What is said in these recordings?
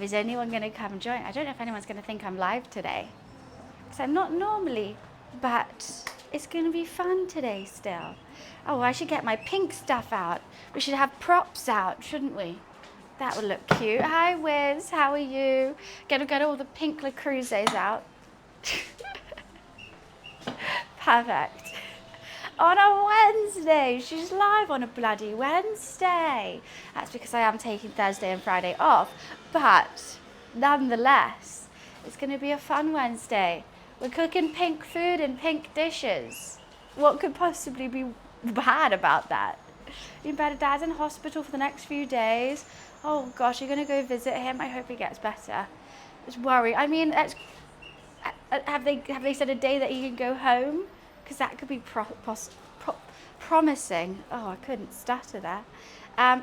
Is anyone going to come and join? I don't know if anyone's going to think I'm live today, because I'm not normally, but it's going to be fun today still. Oh, I should get my pink stuff out. We should have props out, shouldn't we? That would look cute. Hi, Wiz. How are you? Get all the pink Le Cruzet's out. Perfect. On a Wednesday. She's live on a bloody Wednesday. That's because I am taking Thursday and Friday off. But nonetheless, it's going to be a fun Wednesday. We're cooking pink food and pink dishes. What could possibly be bad about that? You better, Dad's in hospital for the next few days. Oh gosh, you're going to go visit him? I hope he gets better. Just worry. I mean, have they said a day that he can go home? Because that could be promising. Oh, I couldn't stutter there.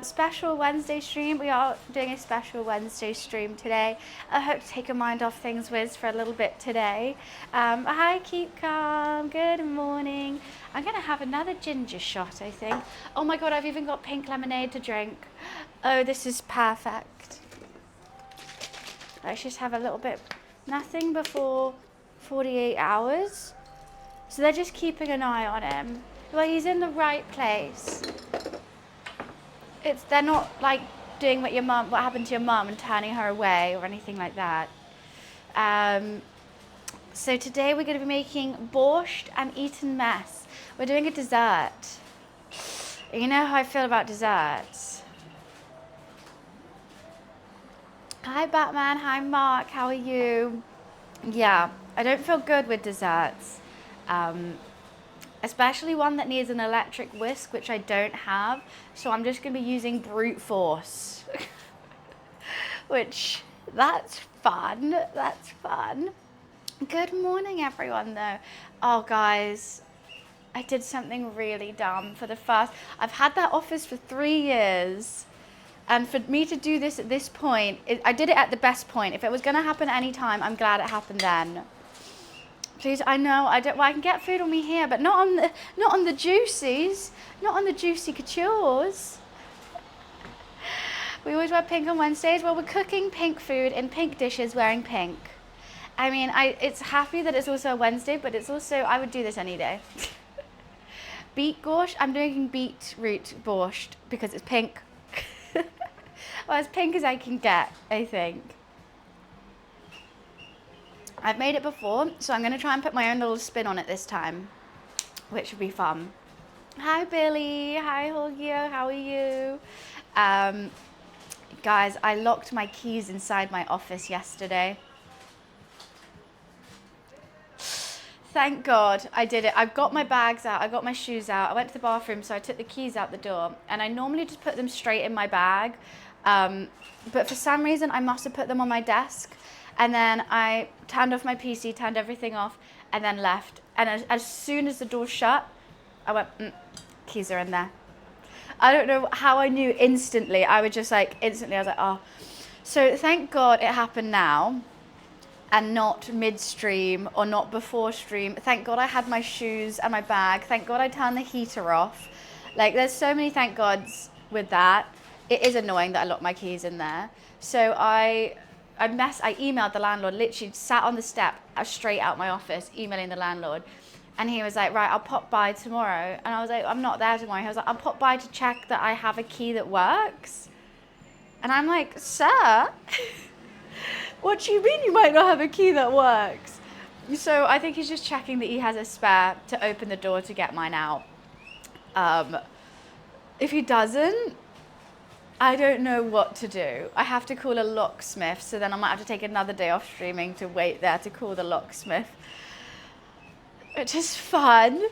Special Wednesday stream. We are doing a special Wednesday stream today. I hope to take your mind off things, Wiz, for a little bit today. Hi, keep calm. Good morning. I'm going to have another ginger shot, I think. Oh my God, I've even got pink lemonade to drink. Oh, this is perfect. Let's just have a little bit. Nothing before 48 hours. So they're just keeping an eye on him. Well, he's in the right place. They're not like doing what happened to your mum and turning her away or anything like that. So today we're going to be making borscht and Eton mess. We're doing a dessert. You know how I feel about desserts. Hi Batman, hi Mark, how are you? Yeah, I don't feel good with desserts. Especially one that needs an electric whisk, which I don't have. So I'm just going to be using brute force. Which, that's fun. That's fun. Good morning, everyone, though. Oh, guys, I did something really dumb for the first. I've had that office for 3 years. And for me to do this at this point, I did it at the best point. If it was going to happen any time, I'm glad it happened then. Please, I know, I can get food on me here, but not on the juicies, not on the juicy couture. We always wear pink on Wednesdays. Well, we're cooking pink food in pink dishes wearing pink. I mean, it's happy that it's also a Wednesday, but it's also, I would do this any day. Beet borscht, I'm doing beetroot borscht because it's pink. Well, as pink as I can get, I think. I've made it before, so I'm going to try and put my own little spin on it this time, which would be fun. Hi, Billy. Hi, Holgio. How are you? Guys, I locked my keys inside my office yesterday. Thank God I did it. I've got my bags out. I got my shoes out. I went to the bathroom, so I took the keys out the door. And I normally just put them straight in my bag. But for some reason, I must have put them on my desk. And then I turned off my PC, turned everything off, and then left. And as soon as the door shut, I went, keys are in there. I don't know how I knew instantly. I was like, oh. So thank God it happened now and not midstream or not before stream. Thank God I had my shoes and my bag. Thank God I turned the heater off. Like, there's so many thank Gods with that. It is annoying that I locked my keys in there. So I emailed the landlord, literally sat on the step straight out my office, emailing the landlord. And he was like, right, I'll pop by tomorrow. And I was like, I'm not there tomorrow. He was like, I'll pop by to check that I have a key that works. And I'm like, sir, what do you mean you might not have a key that works? So I think he's just checking that he has a spare to open the door to get mine out. If he doesn't, I don't know what to do. I have to call a locksmith, so then I might have to take another day off streaming to wait there to call the locksmith. Which is fun.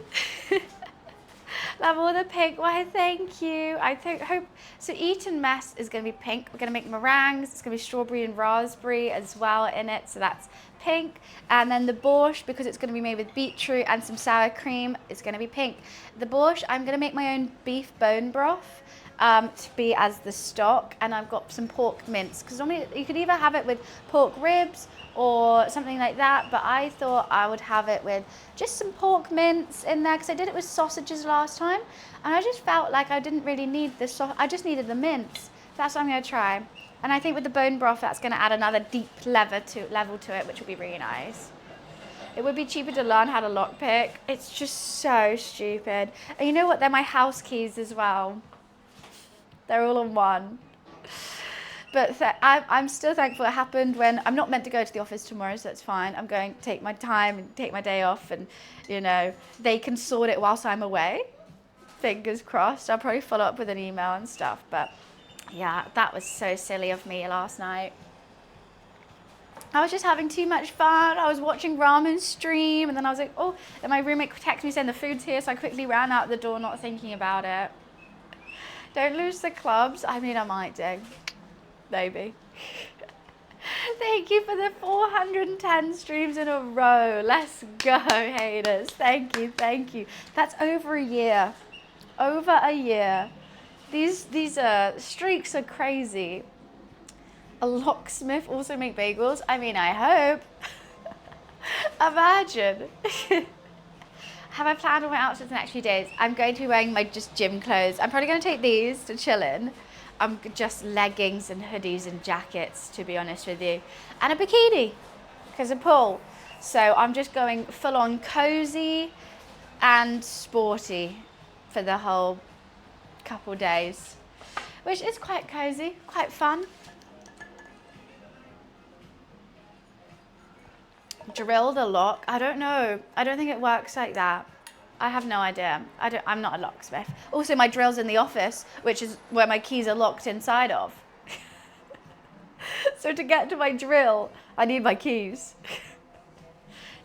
Love all the pink. Why, thank you. Hope so. Eton mess is going to be pink. We're going to make meringues. It's going to be strawberry and raspberry as well in it, so that's pink. And then the borscht, because it's going to be made with beetroot and some sour cream, it's going to be pink. The borscht, I'm going to make my own beef bone broth to be as the stock, and I've got some pork mince, because normally you could either have it with pork ribs or something like that, but I thought I would have it with just some pork mince in there, because I did it with sausages last time, and I just felt like I didn't really need the sauce. I just needed the mince. That's what I'm going to try. And I think with the bone broth, that's going to add another deep level to it, which will be really nice. It would be cheaper to learn how to lockpick. It's just so stupid. And you know what? They're my house keys as well. They're all in one. But I'm still thankful it happened when I'm not meant to go to the office tomorrow, so that's fine. I'm going to take my time and take my day off, and you know, they can sort it whilst I'm away. Fingers crossed. I'll probably follow up with an email and stuff. But yeah, that was so silly of me last night. I was just having too much fun. I was watching ramen stream, and then I was like, oh, and my roommate texted me saying the food's here, so I quickly ran out the door not thinking about it. Don't lose the clubs. I mean, I might do. Maybe. Thank you for the 410 streams in a row. Let's go, haters. Thank you, thank you. That's over a year. Over a year. These streaks are crazy. A locksmith also make bagels? I mean, I hope. Imagine. Have I planned on my outfits the next few days? I'm going to be wearing my just gym clothes. I'm probably going to take these to chill in. Just leggings and hoodies and jackets, to be honest with you. And a bikini, because of pool. So I'm just going full on cozy and sporty for the whole couple days. Which is quite cozy, quite fun. Drill the lock. I don't know. I don't think it works like that. I have no idea. I'm not a locksmith. Also, my drill's in the office, which is where my keys are locked inside of. So to get to my drill, I need my keys.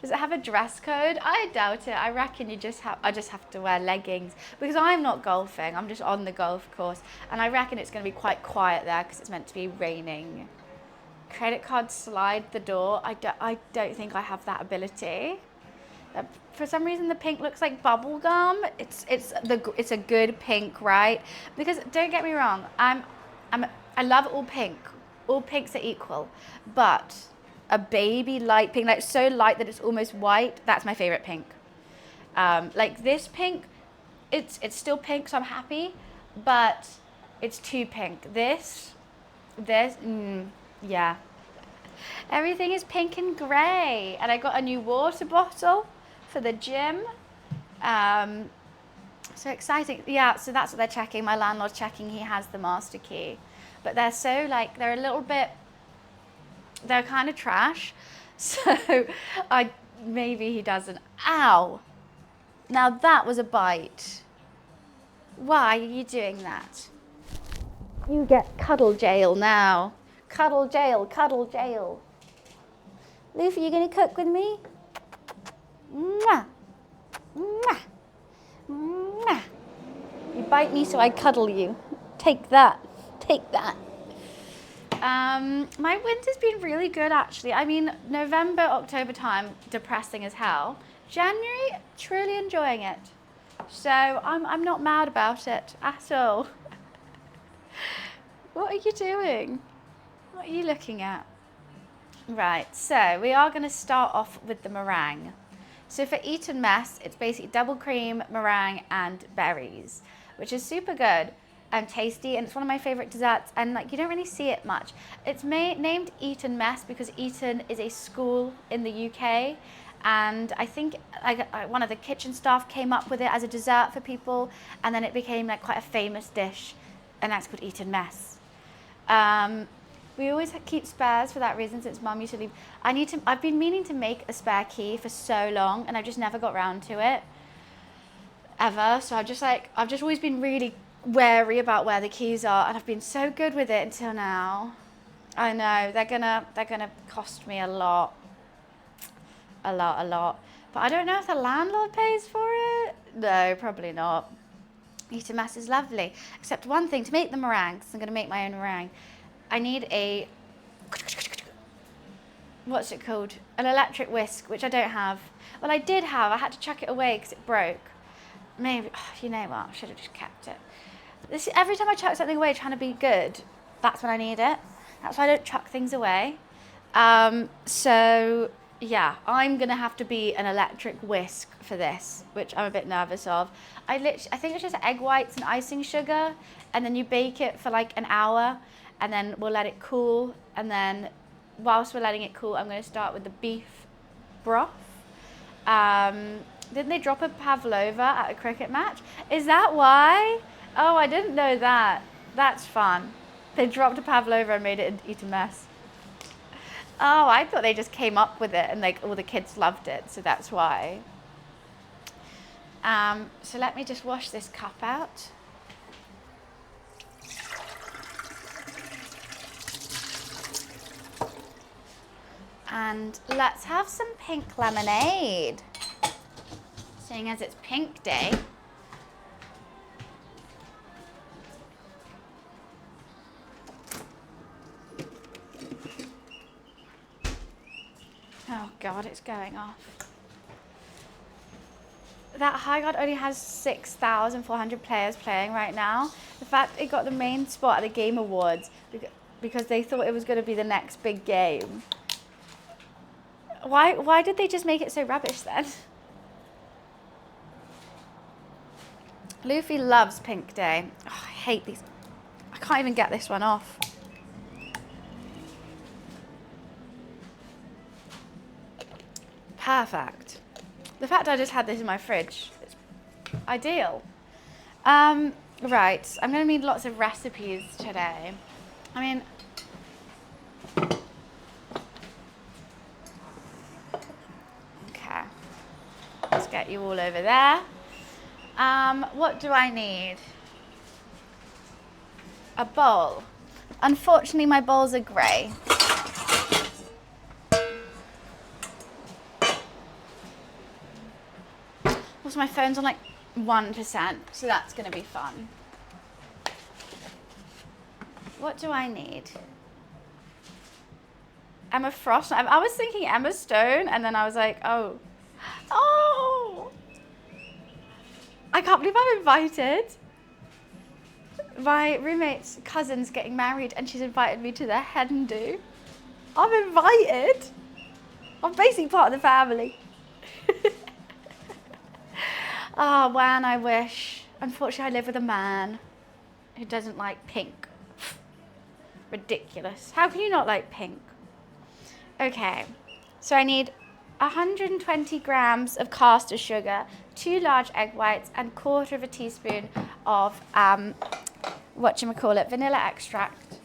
Does it have a dress code? I doubt it. I reckon I just have to wear leggings because I'm not golfing. I'm just on the golf course, and I reckon it's going to be quite quiet there because it's meant to be raining. Credit card slide the door. I don't think I have that ability. For some reason, the pink looks like bubble gum. It's a good pink, right? Because don't get me wrong, I love all pink. All pinks are equal, but a baby light pink, like so light that it's almost white, that's my favorite pink. Like this pink, it's still pink, so I'm happy, but it's too pink. This, yeah. Everything is pink and grey, and I got a new water bottle for the gym. So exciting. Yeah, so that's what they're checking. My landlord's checking he has the master key. But they're so they're a little bit, they're kind of trash. So maybe he doesn't. Ow. Now that was a bite. Why are you doing that? You get cuddle jail now. Cuddle jail, cuddle jail. Luffy, you gonna cook with me? Mwah. Mwah. Mwah. You bite me so I cuddle you. Take that. Take that. My winter's been really good actually. I mean, November, October time, depressing as hell. January, truly enjoying it. So I'm not mad about it at all. What are you doing? What are you looking at? Right, so we are going to start off with the meringue. So for Eton mess, it's basically double cream, meringue, and berries, which is super good and tasty, and it's one of my favorite desserts, and like you don't really see it much. It's named Eton mess because Eton is a school in the UK, and I think one of the kitchen staff came up with it as a dessert for people, and then it became like quite a famous dish, and that's called Eton mess. We always keep spares for that reason, since Mum used to leave. I've been meaning to make a spare key for so long, and I've just never got round to it, ever. So I've just always been really wary about where the keys are, and I've been so good with it until now. I know, they're gonna cost me a lot. But I don't know if the landlord pays for it. No, probably not. Eton mess is lovely, except one thing, to make the meringue, 'cause I'm gonna make my own meringue, I need a, what's it called? An electric whisk, which I don't have. Well, I did have, I had to chuck it away because it broke. Maybe, you know what, I should have just kept it. Every time I chuck something away trying to be good, that's when I need it. That's why I don't chuck things away. So, yeah, I'm going to have to be an electric whisk for this, which I'm a bit nervous of. I think it's just egg whites and icing sugar, and then you bake it for like an hour, and then we'll let it cool. And then whilst we're letting it cool, I'm going to start with the beef broth. Didn't they drop a pavlova at a cricket match? Is that why? Oh, I didn't know that. That's fun. They dropped a pavlova and made it eat a mess. Oh, I thought they just came up with it and like all the kids loved it, so that's why. So let me just wash this cup out. And let's have some pink lemonade. Seeing as it's pink day. Oh God, it's going off. That High Guard only has 6,400 players playing right now. The fact it got the main spot at the Game Awards because they thought it was going to be the next big game. Why did they just make it so rubbish then? Luffy loves Pink Day. Oh, I hate these. I can't even get this one off. Perfect. The fact I just had this in my fridge is ideal. Right, I'm going to need lots of recipes today. I mean, okay. Let's get you all over there. What do I need? A bowl. Unfortunately, my bowls are grey. Also, my phone's on like 1%, so that's going to be fun. What do I need? Emma Frost. I was thinking Emma Stone, and then I was like, oh. I can't believe I'm invited. My roommate's cousin's getting married, and she's invited me to their hen do. I'm invited. I'm basically part of the family. Oh, man, I wish. Unfortunately, I live with a man who doesn't like pink. Ridiculous. How can you not like pink? Okay, so I need 120 grams of caster sugar, 2 large egg whites, and 1/4 teaspoon of, vanilla extract.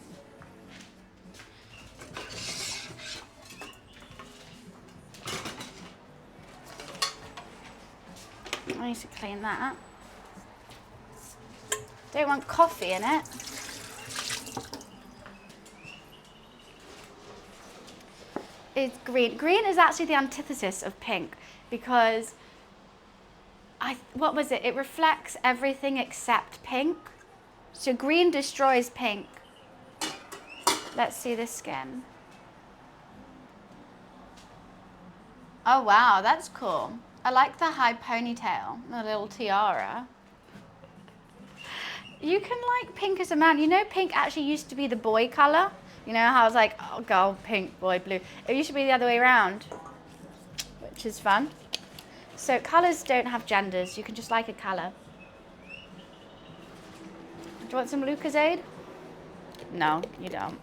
I need to clean that. Don't want coffee in it. It's green. Green is actually the antithesis of pink because what was it? It reflects everything except pink. So green destroys pink. Let's see the skin. Oh wow, that's cool. I like the high ponytail, the little tiara. You can like pink as a man. You know pink actually used to be the boy color? You know how I was like, oh, girl, pink, boy, blue. It used to be the other way around, which is fun. So colors don't have genders. You can just like a color. Do you want some Lucozade? No, you don't.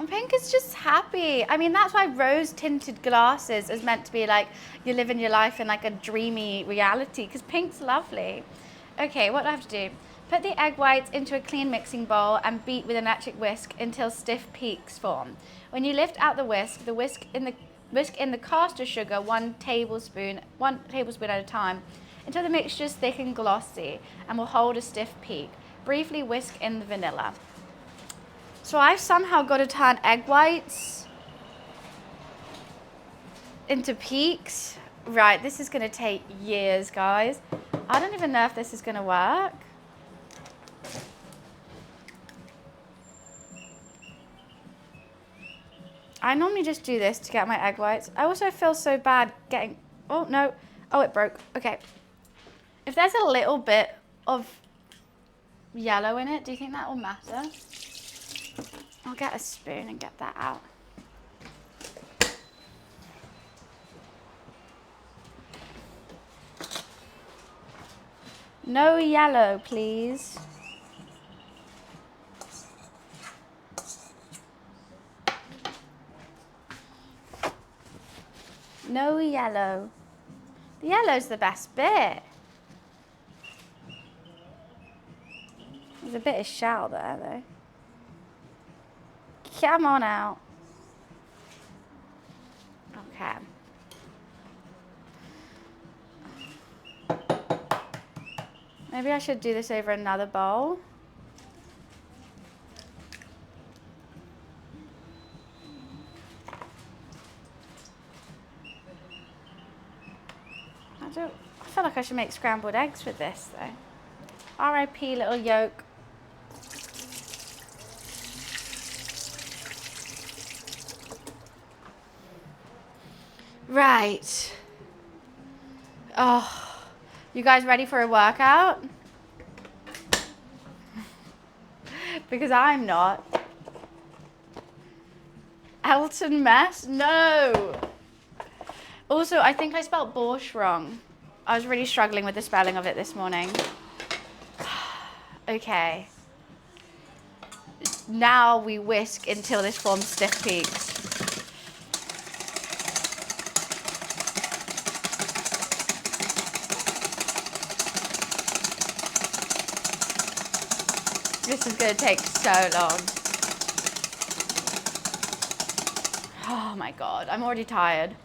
Pink is just happy. I mean, that's why rose-tinted glasses is meant to be like you're living your life in like a dreamy reality because pink's lovely. Okay, what do I have to do? Put the egg whites into a clean mixing bowl and beat with an electric whisk until stiff peaks form. When you lift out the whisk in the caster sugar 1 tablespoon at a time until the mixture is thick and glossy and will hold a stiff peak. Briefly whisk in the vanilla. So I've somehow got to turn egg whites into peaks. Right, this is going to take years, guys. I don't even know if this is going to work. I normally just do this to get my egg whites. I also feel so bad getting, oh no, oh it broke, okay. If there's a little bit of yellow in it, do you think that will matter? I'll get a spoon and get that out. No yellow, please. No yellow. The yellow's the best bit. There's a bit of shell there, though. Come on out. Okay. Maybe I should do this over another bowl. I feel like I should make scrambled eggs with this, though. R.I.P. little yolk. Right. Oh, you guys ready for a workout? Because I'm not. Eton mess? No. Also, I think I spelled Borscht wrong. I was really struggling with the spelling of it this morning. Okay. Now we whisk until this forms stiff peaks. This is going to take so long. Oh my God, I'm already tired.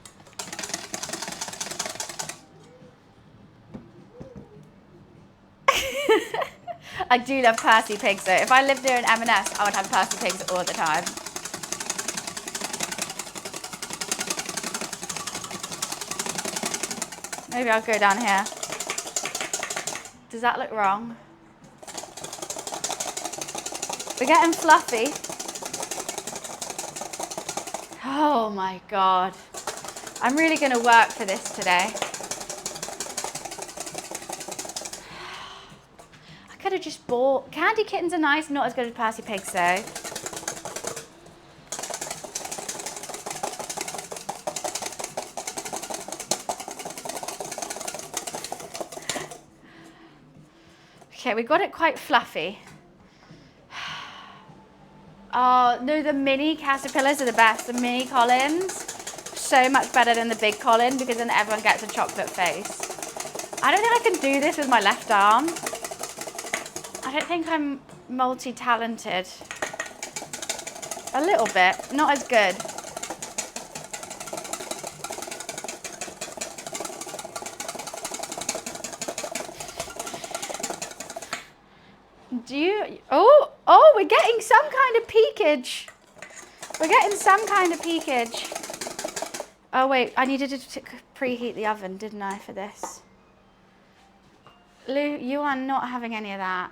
I do love Percy pigs though. If I lived near an M&S, I would have Percy pigs all the time. Maybe I'll go down here. Does that look wrong? We're getting fluffy. Oh my God. I'm really going to work for this today. I could have just bought... Candy kittens are nice, not as good as Percy pigs though. Okay, we got it quite fluffy. Oh, no, the mini caterpillars are the best. The mini Collins, so much better than the big Colin because then everyone gets a chocolate face. I don't think I can do this with my left arm. I don't think I'm multi-talented. A little bit, not as good. Do you, oh, we're getting some kind of peakage. We're getting some kind of peakage. Oh wait, I needed to preheat the oven, didn't I, for this? Lou, you are not having any of that.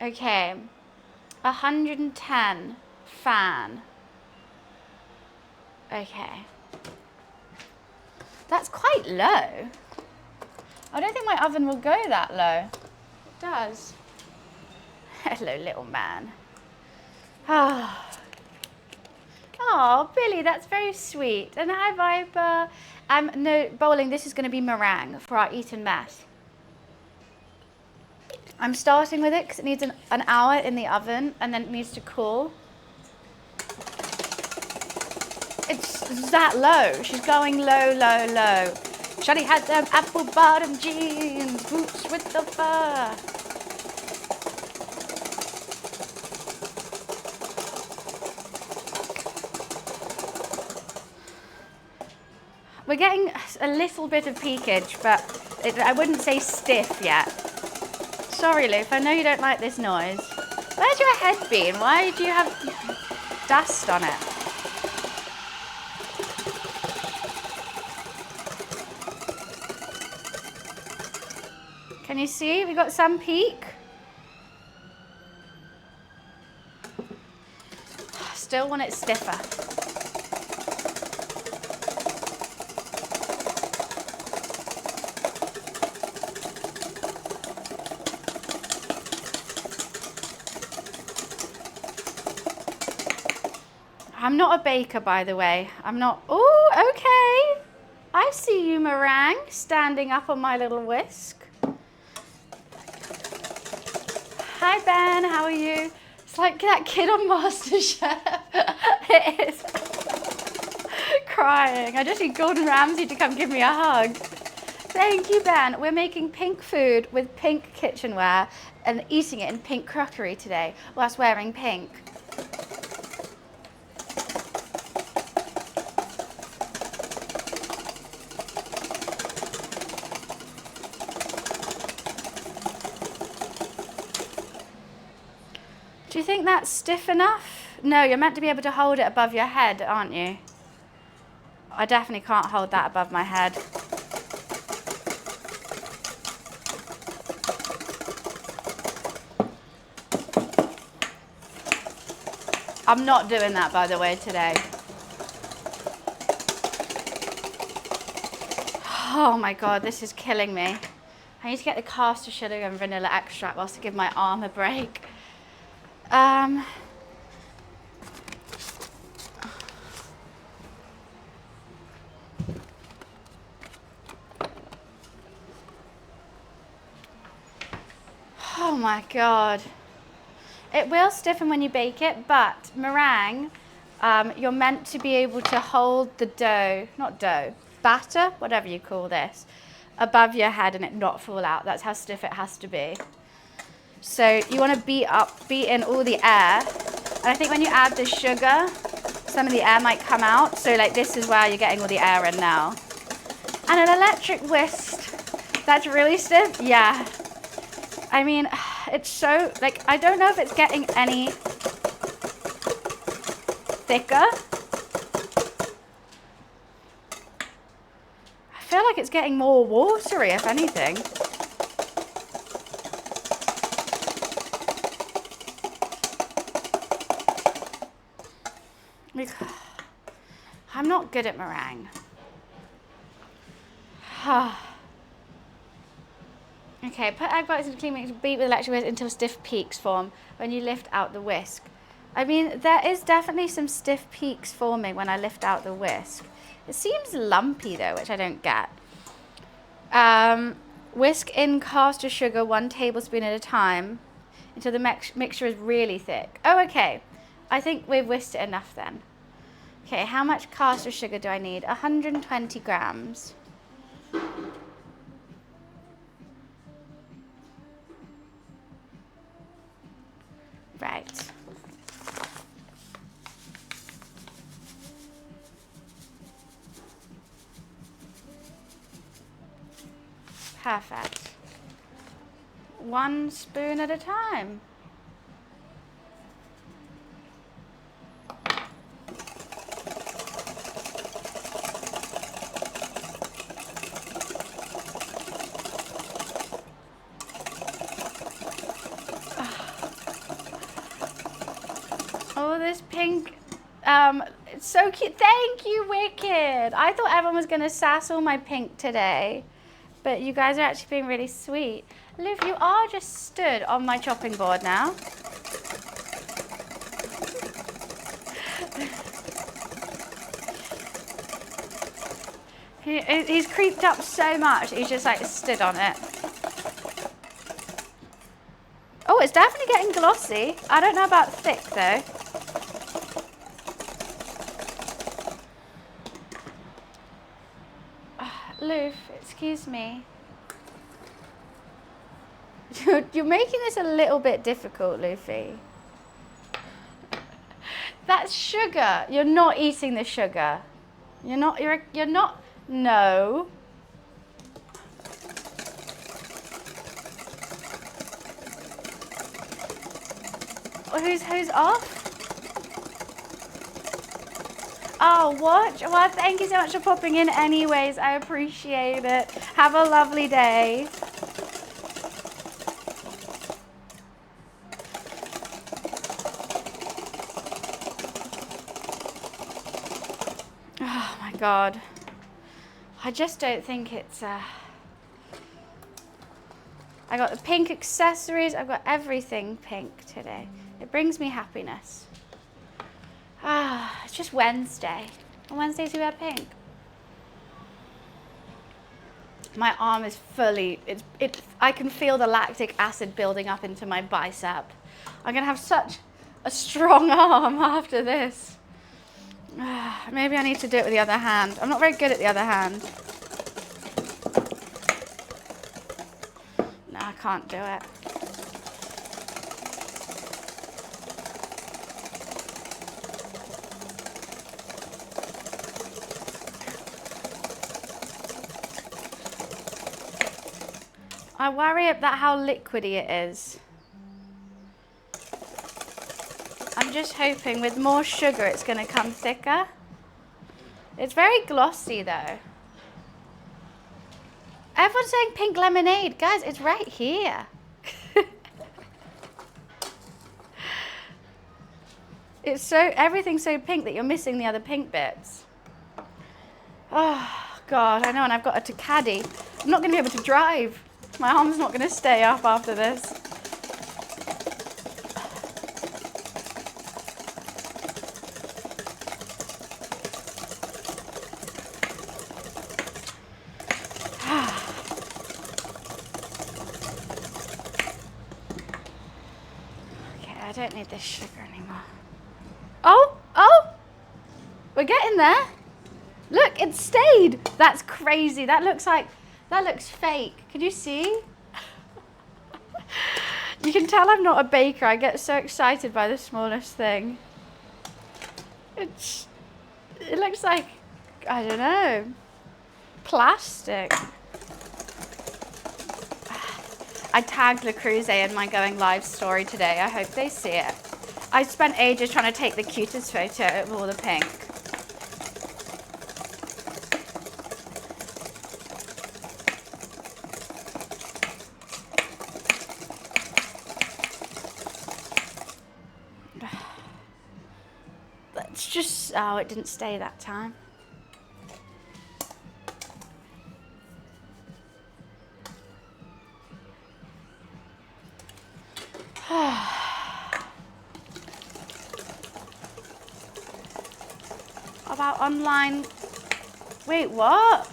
Okay, 110 fan. Okay. That's quite low. I don't think my oven will go that low. It does. Hello, little man. Oh, Billy, that's very sweet. And hi, Viper. No, bowling, this is going to be meringue for our Eton mess. I'm starting with it because it needs an hour in the oven and then it needs to cool. It's that low. She's going low, low, low. Shawty had them apple bottom jeans, boots with the fur. We're getting a little bit of peakage, but I wouldn't say stiff yet. Sorry, Luke, I know you don't like this noise. Where's your head been? Why do you have dust on it? Can you see? We got some peak. Still want it stiffer. I'm not a baker, by the way. I'm not... Oh, okay. I see you, meringue, standing up on my little whisk. Hi Ben, how are you? It's like that kid on MasterChef. It is. Crying. I just need Gordon Ramsay to come give me a hug. Thank you, Ben. We're making pink food with pink kitchenware and eating it in pink crockery today whilst wearing pink. Do you think that's stiff enough? No, you're meant to be able to hold it above your head, aren't you? I definitely can't hold that above my head. I'm not doing that, by the way, today. Oh my God, this is killing me. I need to get the caster sugar and vanilla extract whilst I give my arm a break. Oh my God. It will stiffen when you bake it, but meringue, you're meant to be able to hold the dough, not dough, batter, whatever you call this, above your head and it not fall out. That's how stiff it has to be. So you want to beat in all the air. And I think when you add the sugar, some of the air might come out. So like this is where you're getting all the air in now. And an electric whisk, that's really stiff. Yeah. I mean, it's so, like, I don't know if it's getting any thicker. I feel like it's getting more watery, if anything. I'm not good at meringue. Okay, put egg whites into clean mix, beat with electric whisk until stiff peaks form when you lift out the whisk. I mean, there is definitely some stiff peaks forming when I lift out the whisk. It seems lumpy though, which I don't get. Whisk in caster sugar 1 tablespoon at a time until the mixture is really thick. Oh, okay. I think we've whisked it enough then. Okay, how much caster sugar do I need? 120 grams. Right. Perfect. 1 spoon at a time. Oh, this pink, it's so cute. Thank you, Wicked. I thought everyone was gonna sass all my pink today, but you guys are actually being really sweet. Liv, you are just stood on my chopping board now. He's creeped up so much, he's just like stood on it. Oh, it's definitely getting glossy. I don't know about thick though. Loof, excuse me. You're making this a little bit difficult, Luffy. That's sugar. You're not eating the sugar. You're not, no. Who's off? Oh, what? Well, thank you so much for popping in anyways. I appreciate it. Have a lovely day. Oh my God. I just don't think it's I got the pink accessories. I've got everything pink today. It brings me happiness. It's just Wednesday. On Wednesdays we wear pink. My arm is fully, I can feel the lactic acid building up into my bicep. I'm gonna have such a strong arm after this. Maybe I need to do it with the other hand. I'm not very good at the other hand. No, I can't do it. I worry about how liquidy it is. I'm just hoping with more sugar it's going to come thicker. It's very glossy though. Everyone's saying pink lemonade. Guys, it's right here. Everything's so pink that you're missing the other pink bits. Oh God, I know, and I've got a caddy. I'm not going to be able to drive. My arm's not going to stay up after this. Okay, I don't need this sugar anymore. Oh! We're getting there. Look, it stayed. That's crazy. That looks fake. Can you see? You can tell I'm not a baker. I get so excited by the smallest thing. It looks like, I don't know, plastic. I tagged Le Creuset in my going live story today. I hope they see it. I spent ages trying to take the cutest photo of all the pink. Let's just, oh, it didn't stay that time. About online, wait, what?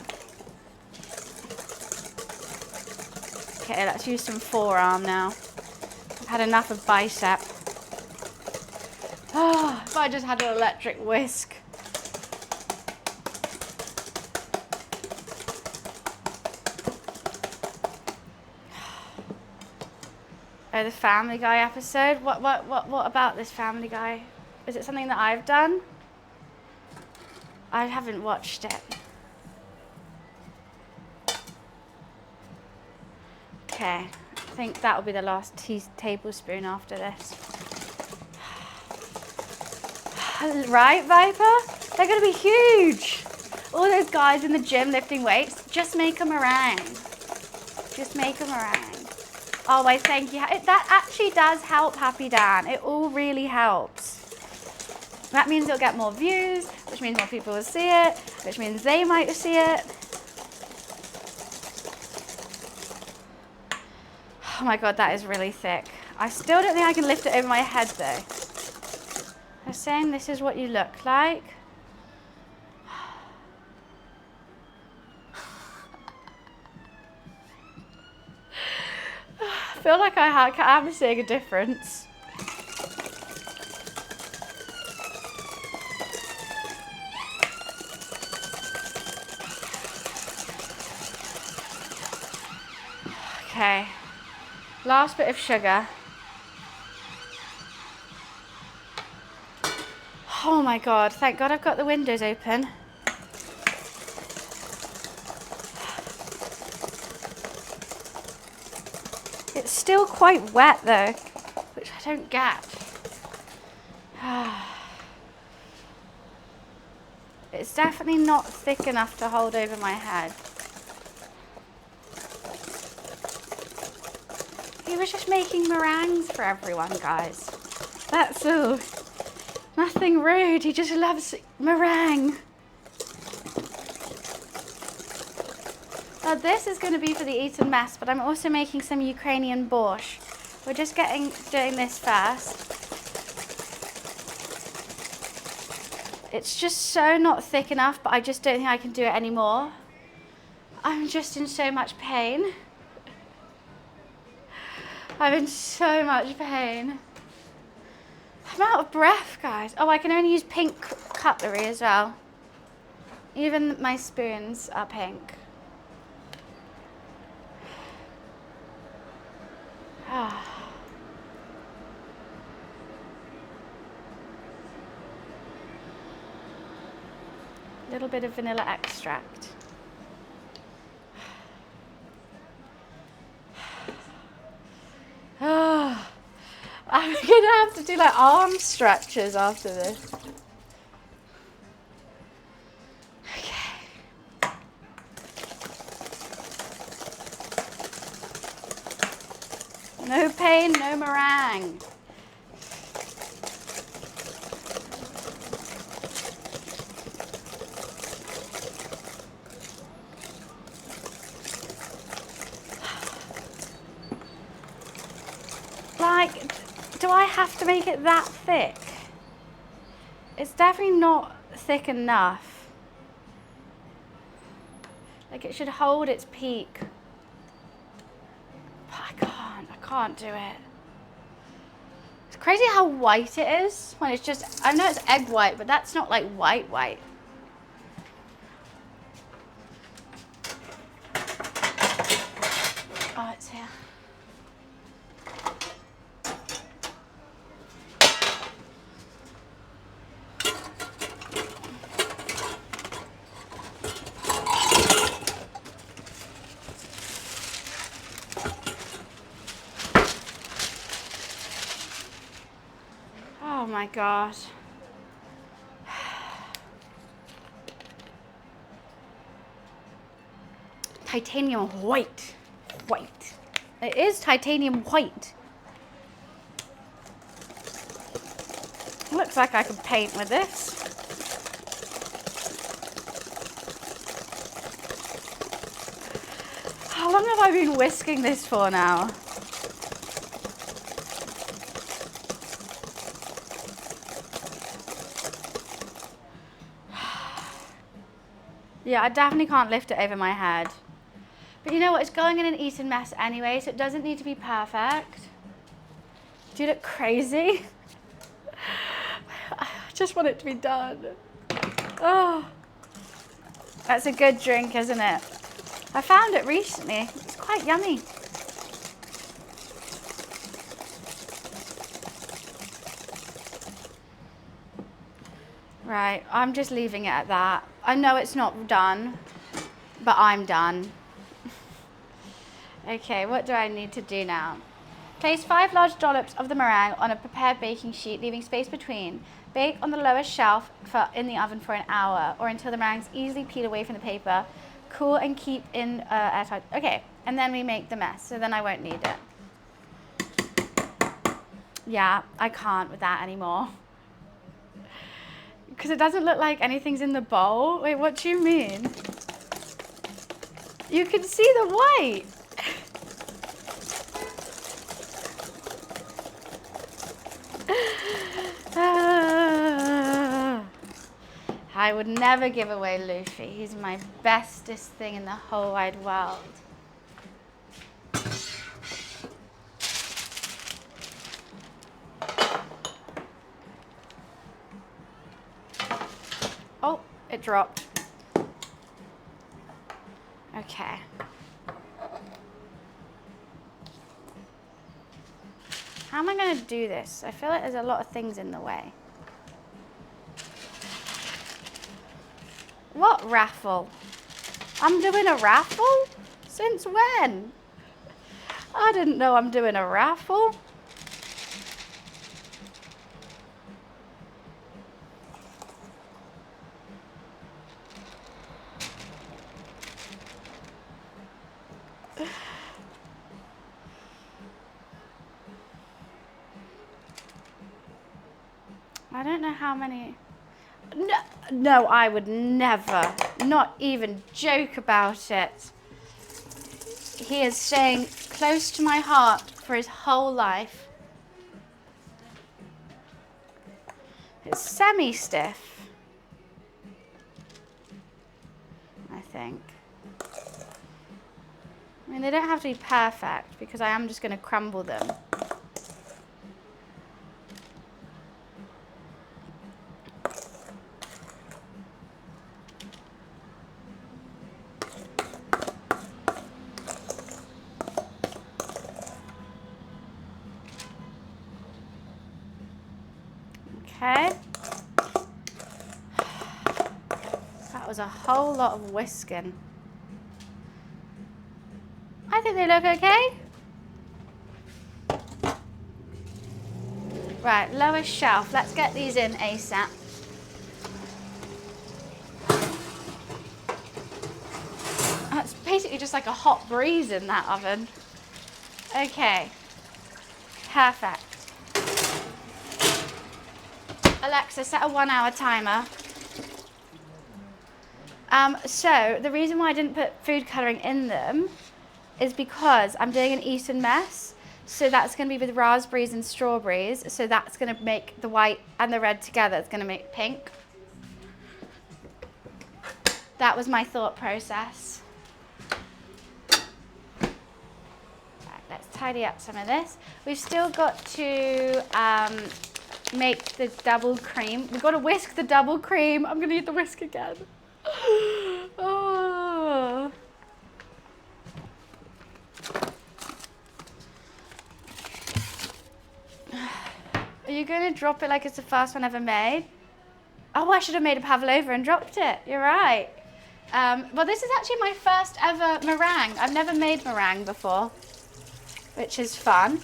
Okay, let's use some forearm now. I've had enough of bicep. Oh, if I just had an electric whisk. Oh, the Family Guy episode? What about this Family Guy? Is it something that I've done? I haven't watched it. Okay, I think that will be the last tablespoon after this. Right, Viper? They're going to be huge. All those guys in the gym lifting weights, just make a meringue. Just make a meringue. Oh, I thank you. That actually does help, Happy Dan. It all really helps. That means you'll get more views, which means more people will see it, which means they might see it. Oh my God, that is really thick. I still don't think I can lift it over my head though. They're saying this is what you look like. I feel like I am seeing a difference. Okay, last bit of sugar. Oh my God, thank God I've got the windows open. It's still quite wet though, which I don't get. It's definitely not thick enough to hold over my head. He was just making meringues for everyone, guys. That's all. Nothing rude, he just loves meringue. Now this is going to be for the Eton mess, but I'm also making some Ukrainian borscht. We're just doing this first. It's just so not thick enough, but I just don't think I can do it anymore. I'm just in so much pain. I'm in so much pain. I'm out of breath, guys. Oh, I can only use pink cutlery as well. Even my spoons are pink. Ah. A little bit of vanilla extract. Oh, I'm gonna have to do like arm stretches after this. Okay. No pain, no meringue. Like, do I have to make it that thick? It's definitely not thick enough. Like, it should hold its peak. But I can't do it. It's crazy how white it is when it's just, I know it's egg white, but that's not like white white. Oh, it's here. Oh my God. Titanium white. White. It is titanium white. Looks like I could paint with this. How long have I been whisking this for now? Yeah, I definitely can't lift it over my head. But you know what? It's going in an Eton mess anyway, so it doesn't need to be perfect. Do you look crazy? I just want it to be done. Oh, that's a good drink, isn't it? I found it recently. It's quite yummy. Right, I'm just leaving it at that. I know it's not done, but I'm done. Okay, what do I need to do now? Place 5 large dollops of the meringue on a prepared baking sheet, leaving space between. Bake on the lowest shelf in the oven for an hour, or until the meringues easily peel away from the paper. Cool and keep in airtight. Okay, and then we make the mess, so then I won't need it. Yeah, I can't with that anymore. Because it doesn't look like anything's in the bowl. Wait, what do you mean? You can see the white. I would never give away Luffy. He's my bestest thing in the whole wide world. Oh, it dropped. Okay. How am I going to do this? I feel like there's a lot of things in the way. What raffle? I'm doing a raffle? Since when? I didn't know I'm doing a raffle. I don't know how many. No, I would never, not even joke about it. He is staying close to my heart for his whole life. It's semi-stiff, I think. mean, they don't have to be perfect because I am just going to crumble them. Okay. That was a whole lot of whisking. I think they look okay. Right, lowest shelf. Let's get these in ASAP. That's basically just like a hot breeze in that oven. Okay, perfect. Alexa, set a 1 hour timer. So the reason why I didn't put food colouring in them is because I'm doing an Eton mess. So that's going to be with raspberries and strawberries. So that's going to make the white and the red together. It's going to make pink. That was my thought process. Right, let's tidy up some of this. We've still got to make the double cream. We've got to whisk the double cream. I'm going to need the whisk again. Oh. Are you going to drop it like it's the first one ever made? Oh, I should have made a pavlova and dropped it. You're right. Well, this is actually my first ever meringue. I've never made meringue before, which is fun.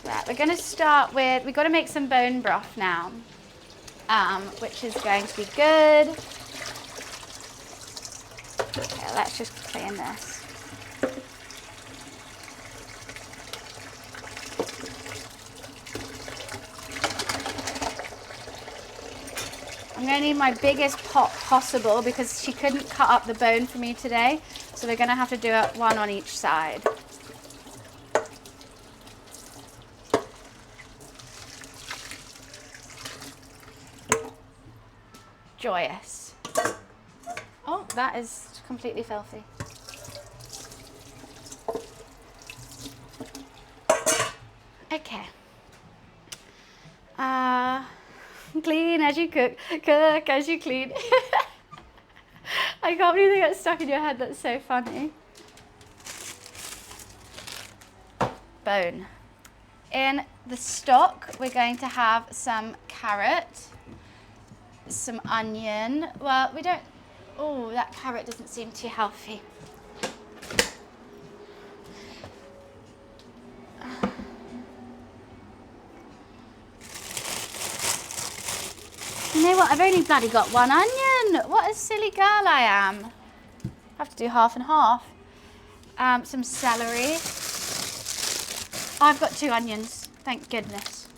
Right, we're going to start with, we've got to make some bone broth now, which is going to be good. Okay, let's just clean this. I'm going to need my biggest pot possible because she couldn't cut up the bone for me today. So we're going to have to do it one on each side. Joyous. Oh, that is completely filthy. Okay. Clean as you cook, cook as you clean. I can't believe they got stuck in your head. That's so funny. Bone. In the stock, we're going to have some carrot, some onion. Well, we don't, oh, that carrot doesn't seem too healthy. You know what, I've only bloody got one onion. What a silly girl I am. I have to do half and half. Some celery. I've got 2 onions, thank goodness.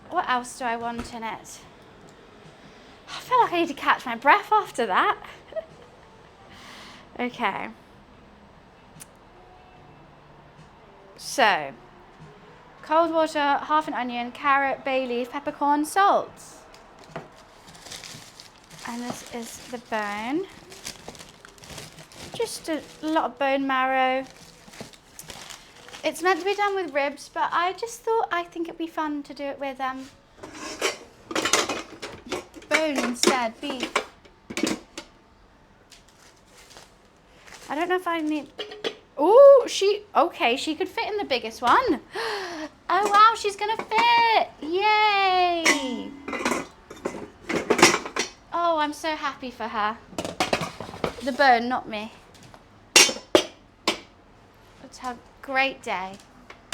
What else do I want in it? I feel like I need to catch my breath after that. Okay. So, cold water, half an onion, carrot, bay leaf, peppercorn, salt. And this is the bone. Just a lot of bone marrow. It's meant to be done with ribs, but I just thought I think it'd be fun to do it with bone instead, beef. I don't know if I need... Oh, okay, she could fit in the biggest one. Oh wow, she's gonna fit. Yay. Oh, I'm so happy for her. The bone, not me. Let's have a great day.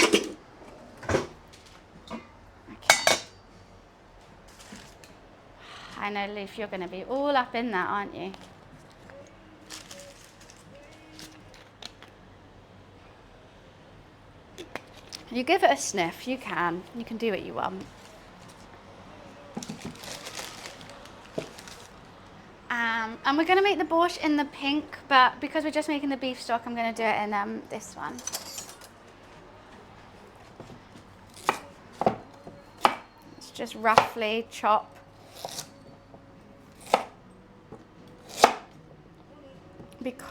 Okay. I know, Leaf, you're gonna be all up in that, aren't you? You give it a sniff, you can. You can do what you want. And we're going to make the borscht in the pink, but because we're just making the beef stock, I'm going to do it in this one. Let's just roughly chop. Because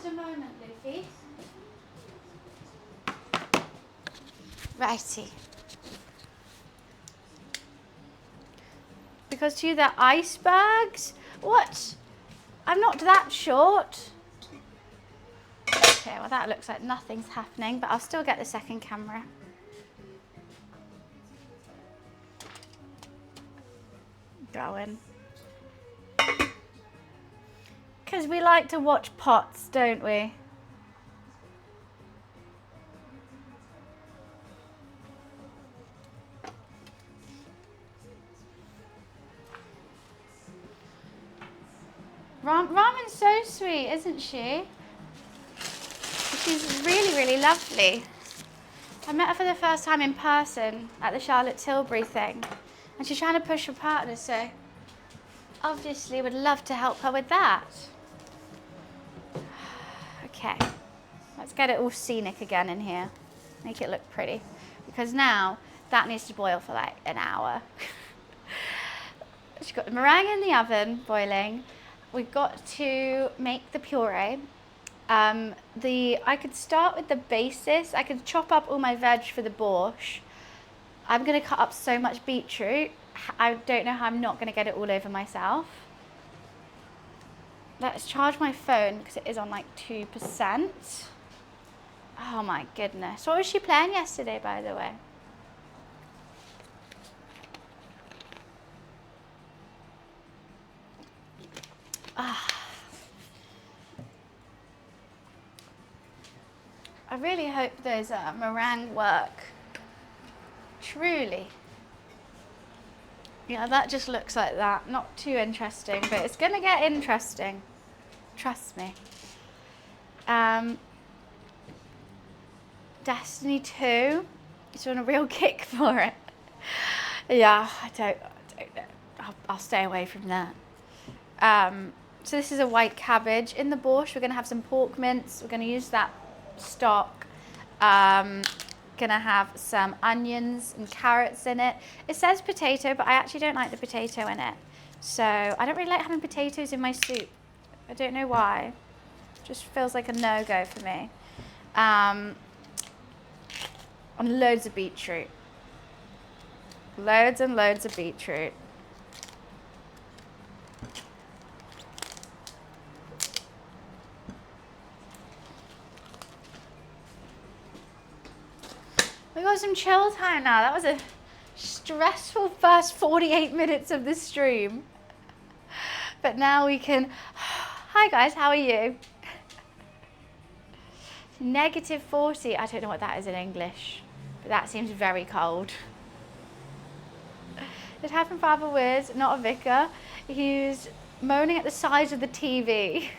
Just a moment, Luffy. Righty. Because to you they're icebergs? What? I'm not that short. Okay, well that looks like nothing's happening, but I'll still get the second camera. Going. Because we like to watch pots, don't we? Ramen's so sweet, isn't she? She's really, really lovely. I met her for the first time in person at the Charlotte Tilbury thing. And she's trying to push her partner, so obviously would love to help her with that. Okay, let's get it all scenic again in here. Make it look pretty. Because now that needs to boil for like an hour. She's got the meringue in the oven boiling. We've got to make the puree. I could start with the basis. I could chop up all my veg for the borscht. I'm going to cut up so much beetroot. I don't know how I'm not going to get it all over myself. Let's charge my phone because it is on like 2%. Oh my goodness. What was she playing yesterday, by the way? I really hope those meringue work. Truly. Yeah, that just looks like that. Not too interesting, but it's going to get interesting. Trust me. Destiny 2. It's on a real kick for it. Yeah, I don't know. I'll stay away from that. So this is a white cabbage. In the borscht, we're going to have some pork mince. We're going to use that stock. Gonna have some onions and carrots in it. It says potato, but I actually don't like the potato in it. So I don't really like having potatoes in my soup. I don't know why. Just feels like a no-go for me. And loads of beetroot. Loads and loads of beetroot. We got some chill time now. That was a stressful first 48 minutes of the stream. But now we can... Hi guys, how are you? -40. I don't know what that is in English, but that seems very cold. It happened for other words, not a vicar. He was moaning at the size of the TV.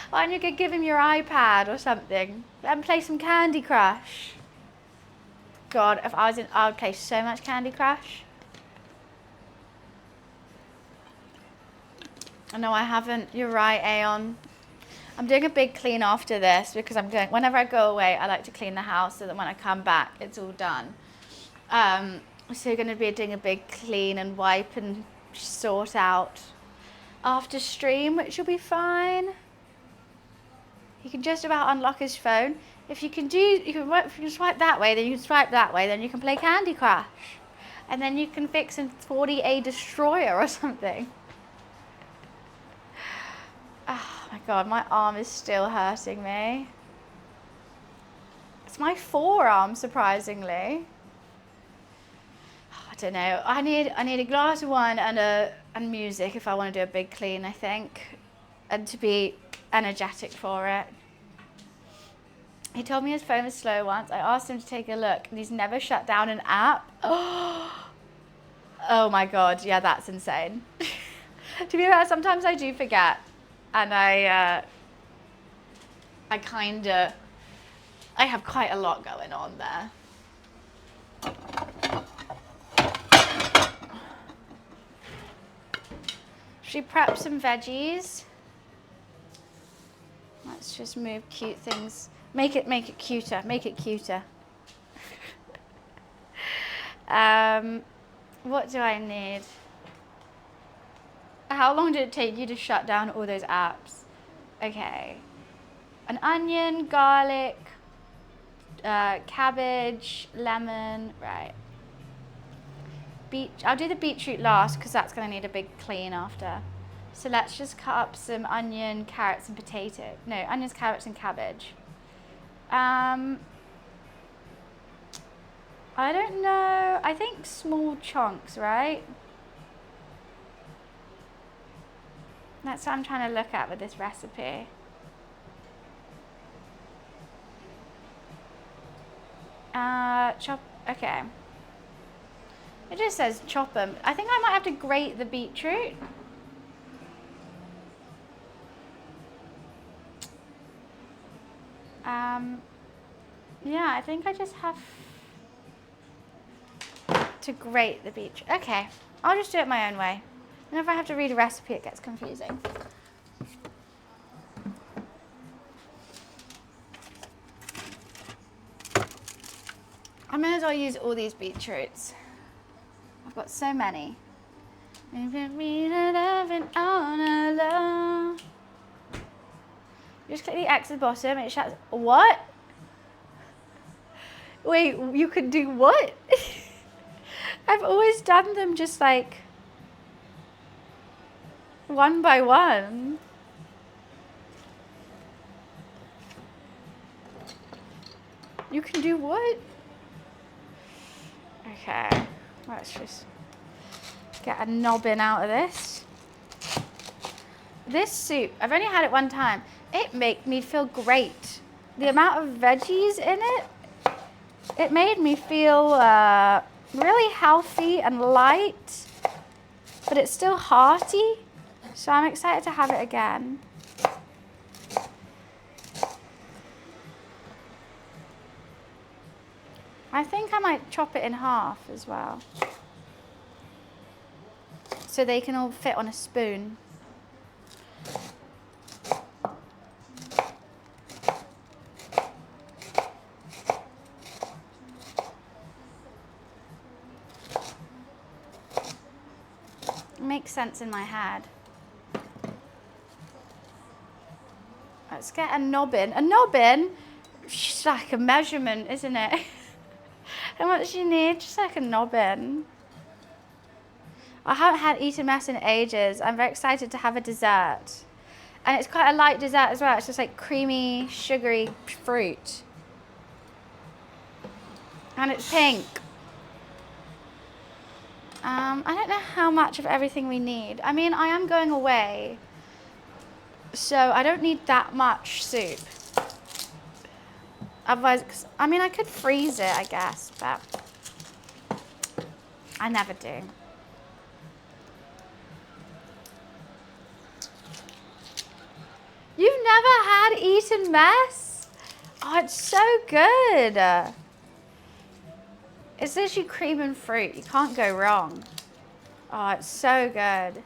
Why don't you go give him your iPad or something? Let him play some Candy Crush. God, if I was in, I would play so much Candy Crush. No, I haven't. You're right, Eton. I'm doing a big clean after this because I'm going, whenever I go away, I like to clean the house so that when I come back, it's all done. So you're going to be doing a big clean and wipe and sort out after stream, which will be fine. He can just about unlock his phone. If you can swipe that way, then you can swipe that way, then you can play Candy Crush. And then you can fix a 40A destroyer or something. Oh my God, my arm is still hurting me. It's my forearm, surprisingly. I don't know. I need a glass of wine and music if I want to do a big clean, I think. And to be energetic for it. He told me his phone was slow once. I asked him to take a look, and he's never shut down an app. Oh my God, yeah, that's insane. To be fair, sometimes I do forget, and I have quite a lot going on there. Should we prep some veggies? Let's just move cute things. Make it cuter. Make it cuter. What do I need? How long did it take you to shut down all those apps? Okay. an onion, garlic, cabbage, lemon, right. I'll do the beetroot last because that's going to need a big clean after. So let's just cut up some onion, carrots and potato. No, onions, carrots and cabbage. I don't know. I think small chunks, right? That's what I'm trying to look at with this recipe. Chop, okay. It just says chop them. I think I might have to grate the beetroot. Yeah, I think I just have to grate the beetroot. Okay, I'll just do it my own way. And if I have to read a recipe, it gets confusing. I may as well use all these beetroots. I've got so many. Just click the X at the bottom and it shouts, what? Wait, you could do what? I've always done them just like one by one. You can do what? Okay, let's just get a nobbin out of this. This soup, I've only had it one time. It made me feel great. The amount of veggies in it made me feel really healthy and light, but it's still hearty. So I'm excited to have it again. I think I might chop it in half as well, so they can all fit on a spoon. Makes sense in my head. Let's get a nobbin. A nobbin, just like a measurement, isn't it? How much you need? Just like a nobbin. I haven't had Eton mess in ages. I'm very excited to have a dessert. And it's quite a light dessert as well. It's just like creamy, sugary fruit. And it's pink. I don't know how much of everything we need. I mean, I am going away, so I don't need that much soup. Otherwise, I mean, I could freeze it, I guess, but I never do. You've never had Eton mess? Oh, it's so good. It's literally cream and fruit. You can't go wrong. Oh, it's so good.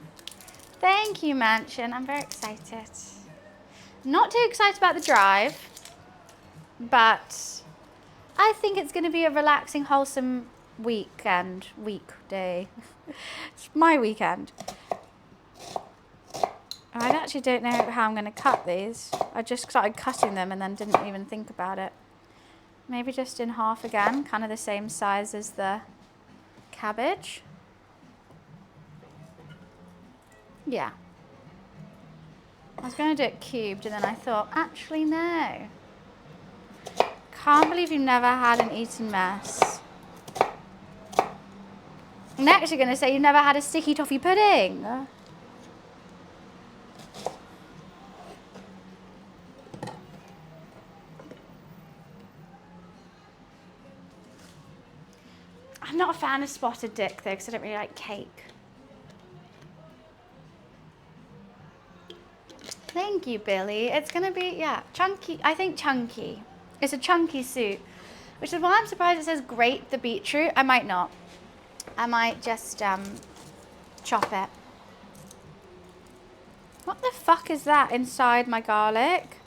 Thank you, Mansion. I'm very excited. Not too excited about the drive, but I think it's going to be a relaxing, wholesome weekday. It's my weekend. I actually don't know how I'm going to cut these. I just started cutting them and then didn't even think about it. Maybe just in half again, kind of the same size as the cabbage. Yeah. I was going to do it cubed and then I thought, actually no. Can't believe you've never had an Eton mess. Next you're going to say you've never had a sticky toffee pudding. I'm not a fan of spotted dick though, because I don't really like cake. Thank you, Billy. It's going to be, yeah, chunky. I think chunky. It's a chunky soup, which is why I'm surprised it says grate the beetroot. I might not. I might just chop it. What the fuck is that inside my garlic?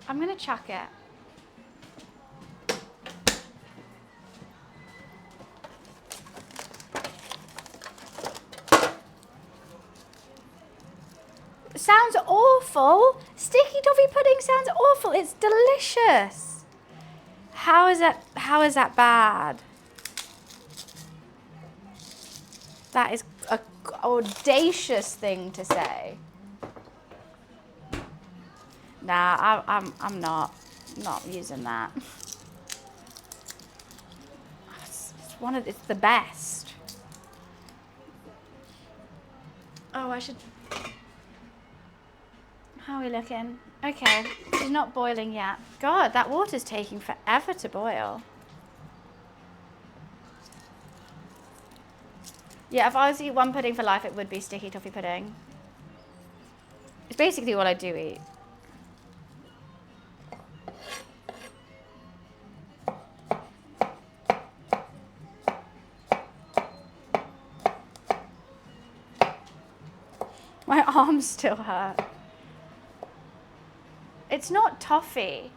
I'm going to chuck it. sounds awful. Sticky toffee pudding sounds awful. It's delicious. How is that bad? That is a audacious thing to say. Nah, I'm not using that. It's the best. Oh, I should. How are we looking? Okay, it's not boiling yet. God, that water's taking forever to boil. Yeah, if I was to eat one pudding for life, it would be sticky toffee pudding. It's basically what I do eat. My arms still hurt. It's not toffee.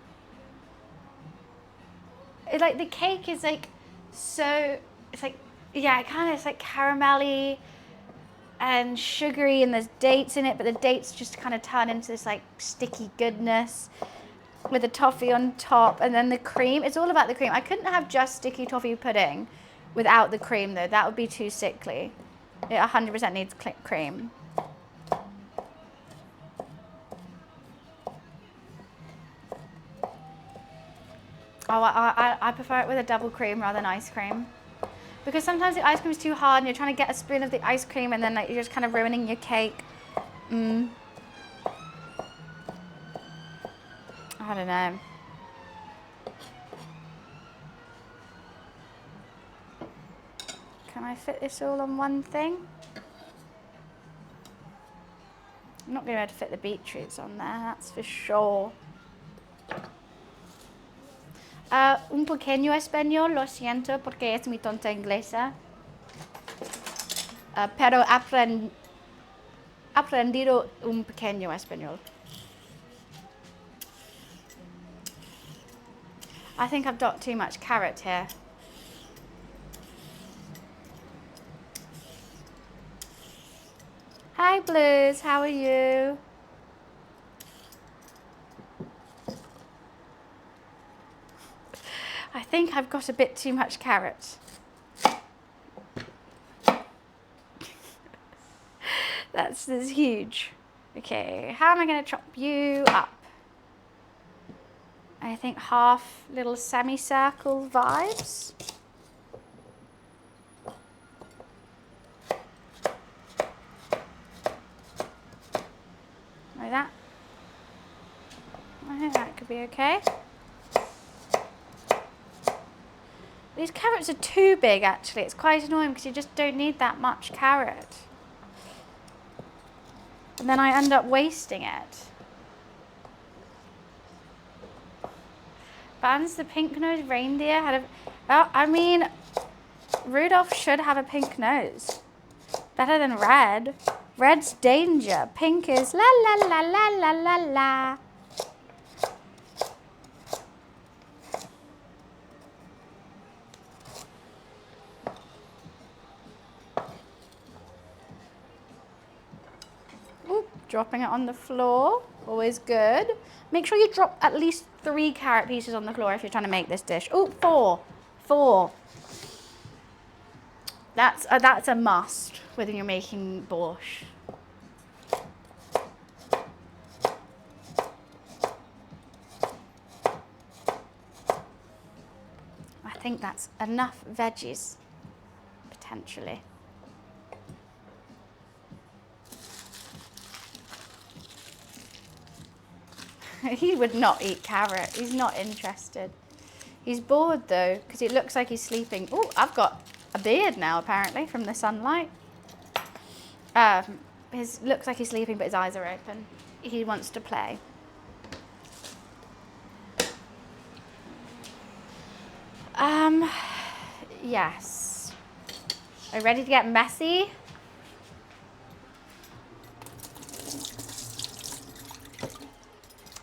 It's like the cake is like so, it's like, yeah, it's like caramelly and sugary, and there's dates in it, but the dates just kind of turn into this like sticky goodness with the toffee on top, and then the cream. It's all about the cream. I couldn't have just sticky toffee pudding without the cream though. That would be too sickly. It 100% needs cream. Oh, I prefer it with a double cream rather than ice cream. Because sometimes the ice cream is too hard and you're trying to get a spoon of the ice cream and then like you're just kind of ruining your cake. I don't know. Can I fit this all on one thing? I'm not going to be able to fit the beetroots on there, that's for sure. Un pequeño español, lo siento porque es mi tonta inglesa. Pero aprendido un pequeño español. I think I've got too much carrot here. Hi Blues, how are you? I think I've got a bit too much carrot. That's huge. Okay, how am I going to chop you up? I think half little semicircle vibes. Like that. I think that could be okay. These carrots are too big actually. It's quite annoying because you just don't need that much carrot. And then I end up wasting it. Bans the pink-nosed reindeer had a... Oh, I mean, Rudolph should have a pink nose. Better than red. Red's danger. Pink is la la la la la la la. Dropping it on the floor, always good. Make sure you drop at least 3 carrot pieces on the floor if you're trying to make this dish. Oh, 4. That's a must when you're making borscht. I think that's enough veggies, potentially. He would not eat carrot. He's not interested. He's bored though, because it looks like he's sleeping. Oh, I've got a beard now apparently from the sunlight. Looks like he's sleeping, but his eyes are open. He wants to play. Yes. Are you ready to get messy?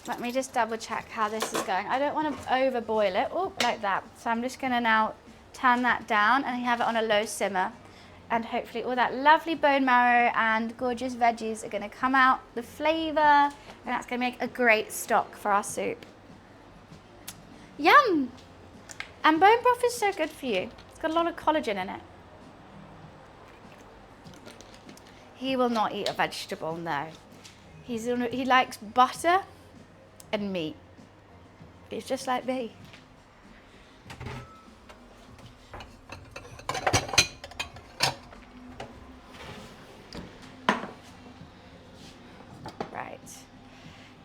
Let me just double check how this is going. I don't want to over boil it. Oh, like that. So I'm just going to now turn that down and have it on a low simmer. And hopefully all that lovely bone marrow and gorgeous veggies are going to come out, the flavour, and that's going to make a great stock for our soup. Yum! And bone broth is so good for you. It's got a lot of collagen in it. He will not eat a vegetable, no. He likes butter and meat. He's just like me. Right.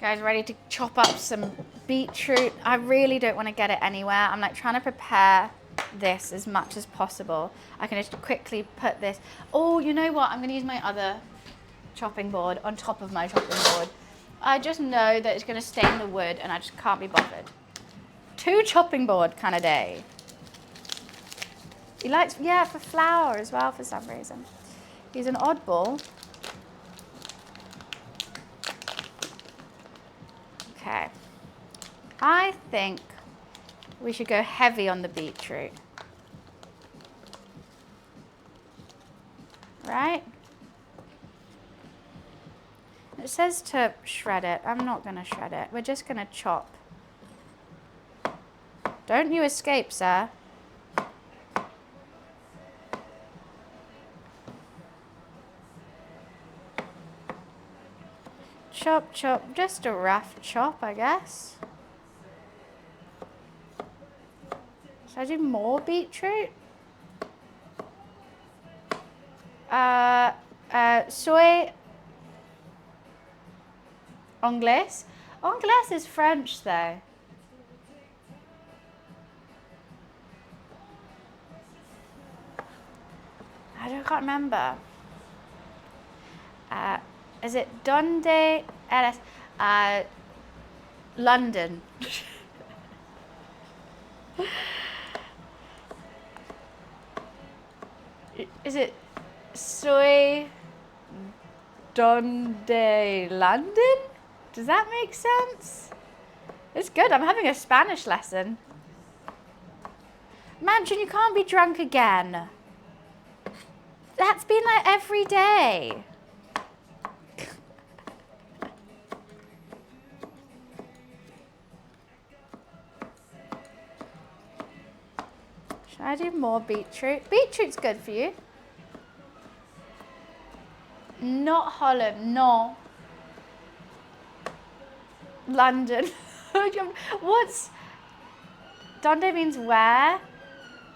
Guys, ready to chop up some beetroot. I really don't want to get it anywhere. I'm like trying to prepare this as much as possible. I can just quickly put this. Oh, you know what? I'm going to use my other chopping board on top of my chopping board. I just know that it's going to stain the wood and I just can't be bothered. 2 chopping board kind of day. He likes, yeah, for flour as well for some reason. He's an oddball. Okay. I think we should go heavy on the beetroot. Right? It says to shred it. I'm not going to shred it. We're just going to chop. Don't you escape, sir. Chop, chop. Just a rough chop, I guess. Should I do more beetroot? Soy Anglais. Anglais is French, though. I can't remember. Is it Donde eres? London. Is it Soy Donde London? Does that make sense? It's good. I'm having a Spanish lesson. Mansion, you can't be drunk again. That's been like every day. Should I do more beetroot? Beetroot's good for you. Not Holland, no. London. What's... Donde means where?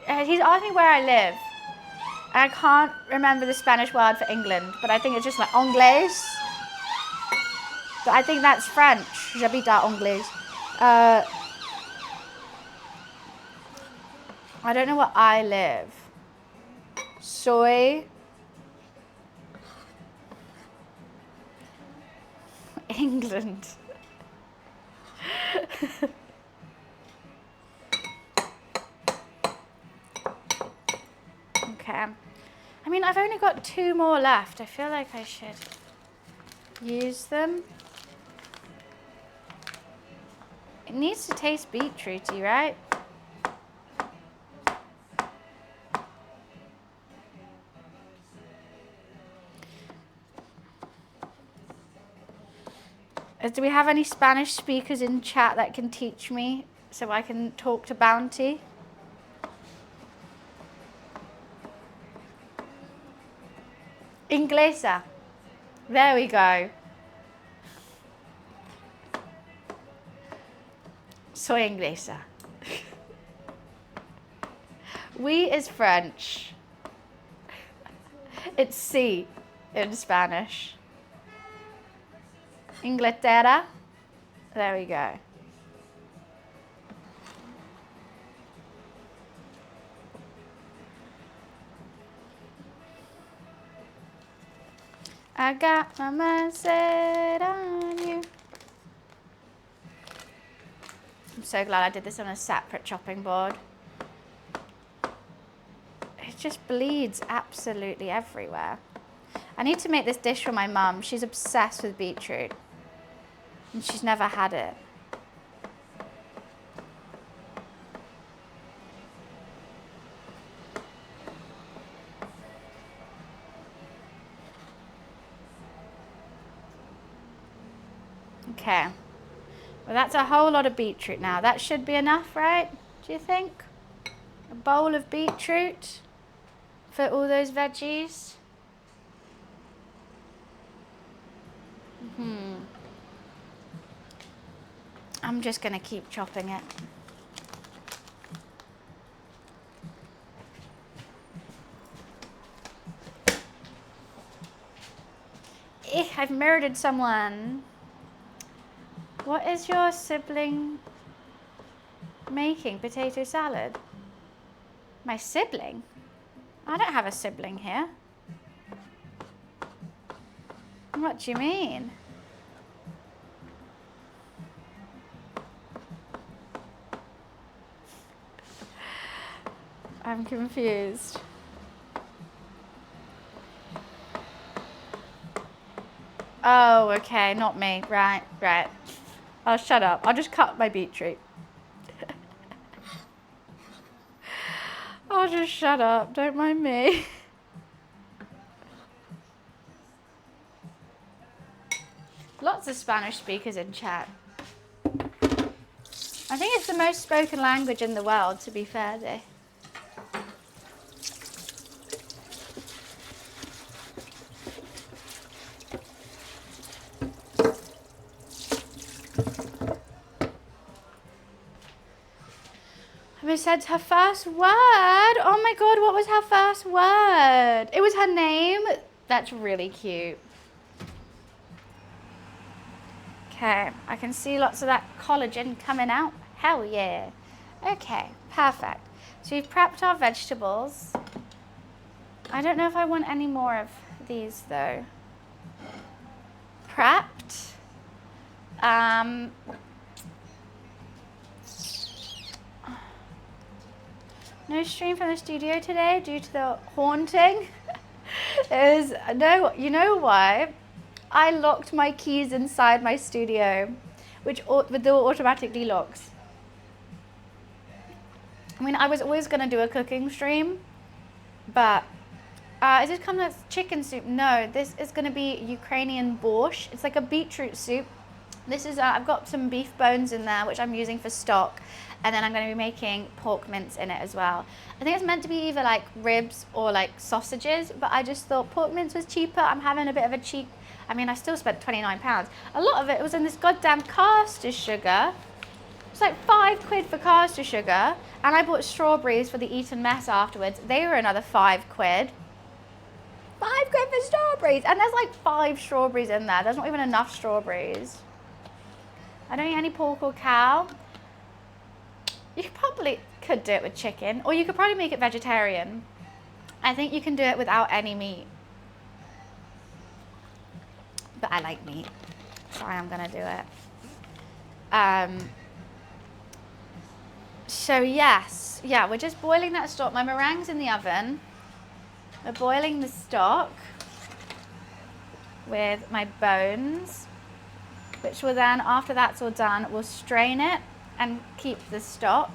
He's asked me where I live. I can't remember the Spanish word for England, but I think it's just like Anglais. But I think that's French. J'habite à Anglais. I don't know where I live. Soy England. Okay. I mean, I've only got 2 more left. I feel like I should use them. It needs to taste beetrooty, right? Do we have any Spanish speakers in chat that can teach me so I can talk to Bounty? Inglesa. There we go. Soy inglesa. We is French. It's sí in Spanish. Inglaterra. There we go. I got my mind set on you. I'm so glad I did this on a separate chopping board. It just bleeds absolutely everywhere. I need to make this dish for my mum. She's obsessed with beetroot. And she's never had it. Okay. Well, that's a whole lot of beetroot now. That should be enough, right? Do you think? A bowl of beetroot for all those veggies? I'm just going to keep chopping it. I've murdered someone. What is your sibling making? Potato salad? My sibling? I don't have a sibling here. What do you mean? I'm confused. Oh, okay, not me. Right. I'll shut up. I'll just cut my beetroot. I'll just shut up. Don't mind me. Lots of Spanish speakers in chat. I think it's the most spoken language in the world, to be fair, though. I said her first word. Oh my God, what was her first word? It was her name. That's really cute. Okay, I can see lots of that collagen coming out. Hell yeah. Okay, perfect. So we've prepped our vegetables. I don't know if I want any more of these though. Prepped. No stream from the studio today due to the haunting. No, you know why? I locked my keys inside my studio, which the door automatically locks. I mean, I was always going to do a cooking stream, but is this coming as chicken soup? No, this is going to be Ukrainian borscht. It's like a beetroot soup. This is, I've got some beef bones in there, which I'm using for stock. And then I'm going to be making pork mince in it as well. I think it's meant to be either like ribs or like sausages, but I just thought pork mince was cheaper. I'm having a bit of a cheap, I mean, I still spent £29. A lot of it was in this goddamn caster sugar. It's like £5 for caster sugar. And I bought strawberries for the Eton mess afterwards. They were another £5. £5 for strawberries. And there's like 5 strawberries in there. There's not even enough strawberries. I don't eat any pork or cow. You probably could do it with chicken, or you could probably make it vegetarian. I think you can do it without any meat. But I like meat, so I am gonna do it. So yes, yeah, we're just boiling that stock. My meringue's in the oven. We're boiling the stock with my bones, which will then, after that's all done, we'll strain it and keep the stock.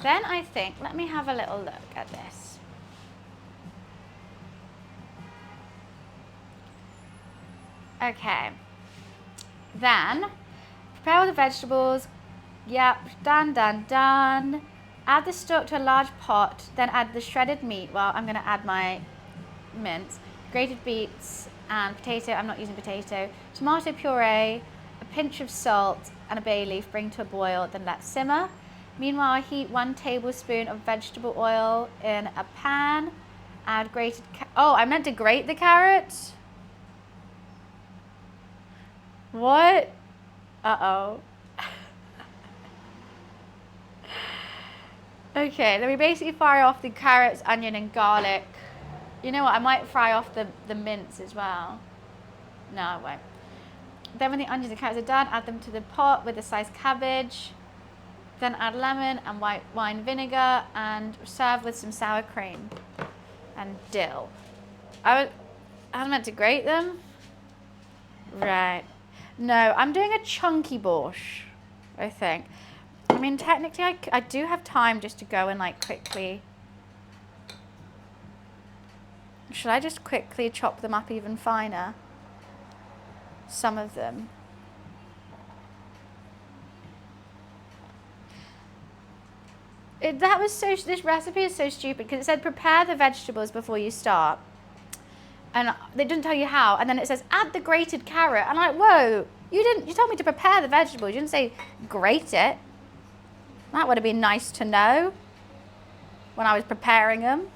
Then I think, let me have a little look at this. Okay. Then, prepare all the vegetables. Yep, done. Add the stock to a large pot, then add the shredded meat. Well, I'm gonna add my mince, grated beets and potato. I'm not using potato. Tomato puree, a pinch of salt and a bay leaf. Bring to a boil, then let simmer. Meanwhile, heat 1 tablespoon of vegetable oil in a pan. Add grated oh, I meant to grate the carrots. What? Uh-oh. Okay, then we basically fry off the carrots, onion and garlic. You know what, I might fry off the mince as well. No, I won't. Then when the onions and carrots are done, add them to the pot with the sliced cabbage. Then add lemon and white wine vinegar and serve with some sour cream and dill. I was meant to grate them. Right. No, I'm doing a chunky borscht, I think. I mean, technically, I do have time just to go and like quickly. Should I just quickly chop them up even finer? Some of them. This recipe is so stupid because it said prepare the vegetables before you start. And they didn't tell you how. And then it says add the grated carrot. And I'm like, whoa, you told me to prepare the vegetables. You didn't say grate it. That would have been nice to know when I was preparing them.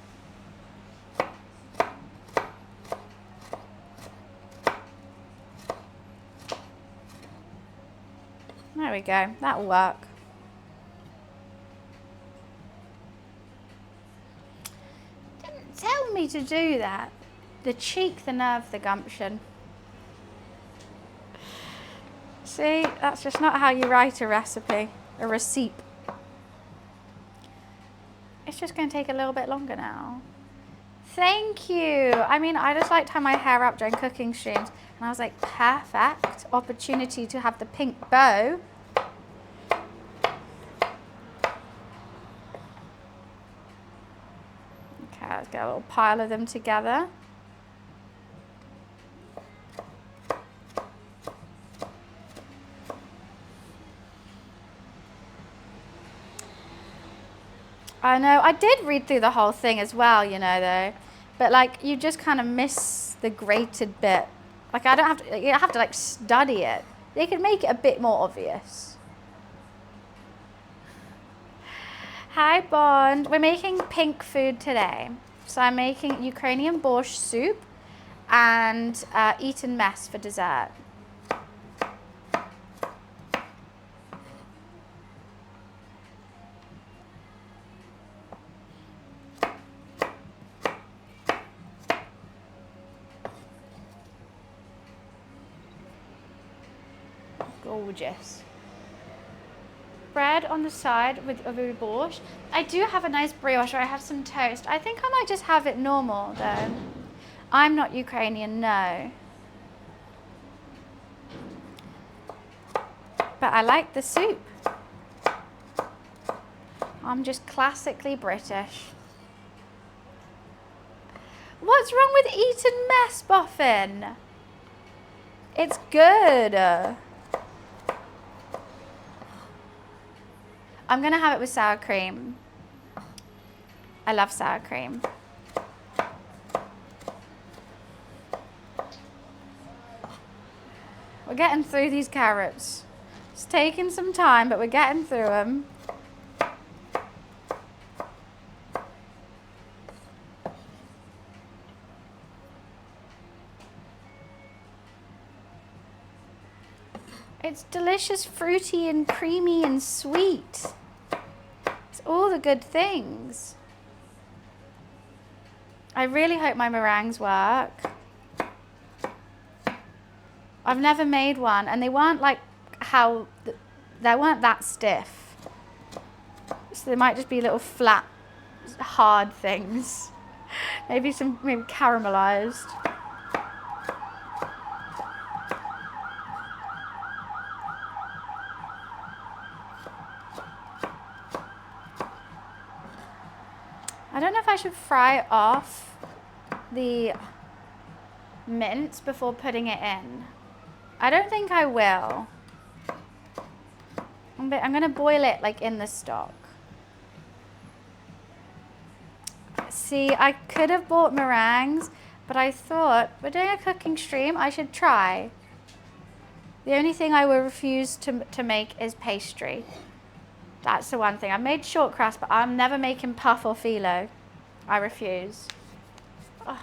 There we go. That'll work. Didn't tell me to do that. The cheek, the nerve, the gumption. See, that's just not how you write a recipe, a receipt. It's just going to take a little bit longer now. Thank you. I mean, I just like to have my hair up during cooking streams. And I was like, perfect opportunity to have the pink bow. Okay, let's get a little pile of them together. I know, I did read through the whole thing as well, you know, though. But like, you just kind of miss the grated bit. Like, I don't have to, you have to like study it. They could make it a bit more obvious. Hi, Bond. We're making pink food today. So I'm making Ukrainian borscht soup and Eton mess for dessert. Gorgeous. Bread on the side of a borscht. I do have a nice brioche, or I have some toast. I think I might just have it normal though. I'm not Ukrainian, no. But I like the soup. I'm just classically British. What's wrong with Eton mess, Boffin? It's good. I'm going to have it with sour cream. I love sour cream. We're getting through these carrots. It's taking some time, but we're getting through them. It's delicious, fruity and creamy and sweet. It's all the good things. I really hope my meringues work. I've never made one, and they weren't like they weren't that stiff. So they might just be little flat, hard things. Maybe caramelized. I don't know if I should fry off the mince before putting it in. I don't think I will. I'm going to boil it like in the stock. See, I could have bought meringues, but I thought we're doing a cooking stream, I should try. The only thing I will refuse to make is pastry. That's the one thing. I've made short crust, but I'm never making puff or phyllo. I refuse. Oh.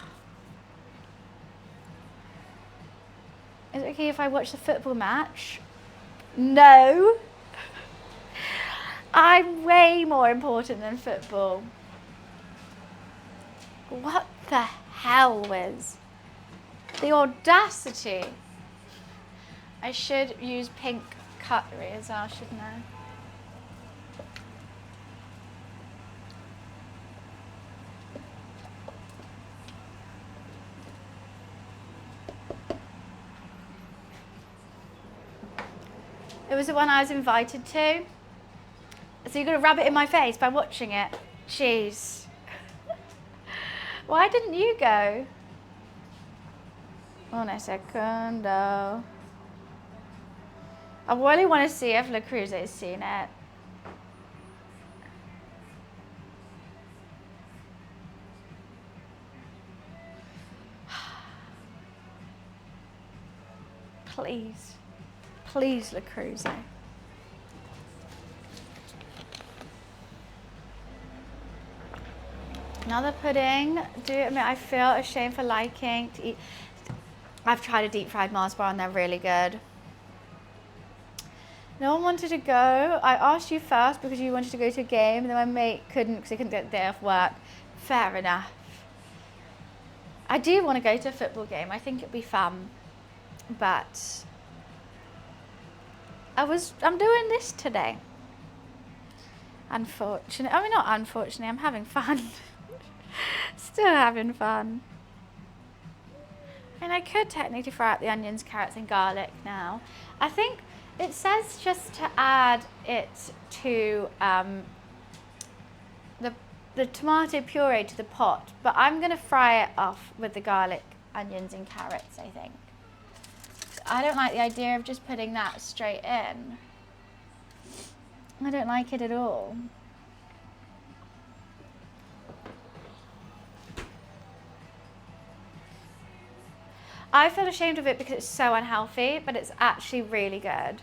Is it okay if I watch the football match? No. I'm way more important than football. What the hell, Wiz? The audacity. I should use pink cutlery as well, shouldn't I? It was the one I was invited to. So you're going to rub it in my face by watching it? Jeez. Why didn't you go? Un secondo. I really want to see if La Cruz has seen it. Please. Please, Le Creuset. Another pudding. Do admit I feel ashamed for liking to eat. I've tried a deep fried Mars bar and they're really good. No one wanted to go. I asked you first because you wanted to go to a game, and then my mate couldn't because he couldn't get the day off work. Fair enough. I do want to go to a football game. I think it'd be fun. But I'm doing this today. Unfortunately. I mean, not unfortunately, I'm having fun. Still having fun. And I could technically fry up the onions, carrots and garlic now. I think it says just to add it to the tomato puree to the pot, but I'm going to fry it off with the garlic, onions and carrots, I think. I don't like the idea of just putting that straight in. I don't like it at all. I feel ashamed of it because it's so unhealthy, but it's actually really good.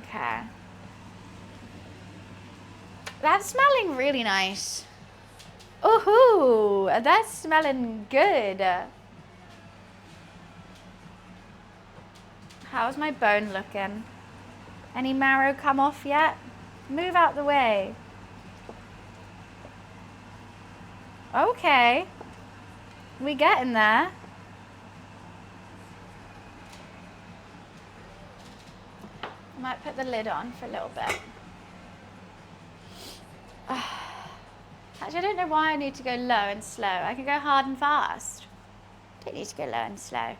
Okay. That's smelling really nice. Ooh, that's smelling good. How's my bone looking? Any marrow come off yet? Move out the way. Okay. We getting there. I might put the lid on for a little bit. Actually, I don't know why I need to go low and slow. I can go hard and fast. Don't need to go low and slow.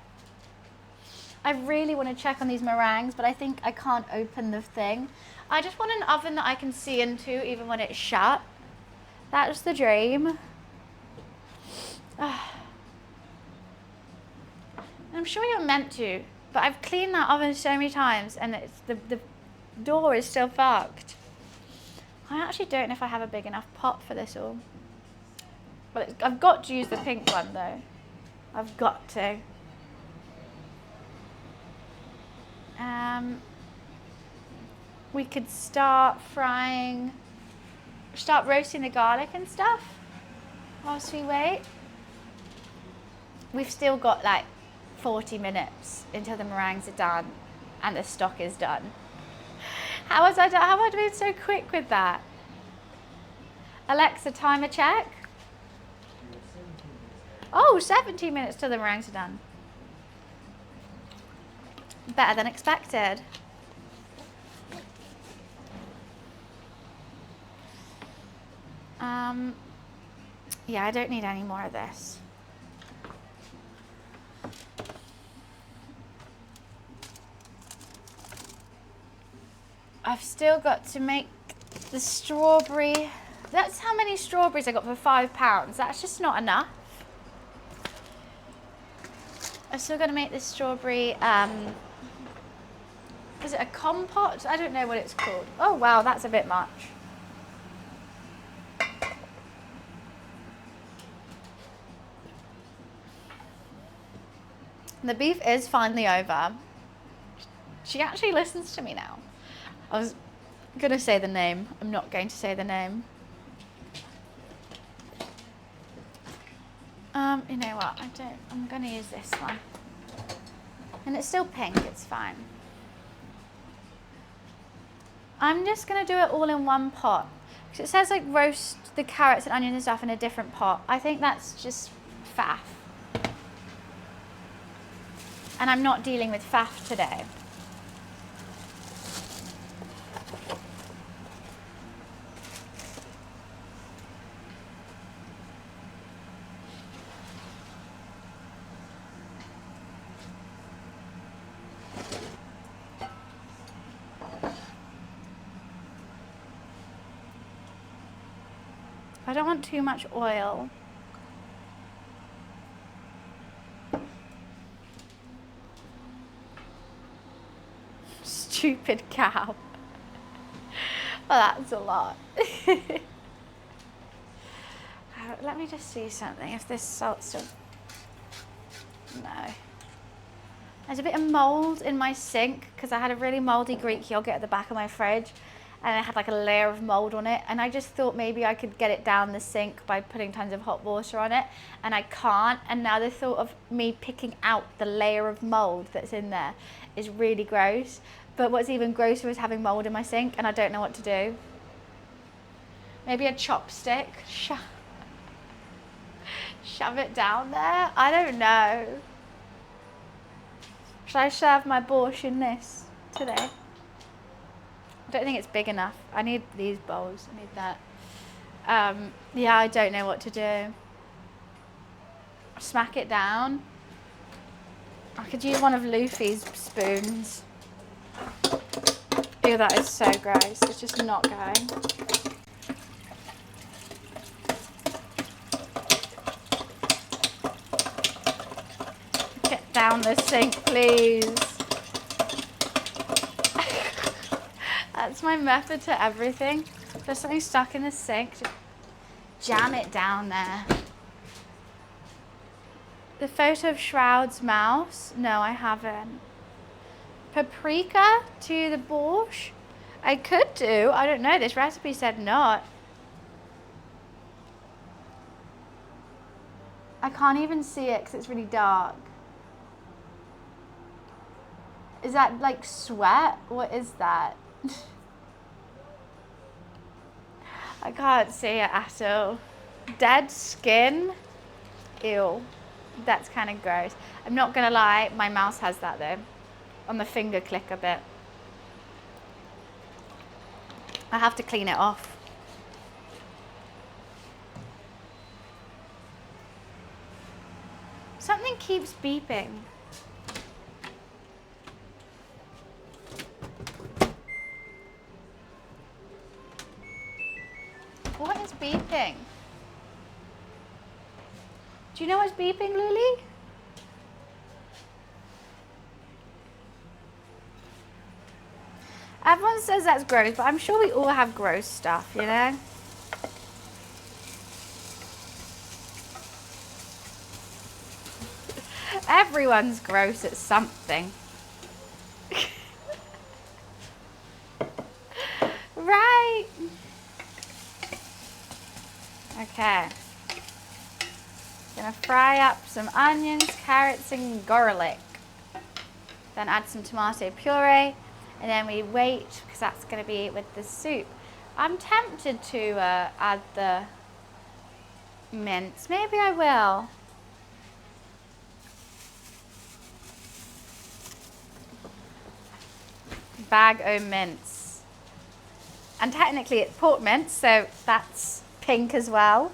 I really want to check on these meringues, but I think I can't open the thing. I just want an oven that I can see into even when it's shut. That's the dream. I'm sure you're meant to, but I've cleaned that oven so many times and it's the door is still fucked. I actually don't know if I have a big enough pot for this all. But I've got to use the pink one though. I've got to. We could start roasting the garlic and stuff whilst we wait. We've still got like 40 minutes until the meringues are done and the stock is done. How have I been so quick with that? Alexa, timer check. Oh, 17 minutes till the meringues are done. Better than expected. Yeah, I don't need any more of this. I've still got to make the strawberry. That's how many strawberries I got for £5. That's just not enough. I've still got to make this strawberry, is it a compote? I don't know what it's called. Oh wow, that's a bit much. The beef is finally over. She actually listens to me now. I was going to say the name. I'm not going to say the name. You know what? I'm going to use this one. And it's still pink. It's fine. I'm just going to do it all in one pot. Because it says like roast the carrots and onions and stuff in a different pot. I think that's just faff. And I'm not dealing with faff today. I don't want too much oil. Stupid cow. Well, that's a lot. Let me just see something. If this salt still... No. There's a bit of mold in my sink because I had a really moldy Greek yogurt at the back of my fridge and it had like a layer of mold on it, and I just thought maybe I could get it down the sink by putting tons of hot water on it, and I can't. And now the thought of me picking out the layer of mold that's in there is really gross. But what's even grosser is having mold in my sink and I don't know what to do. Maybe a chopstick. Shove it down there? I don't know. Should I serve my borscht in this today? I don't think it's big enough. I need these bowls. I need that. Yeah, I don't know what to do. Smack it down. I could use one of Luffy's spoons. Ew, that is so gross. It's just not going. Get down the sink, please. That's my method to everything. If there's something stuck in the sink, just jam it down there. The photo of Shroud's mouse? No, I haven't. Paprika to the borscht? I could do. I don't know. This recipe said not. I can't even see it because it's really dark. Is that like sweat? What is that? I can't see it at all. Dead skin? Ew. That's kind of gross. I'm not gonna lie, my mouse has that though. On the finger clicker bit. I have to clean it off. Something keeps beeping. What is beeping? Do you know what's beeping, Lily? Everyone says that's gross, but I'm sure we all have gross stuff, you know? Everyone's gross at something. Right. Okay. Gonna fry up some onions, carrots, and garlic. Then add some tomato puree, and then we wait because that's gonna be with the soup. I'm tempted to add the mince. Maybe I will. Bag o' mince. And technically it's pork mince, so that's pink as well.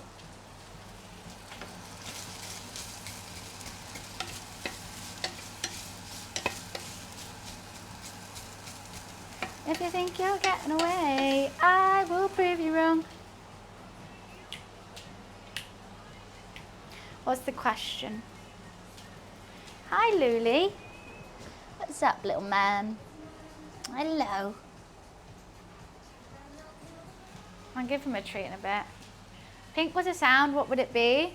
If you think you're getting away, I will prove you wrong. What's the question? Hi, Luli. What's up, little man? Hello. I'll give him a treat in a bit. Pink was a sound, what would it be?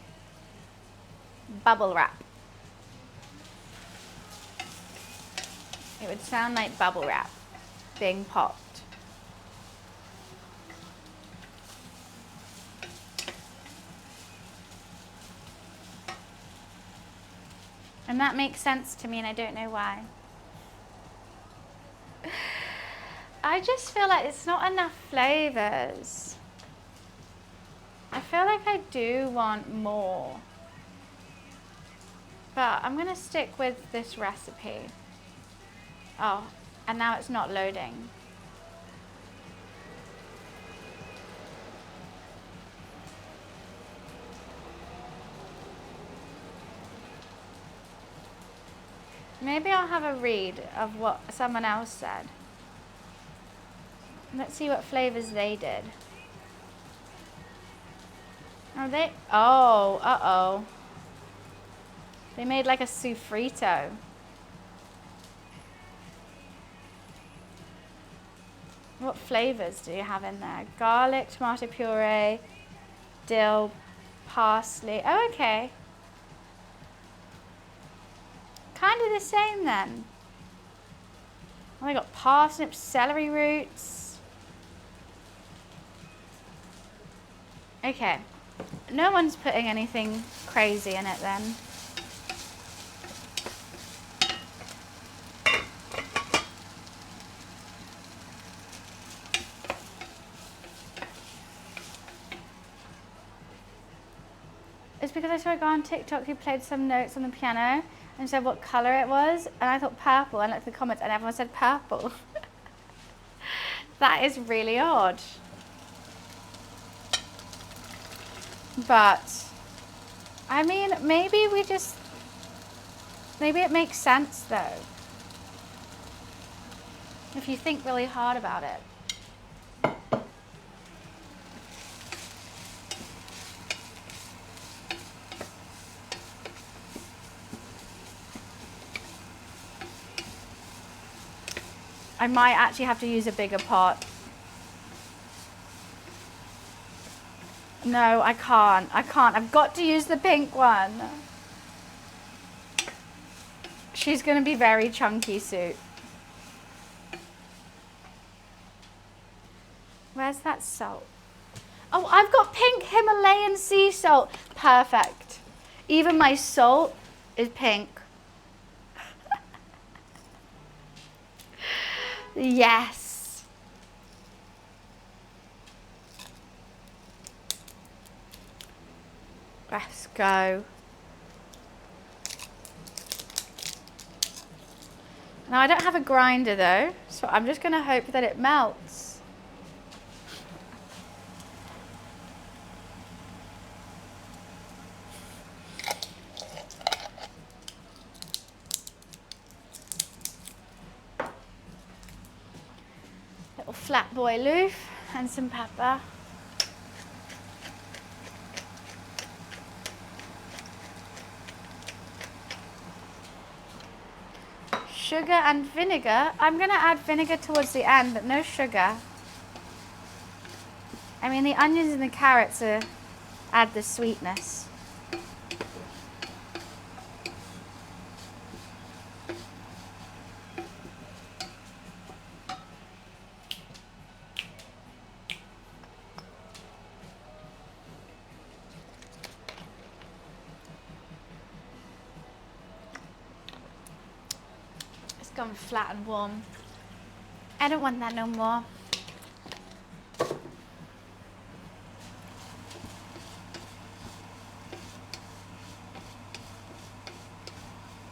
Bubble wrap. It would sound like bubble wrap being popped. And that makes sense to me and I don't know why. I just feel like it's not enough flavors. I feel like I do want more. But I'm gonna stick with this recipe. Oh, and now it's not loading. Maybe I'll have a read of what someone else said. Let's see what flavors they did. Uh-oh. They made like a sofrito. What flavors do you have in there? Garlic, tomato puree, dill, parsley. Oh, okay. Kind kind of the same then. Oh, I got parsnips, celery roots. Okay. No one's putting anything crazy in it then. It's because I saw a guy on TikTok who played some notes on the piano and said what colour it was, and I thought purple, and I looked at the comments and everyone said purple. That is really odd. But, I mean, maybe it makes sense though. If you think really hard about it. I might actually have to use a bigger pot. No, I can't. I've got to use the pink one. She's going to be very chunky soup. Where's that salt? Oh, I've got pink Himalayan sea salt. Perfect. Even my salt is pink. Yes. Let's go. Now I don't have a grinder though, so I'm just going to hope that it melts. Little flat boy loof and some pepper. Sugar and vinegar. I'm going to add vinegar towards the end, but no sugar. I mean, the onions and the carrots add the sweetness. Gone flat and warm. I don't want that no more.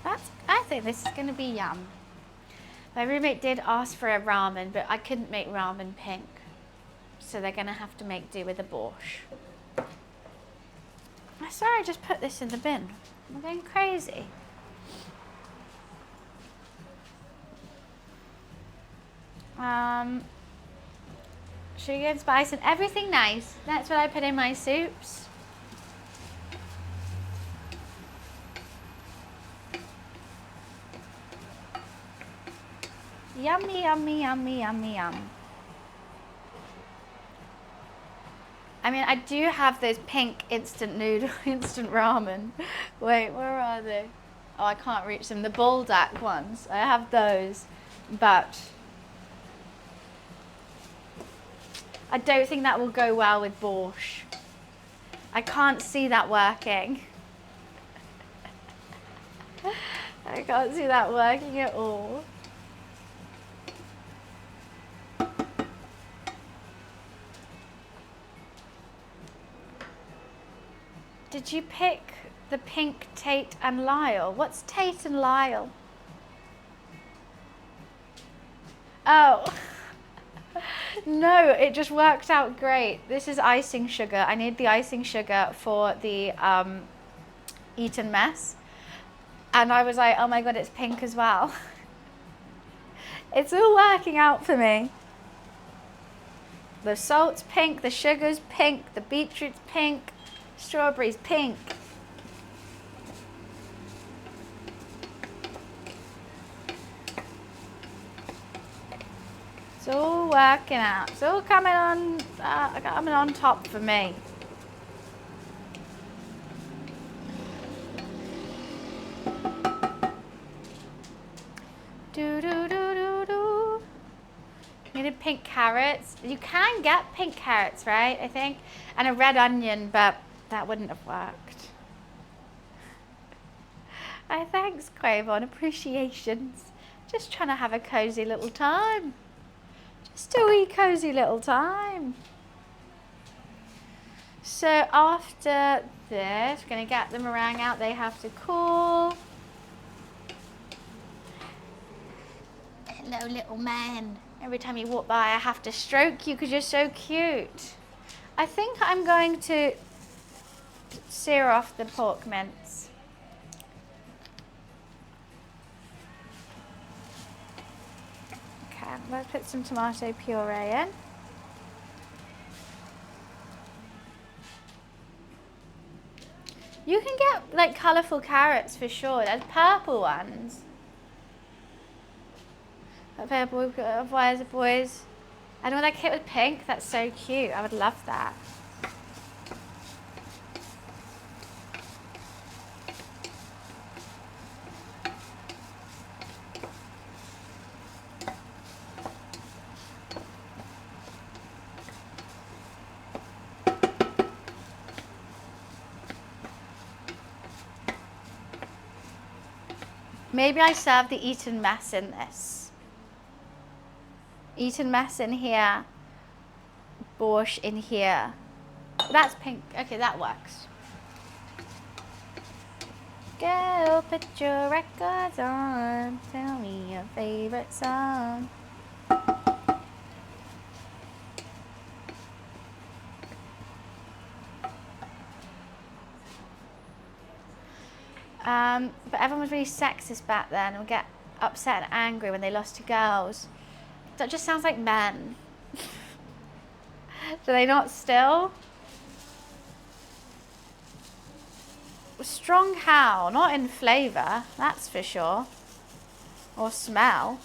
I think this is going to be yum. My roommate did ask for a ramen, but I couldn't make ramen pink. So they're going to have to make do with a borscht. I swear I just put this in the bin. I'm going crazy. Sugar and spice and everything nice. That's what I put in my soups. Yummy, yummy, yummy, yummy, yum. I mean, I do have those pink instant noodle, instant ramen. Wait, where are they? Oh, I can't reach them. The Buldak ones. I have those, but I don't think that will go well with borscht. I can't see that working. I can't see that working at all. Did you pick the pink Tate and Lyle? What's Tate and Lyle? Oh. No, it just worked out great. This is icing sugar. I need the icing sugar for the Eton mess. And I was like, oh my God, it's pink as well. It's all working out for me. The salt's pink, the sugar's pink, the beetroot's pink, strawberries pink. It's all working out. It's all coming on top for me. Do do do do do. Needed pink carrots. You can get pink carrots, right? I think, and a red onion, but that wouldn't have worked. Thanks, Quavon. Appreciations. Just trying to have a cozy little time. Just a wee cozy little time. So after this, we're going to get the meringue out. They have to cool. Hello, little man. Every time you walk by, I have to stroke you because you're so cute. I think I'm going to sear off the pork mince. Okay, let's put some tomato puree in. You can get like colourful carrots for sure. There's purple ones. Purple, why is it boys? I know that kit with pink. That's so cute. I would love that. Maybe I serve the Eton mess in this. Eton mess in here. Borscht in here. That's pink. Okay, that works. Go put your records on. Tell me your favorite song. But everyone was really sexist back then and would get upset and angry when they lost to girls. That just sounds like men. Do they not still? Strong how? Not in flavour, that's for sure. Or smell.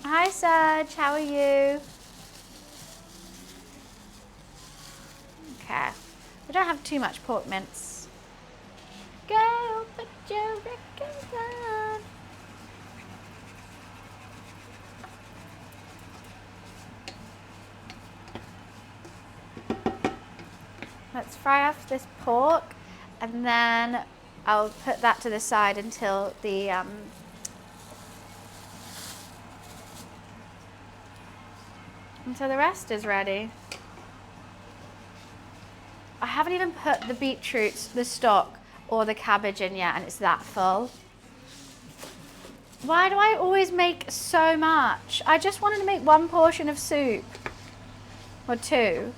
Hi Serge, how are you? Okay. We don't have too much pork mince. Go put your records on. Let's fry off this pork and then I'll put that to the side until the rest is ready. I haven't even put the beetroots, the stock, or the cabbage in yet, and it's that full. Why do I always make so much? I just wanted to make one portion of soup. Or two.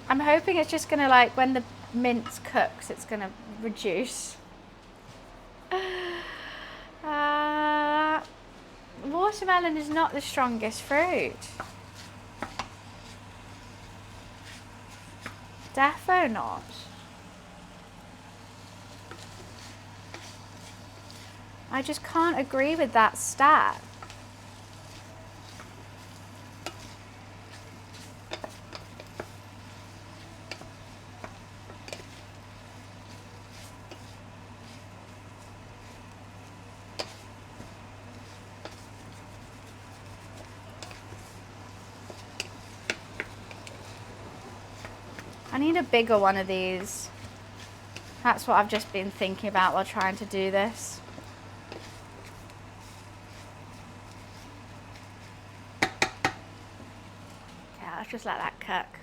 I'm hoping it's just gonna, like, when the mince cooks, it's gonna reduce. Watermelon is not the strongest fruit. Defo not. I just can't agree with that stat. I need a bigger one of these. That's what I've just been thinking about while trying to do this. Yeah, let's just let that cook.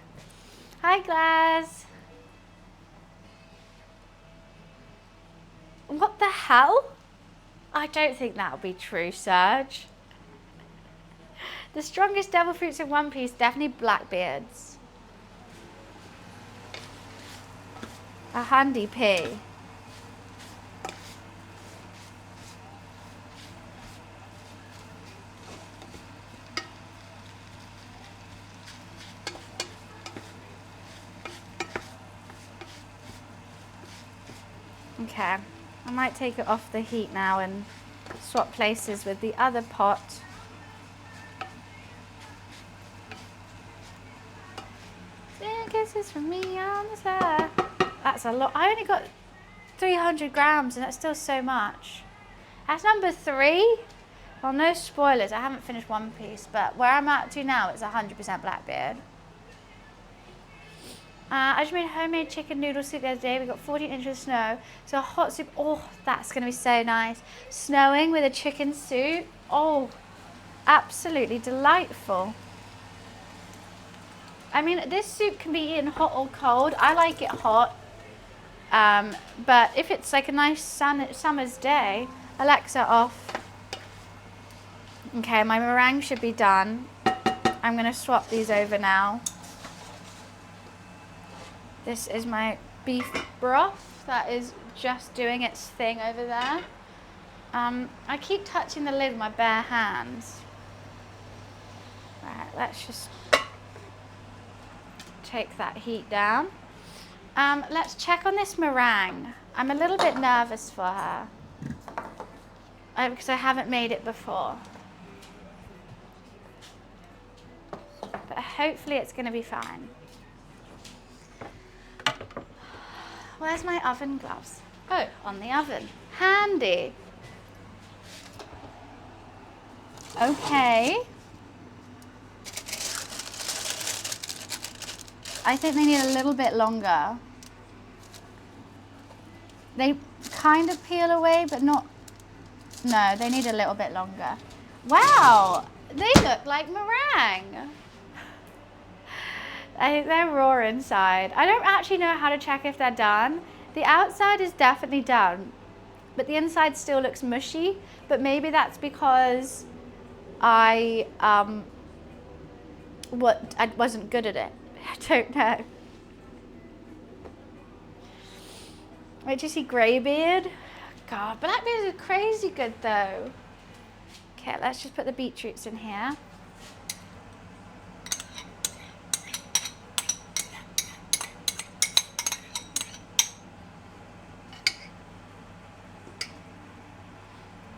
Hi, Glaz. What the hell? I don't think that'll be true, Serge. The strongest devil fruits in One Piece, definitely Blackbeards. A handy pea. Okay, I might take it off the heat now and swap places with the other pot. Kisses from me on the side. That's a lot. I only got 300 grams, and that's still so much. That's number 3. Well, no spoilers, I haven't finished one piece, but where I'm at to now, it's 100% Blackbeard. I just made homemade chicken noodle soup the other day. We got 14 inches of snow. So a hot soup, oh, that's going to be so nice. Snowing with a chicken soup, oh, absolutely delightful. I mean, this soup can be eaten hot or cold. I like it hot. But if it's like a nice summer's day, Alexa off. Okay, my meringue should be done. I'm going to swap these over now. This is my beef broth that is just doing its thing over there. I keep touching the lid with my bare hands. Right, let's just take that heat down. Let's check on this meringue. I'm a little bit nervous for her because I haven't made it before. But hopefully it's going to be fine. Where's my oven gloves? Oh, on the oven. Handy. Okay. I think they need a little bit longer. They kind of peel away, but not. No, they need a little bit longer. Wow, they look like meringue. I think they're raw inside. I don't actually know how to check if they're done. The outside is definitely done, but the inside still looks mushy. But maybe that's because I wasn't good at it. I don't know. Wait, do you see Greybeard? God, Blackbeard is crazy good though. Okay, let's just put the beetroots in here.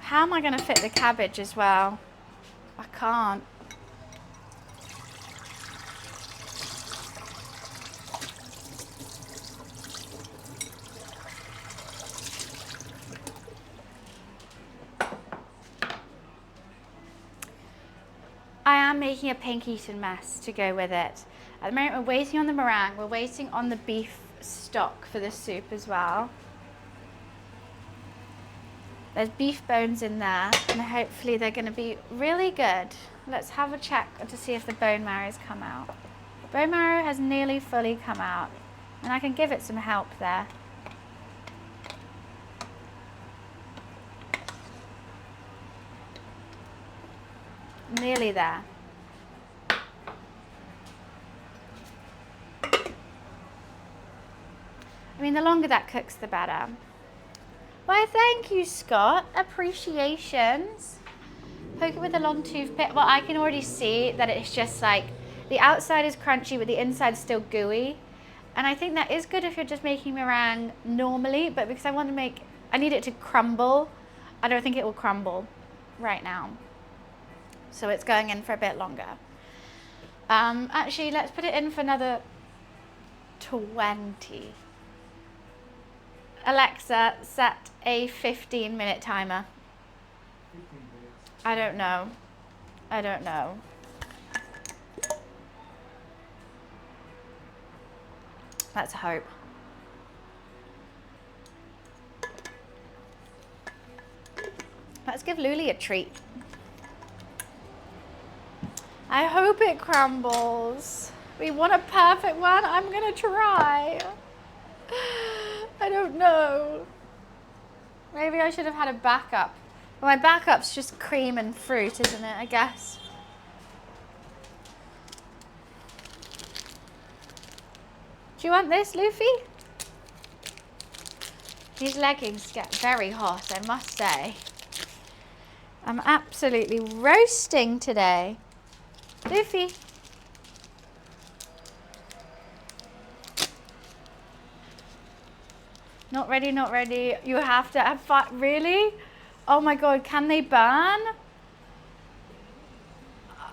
How am I going to fit the cabbage as well? I can't. I am making a pink Eton mess to go with it. At the moment we're waiting on the meringue, we're waiting on the beef stock for the soup as well. There's beef bones in there and hopefully they're going to be really good. Let's have a check to see if the bone marrow's come out. Bone marrow has nearly fully come out and I can give it some help there. Nearly there. I mean, the longer that cooks, the better. Why, thank you, Scott. Appreciations. Poke it with a long toothpick. Well, I can already see that it's just like, the outside is crunchy, but the inside's still gooey. And I think that is good if you're just making meringue normally, but because I need it to crumble, I don't think it will crumble right now. So it's going in for a bit longer. Actually, let's put it in for another 20. Alexa, set a 15-minute timer. 15 minutes. I don't know. I don't know. Let's hope. Let's give Luli a treat. I hope it crumbles. We want a perfect one. I'm gonna try. I don't know. Maybe I should have had a backup. Well, my backup's just cream and fruit, isn't it, I guess? Do you want this, Luffy? These leggings get very hot, I must say. I'm absolutely roasting today. Luffy. Not ready, not ready. You have to have fun. Really? Oh my God, can they burn?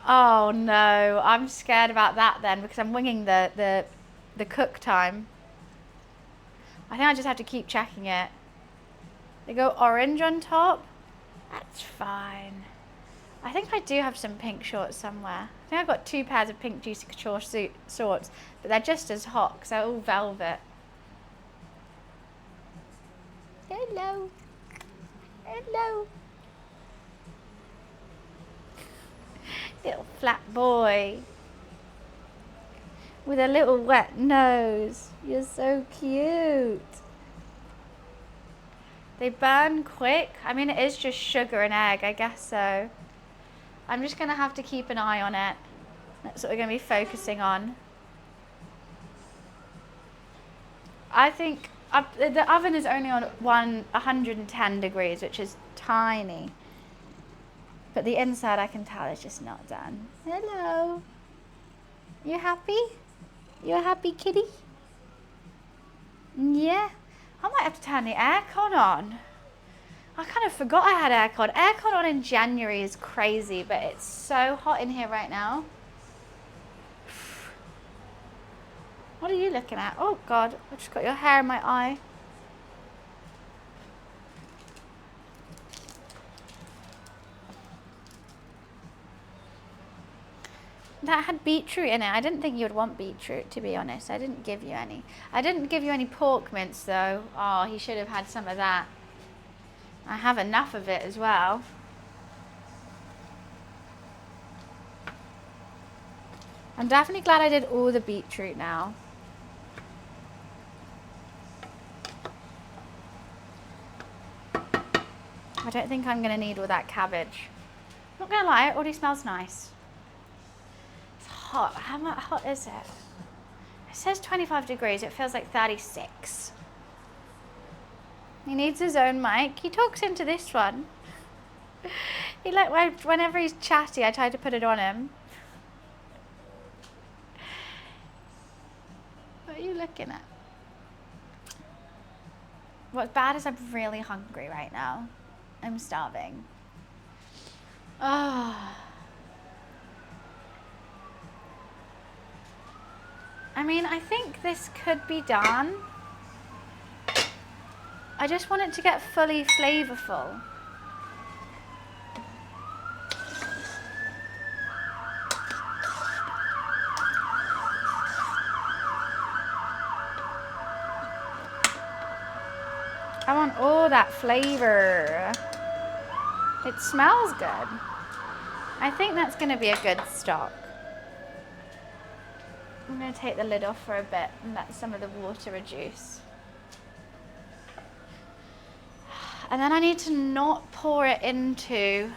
Oh no, I'm scared about that then because I'm winging the cook time. I think I just have to keep checking it. They go orange on top. That's fine. I think I do have some pink shorts somewhere. I think I've got 2 pairs of pink juicy couture shorts, but they're just as hot because they're all velvet. Hello. Hello. Little flat boy. With a little wet nose. You're so cute. They burn quick. I mean, it is just sugar and egg, I guess so. I'm just going to have to keep an eye on it. That's what we're going to be focusing on. I think the oven is only on 110 degrees, which is tiny. But the inside, I can tell, is just not done. Hello. You happy? You a happy kitty? Yeah. I might have to turn the aircon on. I kind of forgot I had aircon. Aircon on in January is crazy, but it's so hot in here right now. What are you looking at? Oh God, I just got your hair in my eye. That had beetroot in it. I didn't think you would want beetroot, to be honest. I didn't give you any. I didn't give you any pork mince though. Oh, he should have had some of that. I have enough of it as well. I'm definitely glad I did all the beetroot now. I don't think I'm going to need all that cabbage. Not going to lie, it already smells nice. It's hot. How much hot is it? It says 25 degrees. It feels like 36. He needs his own mic. He talks into this one. He whenever he's chatty, I try to put it on him. What are you looking at? What's bad is I'm really hungry right now. I'm starving. Oh. I mean, I think this could be done. I just want it to get fully flavorful. I want all that flavor. It smells good. I think that's going to be a good stock. I'm going to take the lid off for a bit and let some of the water reduce. And then I need to not pour it into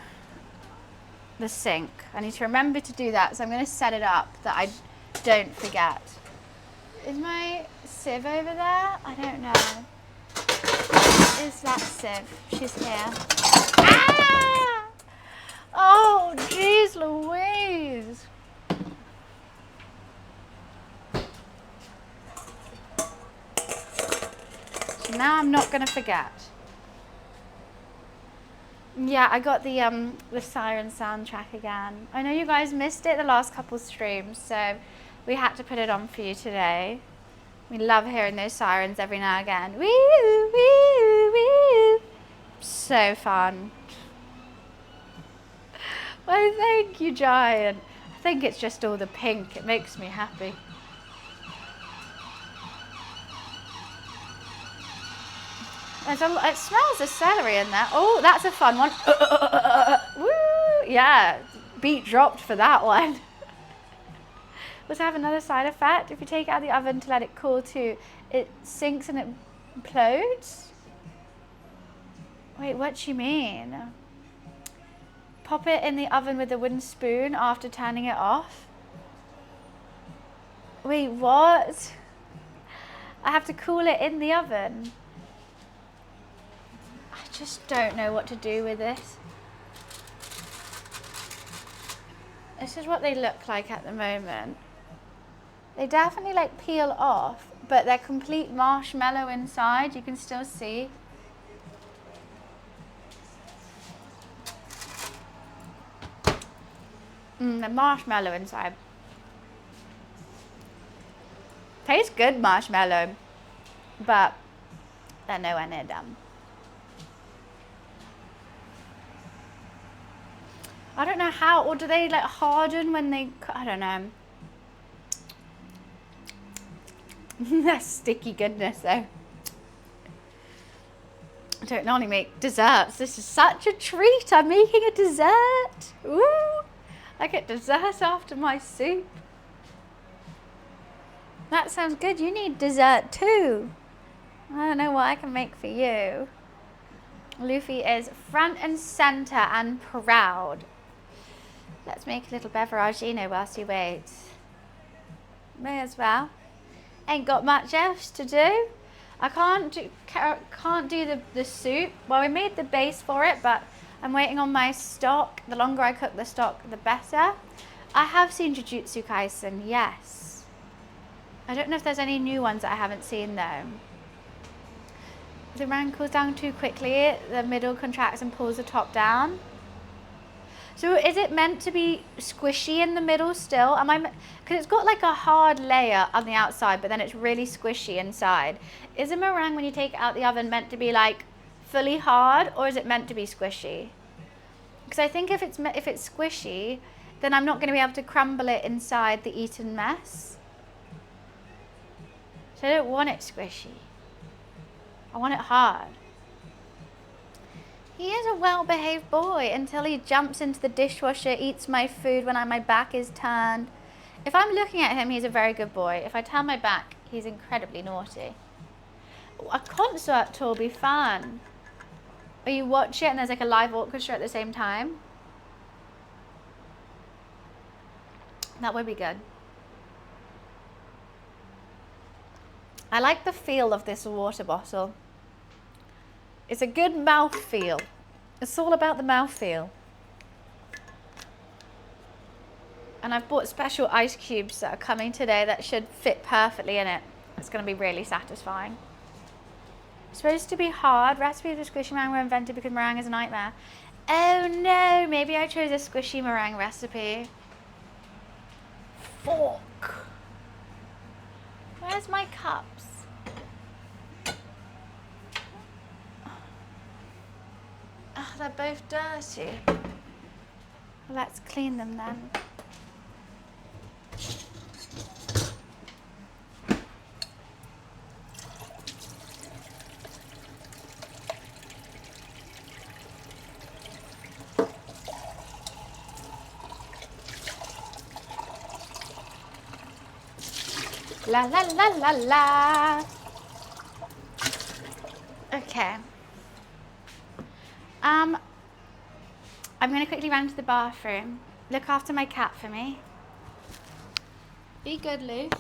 the sink. I need to remember to do that, so I'm going to set it up that I don't forget. Is my sieve over there? I don't know. Is that sieve? She's here. Ah! Oh, jeez Louise. So now I'm not going to forget. Yeah, I got the Siren soundtrack again. I know you guys missed it the last couple streams, so we had to put it on for you today. We love hearing those sirens every now and again. Woo, woo, woo. So fun. Well, thank you, Giant. I think it's just all the pink. It makes me happy. It smells of celery in there. Oh, that's a fun one. Woo! Yeah, beat dropped for that one. Does it have another side effect? If you take it out of the oven to let it cool too, it sinks and it implodes? Wait, what do you mean? Pop it in the oven with a wooden spoon after turning it off? Wait, what? I have to cool it in the oven? I just don't know what to do with this. This is what they look like at the moment. They definitely like peel off, but they're complete marshmallow inside. You can still see. The marshmallow inside. Tastes good, marshmallow, but they're nowhere near done. I don't know how, or do they like harden when they, I don't know. That's sticky goodness though. I don't normally make desserts. This is such a treat. I'm making a dessert. Ooh, I get dessert after my soup. That sounds good. You need dessert too. I don't know what I can make for you. Luffy is front and center and proud. Let's make a little beveragino whilst he waits. May as well. Ain't got much else to do. I can't do the soup. Well, we made the base for it, but I'm waiting on my stock. The longer I cook the stock, the better. I have seen Jujutsu Kaisen, yes. I don't know if there's any new ones that I haven't seen though. The ramen cools down too quickly, the middle contracts and pulls the top down. So is it meant to be squishy in the middle still? Because it's got like a hard layer on the outside, but then it's really squishy inside. Is a meringue, when you take it out the oven, meant to be like fully hard, or is it meant to be squishy? Because I think if it's squishy, then I'm not going to be able to crumble it inside the Eton mess. So I don't want it squishy. I want it hard. He is a well-behaved boy until he jumps into the dishwasher, eats my food when my back is turned. If I'm looking at him, he's a very good boy. If I turn my back, he's incredibly naughty. A concert tour will be fun. Or you watch it and there's like a live orchestra at the same time. That would be good. I like the feel of this water bottle. It's a good mouth feel. It's all about the mouth feel. And I've bought special ice cubes that are coming today that should fit perfectly in it. It's going to be really satisfying. It's supposed to be hard. Recipes of squishy meringue were invented because meringue is a nightmare. Oh no, maybe I chose a squishy meringue recipe. Fork. Where's my cups? Oh, they're both dirty. Let's clean them then. La la la la la. Okay. I'm going to quickly run to the bathroom. Look after my cat for me. Be good, Luke.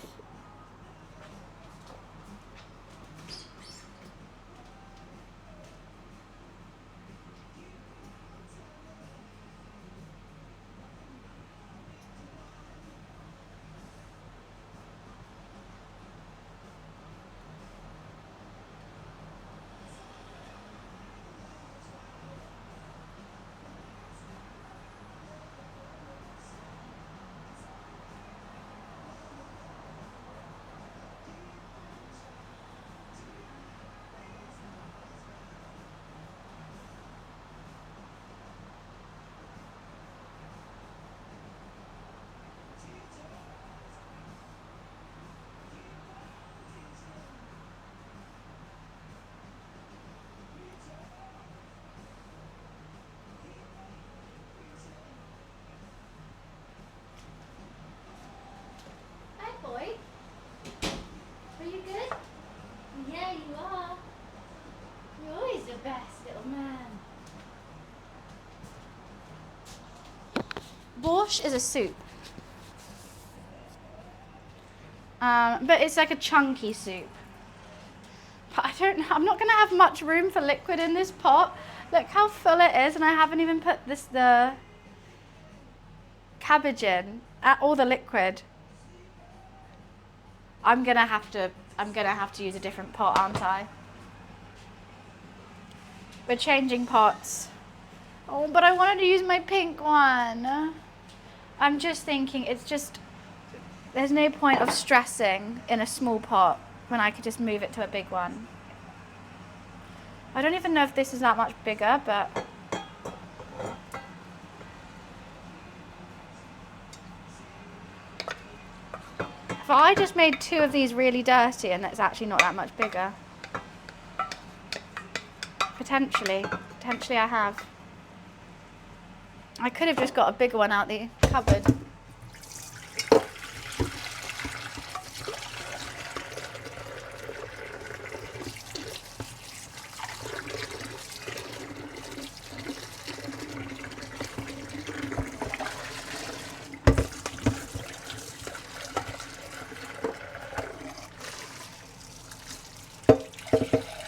Borscht is a soup. But it's like a chunky soup. But I'm not gonna have much room for liquid in this pot. Look how full it is, and I haven't even put the cabbage in, all the liquid. I'm gonna have to use a different pot, aren't I? We're changing pots. Oh, but I wanted to use my pink one. I'm just thinking, there's no point of stressing in a small pot when I could just move it to a big one. I don't even know if this is that much bigger, but I just made 2 of these really dirty and that's actually not that much bigger? Potentially I have. I could have just got a bigger one out the cupboard.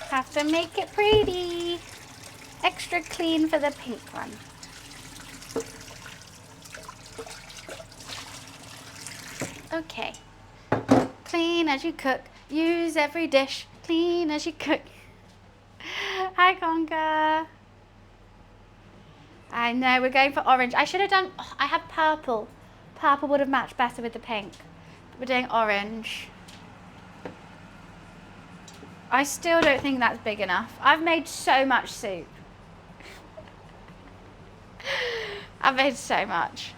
Have to make it pretty. Extra clean for the pink one. Okay. Clean as you cook. Use every dish. Clean as you cook. Hi, Conker. I know, we're going for orange. I should have done, I had purple. Purple would have matched better with the pink. But we're doing orange. I still don't think that's big enough. I've made so much soup. I've made so much.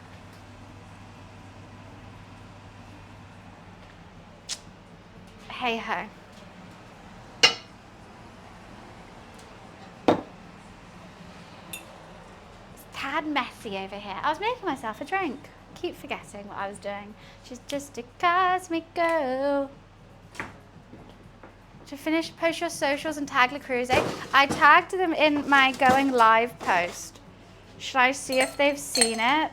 Hey ho. It's a tad messy over here. I was making myself a drink. Keep forgetting what I was doing. She's just a cosmic girl. To finish, post your socials and tag LaCruz. I tagged them in my going live post. Should I see if they've seen it?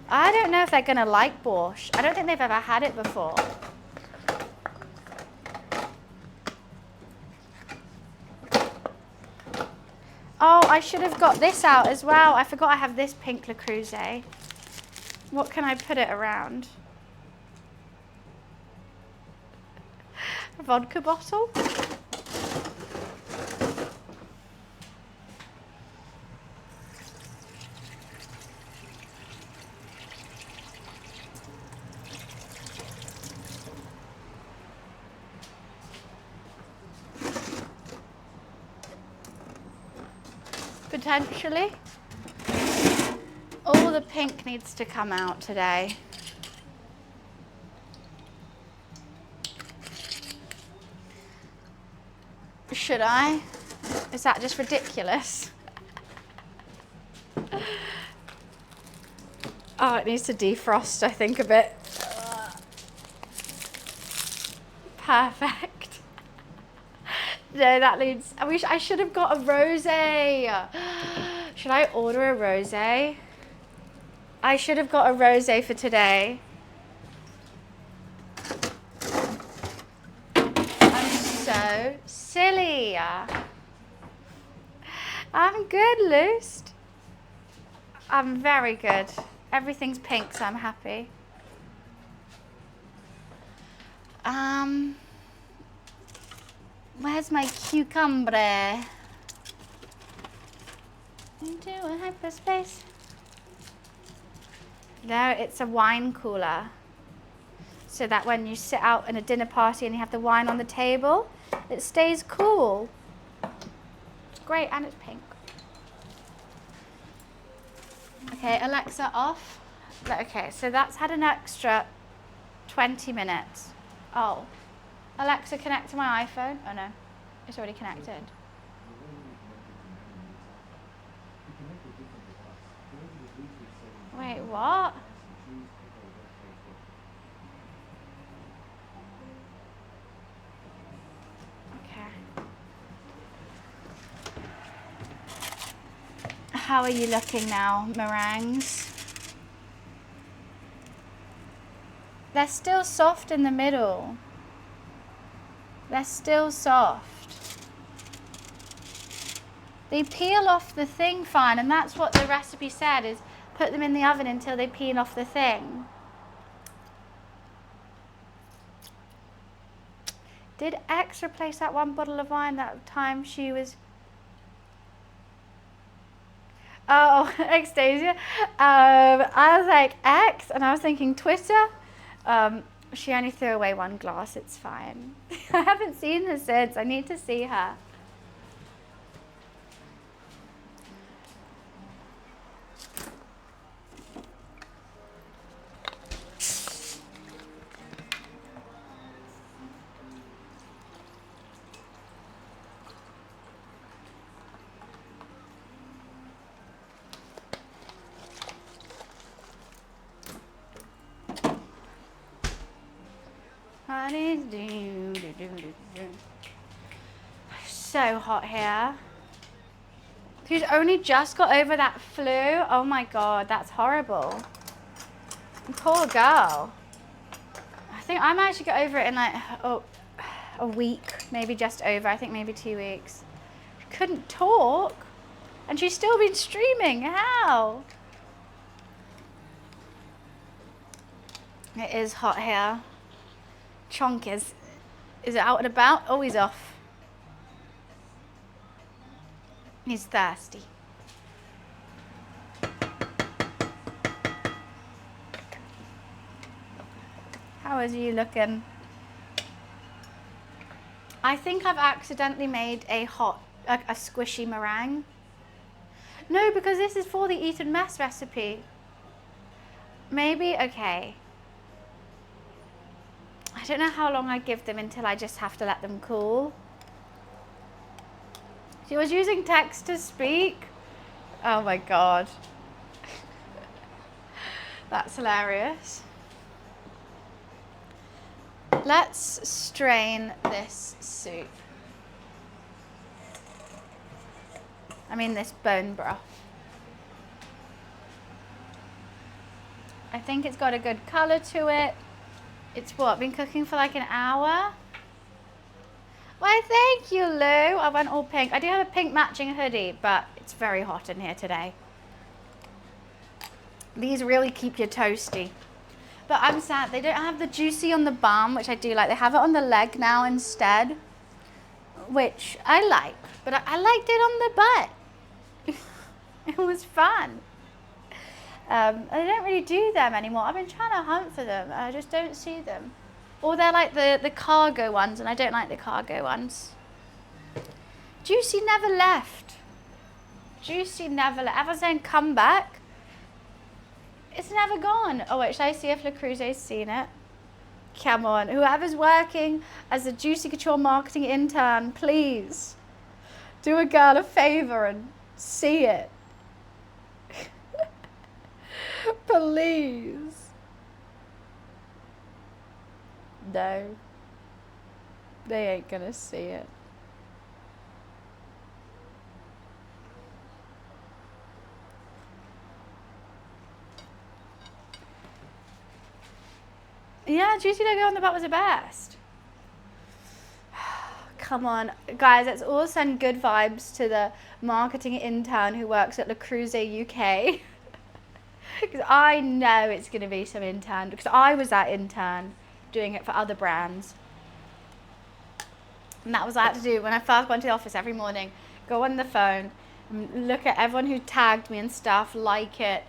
I don't know if they're gonna like borscht. I don't think they've ever had it before. Oh, I should have got this out as well. I forgot I have this pink LaCruz. What can I put it around? A vodka bottle? Potentially. All the pink needs to come out today. Should I? Is that just ridiculous? Oh, it needs to defrost, I think, a bit. Perfect. No, that leads. I should have got a rosé. Should I order a rosé? I should have got a rosé for today. I'm so silly. I'm good, Luce. I'm very good. Everything's pink, so I'm happy. Where's my cucumber? Into a hyperspace. No, it's a wine cooler. So that when you sit out in a dinner party and you have the wine on the table, it stays cool. It's great, and it's pink. Okay, Alexa off. Okay, so that's had an extra 20 minutes. Oh. Alexa, connect to my iPhone. Oh no, it's already connected. Wait, what? Okay. How are you looking now, meringues? They're still soft in the middle. They're still soft. They peel off the thing fine, and that's what the recipe said, is put them in the oven until they peel off the thing. Did X replace that one bottle of wine that time she was... Oh, Xtasia. I was like, X, and I was thinking Twitter. She only threw away one glass, it's fine. I haven't seen her since, I need to see her. So hot here. She's only just got over that flu. Oh my God, that's horrible. Poor girl. I think I might actually get over it in like a week, maybe just over. I think maybe 2 weeks. She couldn't talk, and she's still been streaming. How? It is hot here. Chonk is it out and about? Oh, he's off. He's thirsty. How is you looking? I think I've accidentally made a squishy meringue. No, because this is for the Eton mess recipe. Maybe, okay. I don't know how long I give them until I just have to let them cool. She was using text to speak. Oh my God. That's hilarious. Let's strain this soup. I mean this bone broth. I think it's got a good color to it. It's what, been cooking for like an hour? Why, thank you, Lou. I went all pink. I do have a pink matching hoodie, but it's very hot in here today. These really keep you toasty. But I'm sad they don't have the juicy on the bum, which I do like. They have it on the leg now instead, which I like. But I liked it on the butt. It was fun. I don't really do them anymore. I've been trying to hunt for them. I just don't see them. Or they're like the cargo ones, and I don't like the cargo ones. Juicy never left. Juicy never left. Ever saying come back? It's never gone. Oh wait, should I see if Le Cruzet's seen it? Come on, whoever's working as a Juicy Couture marketing intern, please do a girl a favor and see it. Please. No. They ain't gonna see it. Yeah, juicy logo on the butt was the best. Come on, guys, let's all send good vibes to the marketing intern who works at Le Creuset UK. Because I know it's going to be some intern, because I was that intern doing it for other brands. And that was what I had to do when I first went to the office every morning. Go on the phone, and look at everyone who tagged me and stuff, like it,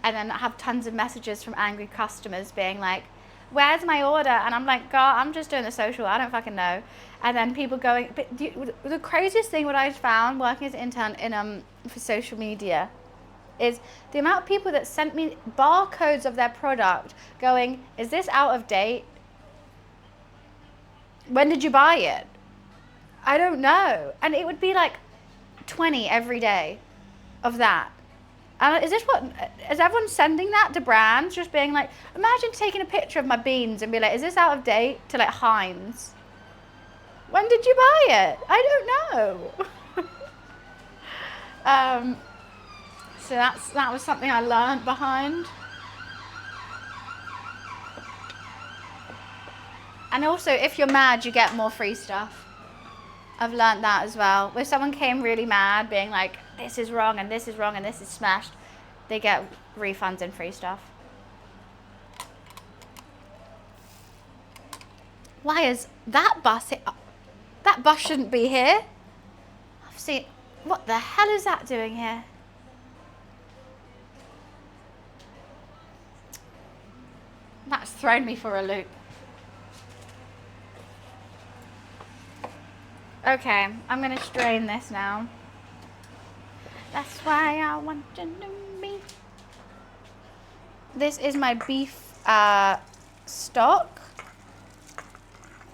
and then have tons of messages from angry customers being like, where's my order? And I'm like, God, I'm just doing the social, I don't fucking know. And then people going, but the craziest thing what I found working as an intern in for social media is the amount of people that sent me barcodes of their product going, is this out of date? When did you buy it? I don't know. And it would be like 20 every day of that. And is everyone sending that to brands? Just being like, imagine taking a picture of my beans and be like, is this out of date? To like Heinz. When did you buy it? I don't know. So that was something I learned behind. And also, if you're mad, you get more free stuff. I've learned that as well. If someone came really mad, being like, this is wrong, and this is wrong, and this is smashed, they get refunds and free stuff. Why is that bus here? That bus shouldn't be here. I've seen, what the hell is that doing here? That's thrown me for a loop. Okay, I'm gonna strain this now. That's why I want you to know me. This is my beef stock.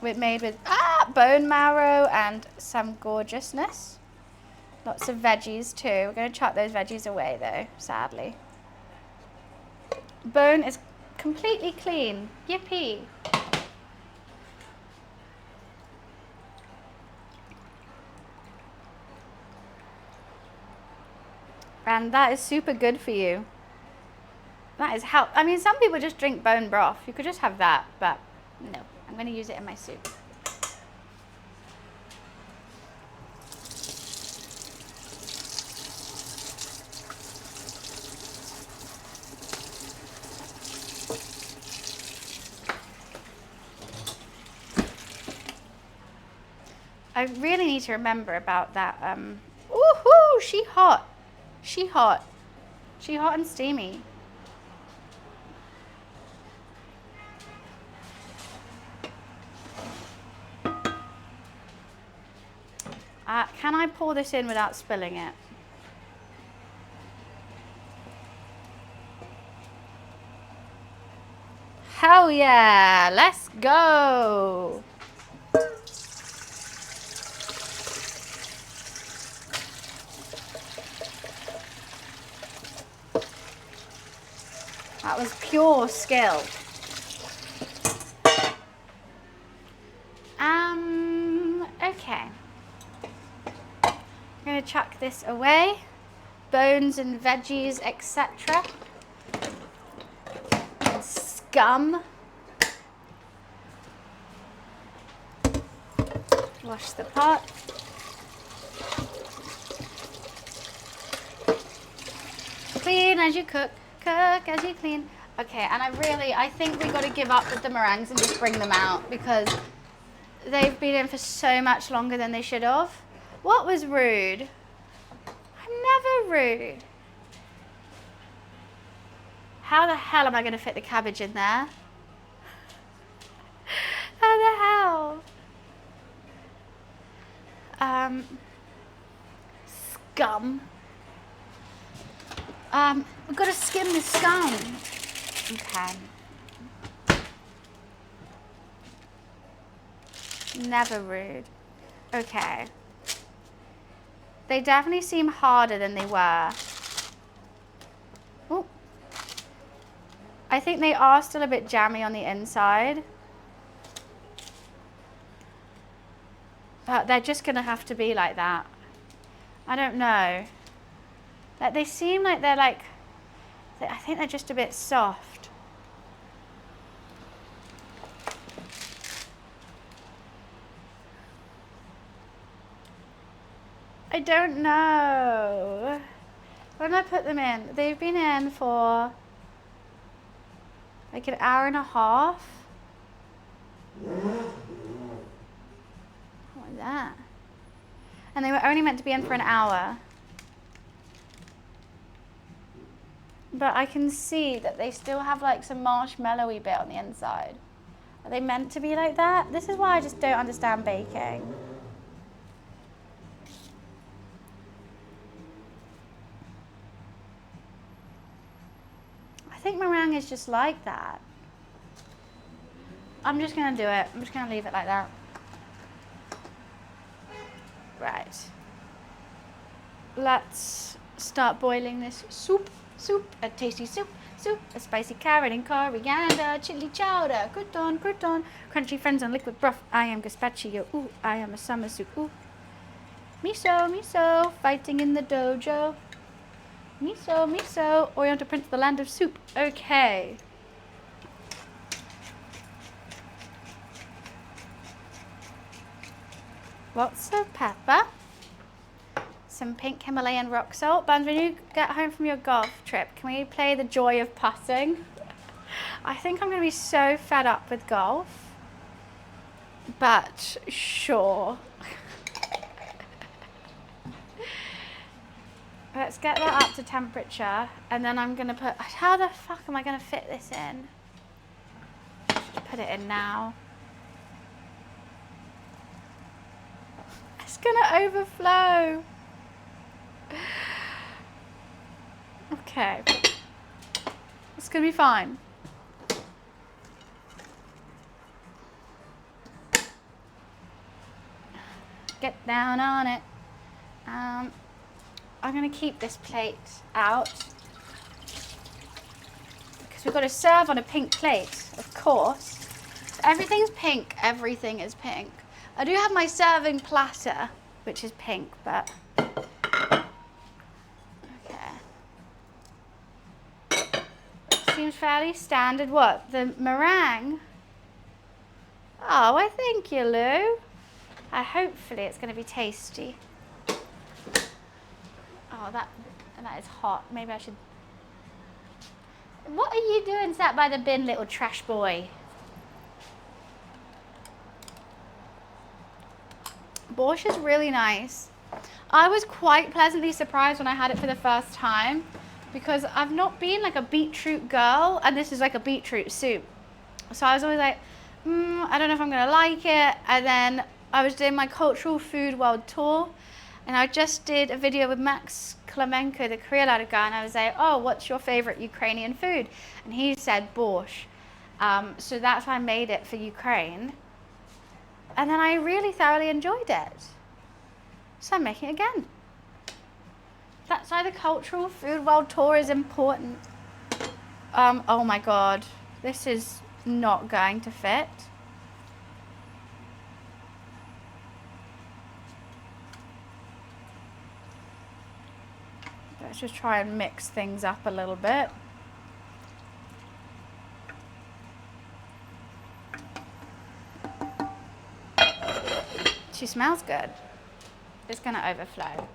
Made with bone marrow and some gorgeousness. Lots of veggies too. We're gonna chuck those veggies away though, sadly. Bone is completely clean. Yippee. And that is super good for you. That is how, I mean, some people just drink bone broth. You could just have that, but no, I'm going to use it in my soup. I really need to remember about that. Woohoo! She hot. She hot. She hot and steamy. Can I pour this in without spilling it? Hell yeah! Let's go! That was pure skill. Okay. I'm gonna chuck this away. Bones and veggies, etc. Scum. Wash the pot. Clean as you cook, cook as you clean. Okay, and I think we got to give up with the meringues and just bring them out because they've been in for so much longer than they should have. What was rude? I'm never rude. How the hell am I going to fit the cabbage in there? How the hell? Scum. We've got to skim the scum. Okay. Never rude. Okay. They definitely seem harder than they were. Ooh. I think they are still a bit jammy on the inside. But they're just going to have to be like that. I don't know. Like they seem like they're like, I think they're just a bit soft. I don't know. When I put them in, they've been in for like an hour and a half. What was that? And they were only meant to be in for an hour. But I can see that they still have like some marshmallowy bit on the inside. Are they meant to be like that? This is why I just don't understand baking. I think meringue is just like that. I'm just going to do it. I'm just going to leave it like that. Right. Let's start boiling this soup. Soup, a tasty soup, soup, a spicy carrot and coriander, chili chowder, crouton, crouton, crunchy friends and liquid broth. I am gazpacho, ooh, I am a summer soup, ooh. Miso, miso, fighting in the dojo. Miso, miso, Orient Prince, the land of soup. Okay. Lots of pepper. Some pink Himalayan rock salt. Buns, when you get home from your golf trip, can we play the joy of putting? I think I'm going to be so fed up with golf. But sure. Let's get that up to temperature. And then I'm going to put... How the fuck am I going to fit this in? Put it in now. It's going to overflow. Okay, it's gonna be fine. Get down on it. I'm gonna keep this plate out because we've got to serve on a pink plate, of course. So everything's pink. Everything is pink. I do have my serving platter, which is pink, but. Okay. seems fairly standard. What? The meringue? Oh, well, thank you, Lou. Hopefully it's going to be tasty. Oh, that is hot. Maybe I should... What are you doing sat by the bin, little trash boy? Borscht is really nice. I was quite pleasantly surprised when I had it for the first time because I've not been like a beetroot girl, and this is like a beetroot soup. So I was always like, I don't know if I'm gonna like it. And then I was doing my cultural food world tour, and I just did a video with Max Klemenko, the Korea ladder guy, and I was like, oh, what's your favorite Ukrainian food? And he said borscht. So that's why I made it for Ukraine. And then I really thoroughly enjoyed it. So I'm making it again. That's why the cultural food world tour is important. Oh my God, this is not going to fit. Let's just try and mix things up a little bit. She smells good. It's gonna overflow.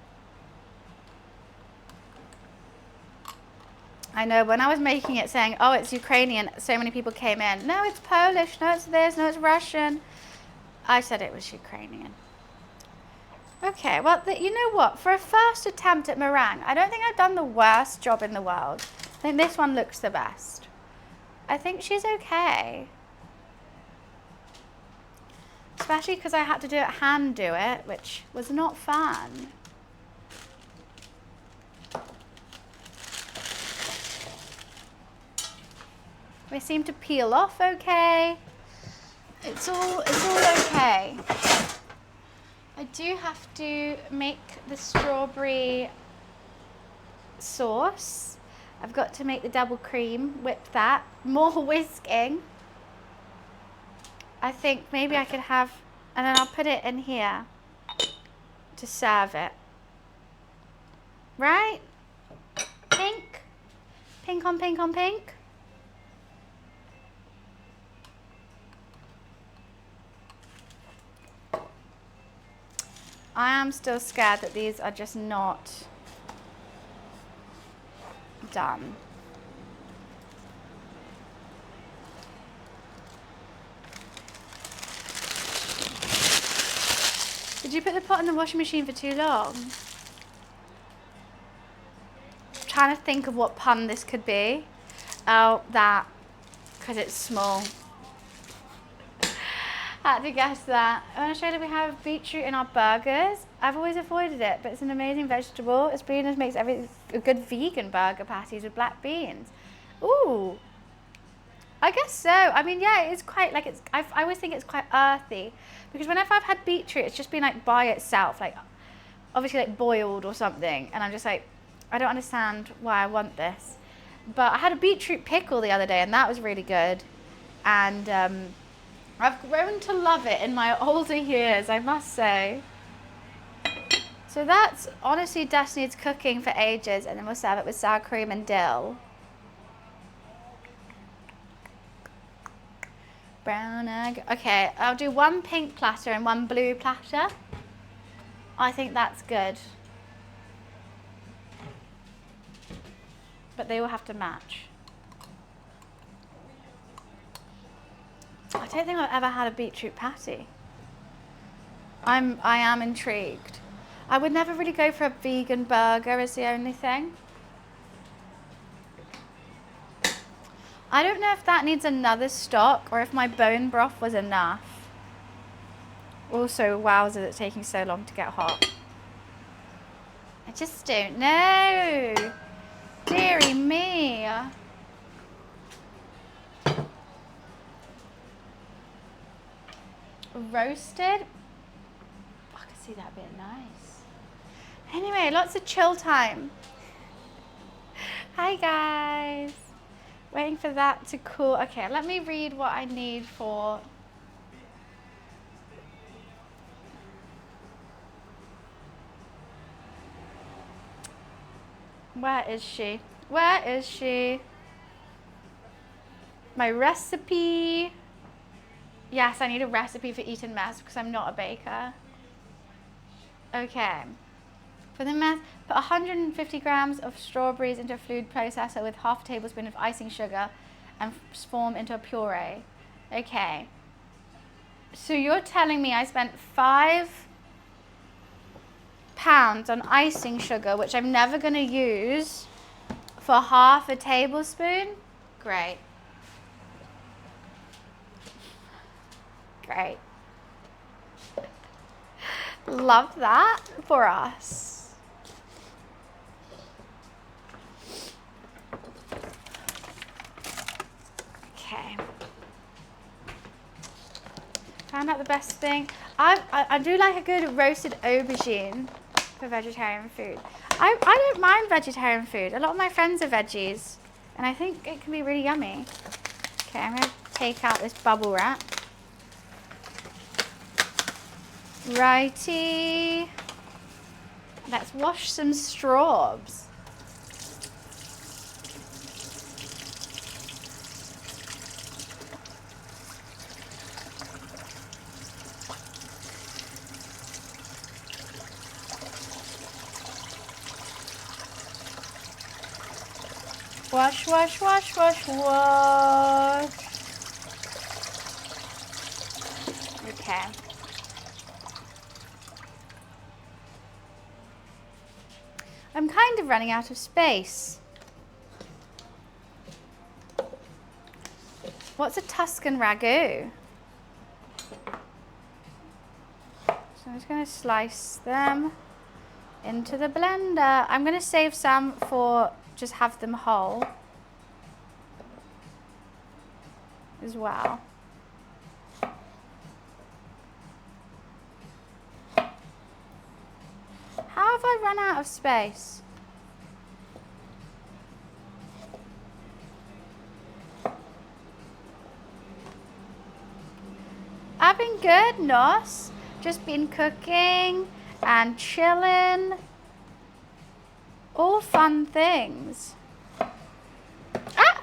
I know when I was making it saying, oh, it's Ukrainian, so many people came in. No, it's Polish, no, it's this, no, it's Russian. I said it was Ukrainian. Okay, well, you know what? For a first attempt at meringue, I don't think I've done the worst job in the world. I think this one looks the best. I think she's okay. Especially because I had to hand do it, which was not fun. They seem to peel off okay. It's all okay. I do have to make the strawberry sauce. I've got to make the double cream, whip that, more whisking. I think maybe I could have, and then I'll put it in here to serve it. Right? Pink? Pink on pink on pink? I am still scared that these are just not done. Did you put the pot in the washing machine for too long? I'm trying to think of what pun this could be. Oh, that, because it's small. Had to guess that. I want to show that we have beetroot in our burgers. I've always avoided it, but it's an amazing vegetable. It's Aspirina makes a good vegan burger patties with black beans. Ooh, I guess so. I mean, yeah, it's quite like I always think it's quite earthy because whenever I've had beetroot, it's just been like by itself, like obviously like boiled or something, and I'm just like, I don't understand why I want this. But I had a beetroot pickle the other day, and that was really good, and I've grown to love it in my older years, I must say. So that's honestly Destiny's cooking for ages, and then we'll serve it with sour cream and dill. Brown egg. Okay, I'll do one pink platter and one blue platter. I think that's good. But they will have to match. I don't think I've ever had a beetroot patty. I am intrigued. I would never really go for a vegan burger is the only thing. I don't know if that needs another stock or if my bone broth was enough. Also, wowzers, it's taking so long to get hot. I just don't know. Dearie me. Roasted. I can see that being nice. Anyway, lots of chill time. Hi guys. Waiting for that to cool. Okay, let me read what I need for. Where is she? Where is she? my recipe. Yes, I need a recipe for Eton mess because I'm not a baker. Okay. For the mess, put 150 grams of strawberries into a food processor with half a tablespoon of icing sugar and form into a puree. Okay. So you're telling me I spent £5 on icing sugar, which I'm never going to use, for half a tablespoon? Great. Great. Love that for us. Okay. Found out the best thing. I do like a good roasted aubergine for vegetarian food. I don't mind vegetarian food. A lot of my friends are veggies, and I think it can be really yummy. Okay, I'm going to take out this bubble wrap. Righty. Let's wash some straws. Wash, wash, wash, wash, wash. Okay. I'm kind of running out of space. What's a Tuscan ragu? So I'm just going to slice them into the blender. I'm going to save some for just have them whole as well. How have I run out of space? I've been good, Nos. Just been cooking and chilling. All fun things. Ah!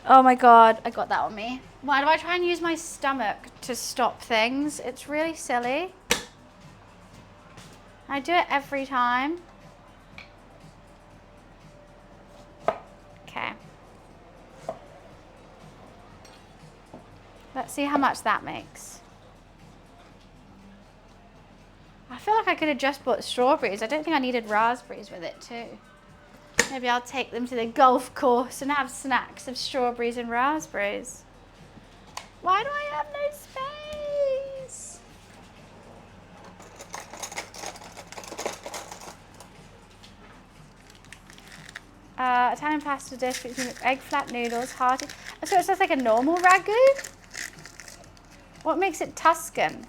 Oh my God, I got that on me. Why do I try and use my stomach to stop things? It's really silly. I do it every time. Okay. Let's see how much that makes. I feel like I could have just bought strawberries. I don't think I needed raspberries with it too. Maybe I'll take them to the golf course and have snacks of strawberries and raspberries. Why do I have no space? Italian pasta dish between egg flat noodles, hearty. So it's just like a normal ragu? What makes it Tuscan?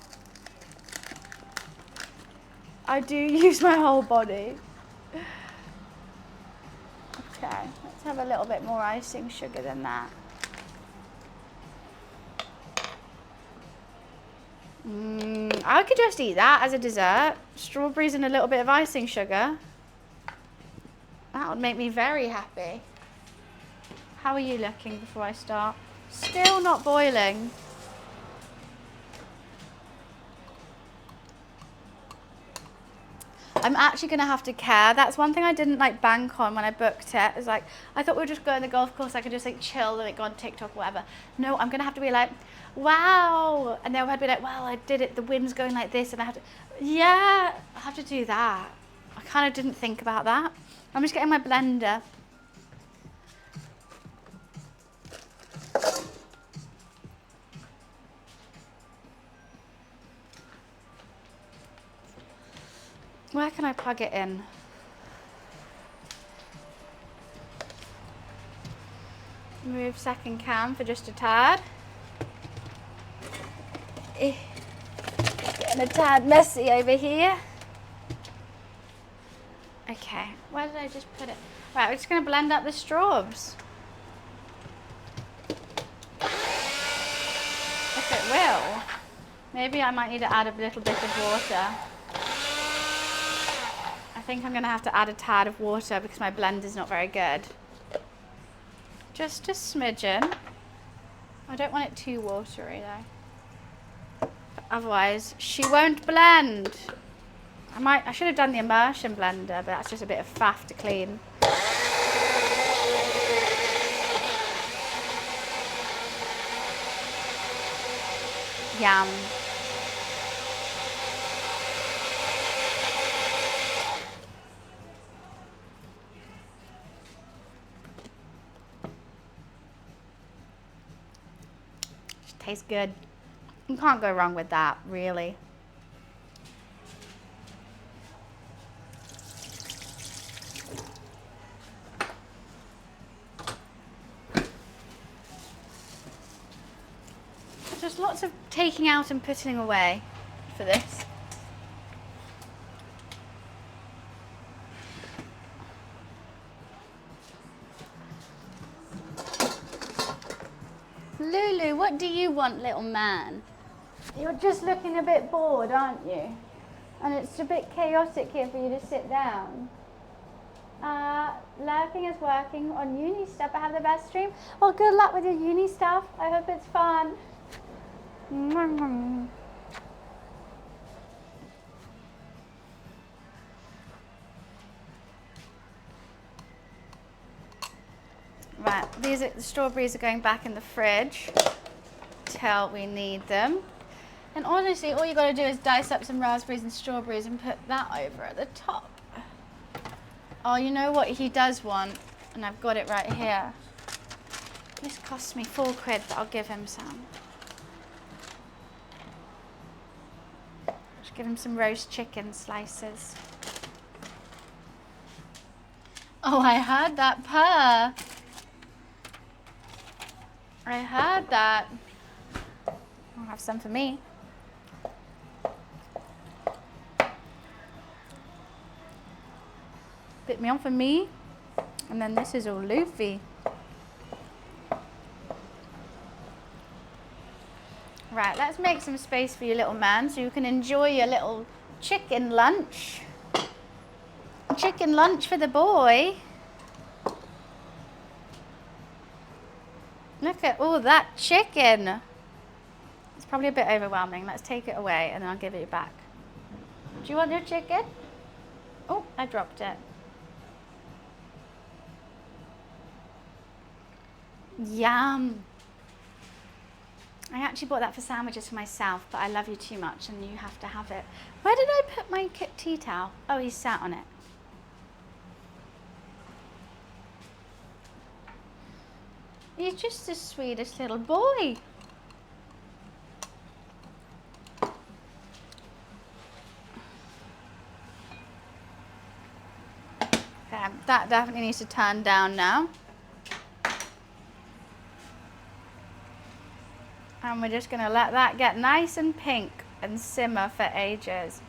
I do use my whole body. Okay, let's have a little bit more icing sugar than that. I could just eat that as a dessert. Strawberries and a little bit of icing sugar. That would make me very happy. How are you looking before I start? Still not boiling. I'm actually going to have to care. That's one thing I didn't like bank on when I booked it. It's like, I thought we were just going to the golf course. I could just like chill and like go on TikTok or whatever. No, I'm going to have to be like, wow. And then I'd be like, well, I did it. The wind's going like this. And I have to, yeah, I have to do that. I kind of didn't think about that. I'm just getting my blender. Where can I plug it in? Move second cam for just a tad. Getting a tad messy over here. Okay, where did I just put it? Right, we're just going to blend up the straws. If it will. Maybe I might need to add a little bit of water. I think I'm going to have to add a tad of water because my blend is not very good. Just a smidgen. I don't want it too watery though. Otherwise, she won't blend. I should have done the immersion blender, but that's just a bit of faff to clean. Yum. Tastes good. You can't go wrong with that, really. There's lots of taking out and putting away for this. Lulu, what do you want, little man? You're just looking a bit bored, aren't you? And it's a bit chaotic here for you to sit down. Lurking is working on uni stuff. I have the best stream. Well, good luck with your uni stuff. I hope it's fun. Right, the strawberries are going back in the fridge till we need them. And honestly, all you got to do is dice up some raspberries and strawberries and put that over at the top. Oh, you know what he does want? And I've got it right here. This cost me £4, but I'll give him some. Just give him some roast chicken slices. Oh, I heard that purr. I heard that. I'll have some for me. Bit me on for me. And then this is all Luffy. Right, let's make some space for you, little man, so you can enjoy your little chicken lunch. Chicken lunch for the boy. Look at all that chicken. It's probably a bit overwhelming. Let's take it away and then I'll give it back. Do you want your chicken? Oh, I dropped it. Yum. I actually bought that for sandwiches for myself, but I love you too much and you have to have it. Where did I put my tea towel? Oh, he sat on it. He's just the sweetest little boy. Okay, that definitely needs to turn down now. And we're just going to let that get nice and pink and simmer for ages.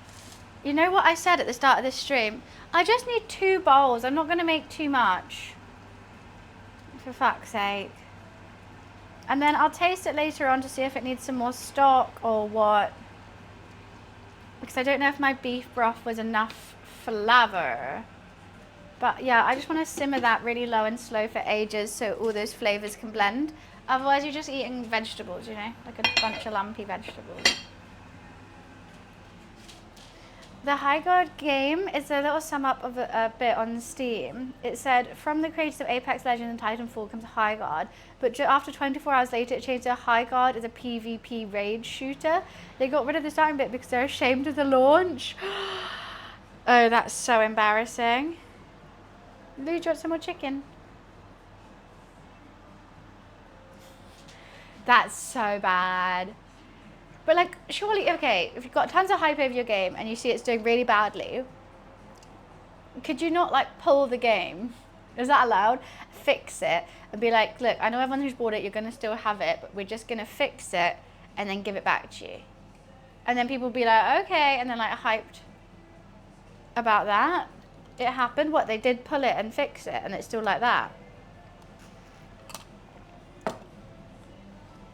You know what I said at the start of this stream? I just need 2 bowls. I'm not going to make too much. For fuck's sake. And then I'll taste it later on to see if it needs some more stock or what. Because I don't know if my beef broth was enough flavour. But yeah, I just want to simmer that really low and slow for ages so all those flavours can blend. Otherwise you're just eating vegetables, you know, like a bunch of lumpy vegetables. The High God game is a little sum up of a bit on Steam. It said, from the creators of Apex Legends and Titanfall comes High God, but after 24 hours later it changed to High God as a PvP raid shooter. They got rid of the starting bit because they're ashamed of the launch. Oh, that's so embarrassing. Lou, do you want some more chicken? That's so bad. But like, surely, okay, if you've got tons of hype over your game and you see it's doing really badly, could you not like pull the game? Is that allowed? Fix it and be like, look, I know everyone who's bought it, you're gonna still have it, but we're just gonna fix it and then give it back to you. And then people will be like, okay, and then like hyped about that. It happened, what, they did pull it and fix it and it's still like that.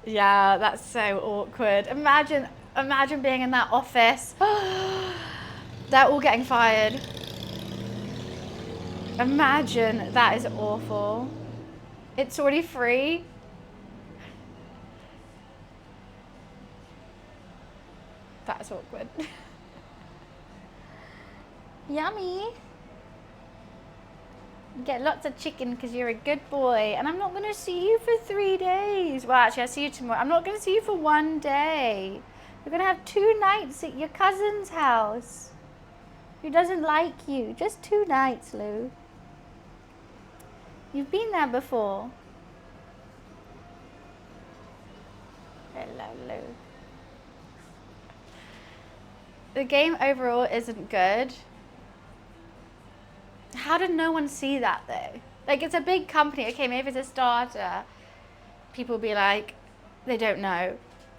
Yeah, that's so awkward. Imagine being in that office. They're all getting fired. Imagine, that is awful. It's already free. That's awkward. Yummy. Get lots of chicken because you're a good boy. And I'm not going to see you for 3 days. Well, actually, I'll see you tomorrow. I'm not going to see you for 1 day. You're going to have 2 nights at your cousin's house. Who doesn't like you. Just 2 nights, Lou. You've been there before. Hello, Lou. The game overall isn't good. How did no one see that though? Like, it's a big company. Okay, maybe it's a starter. People will be like, they don't know.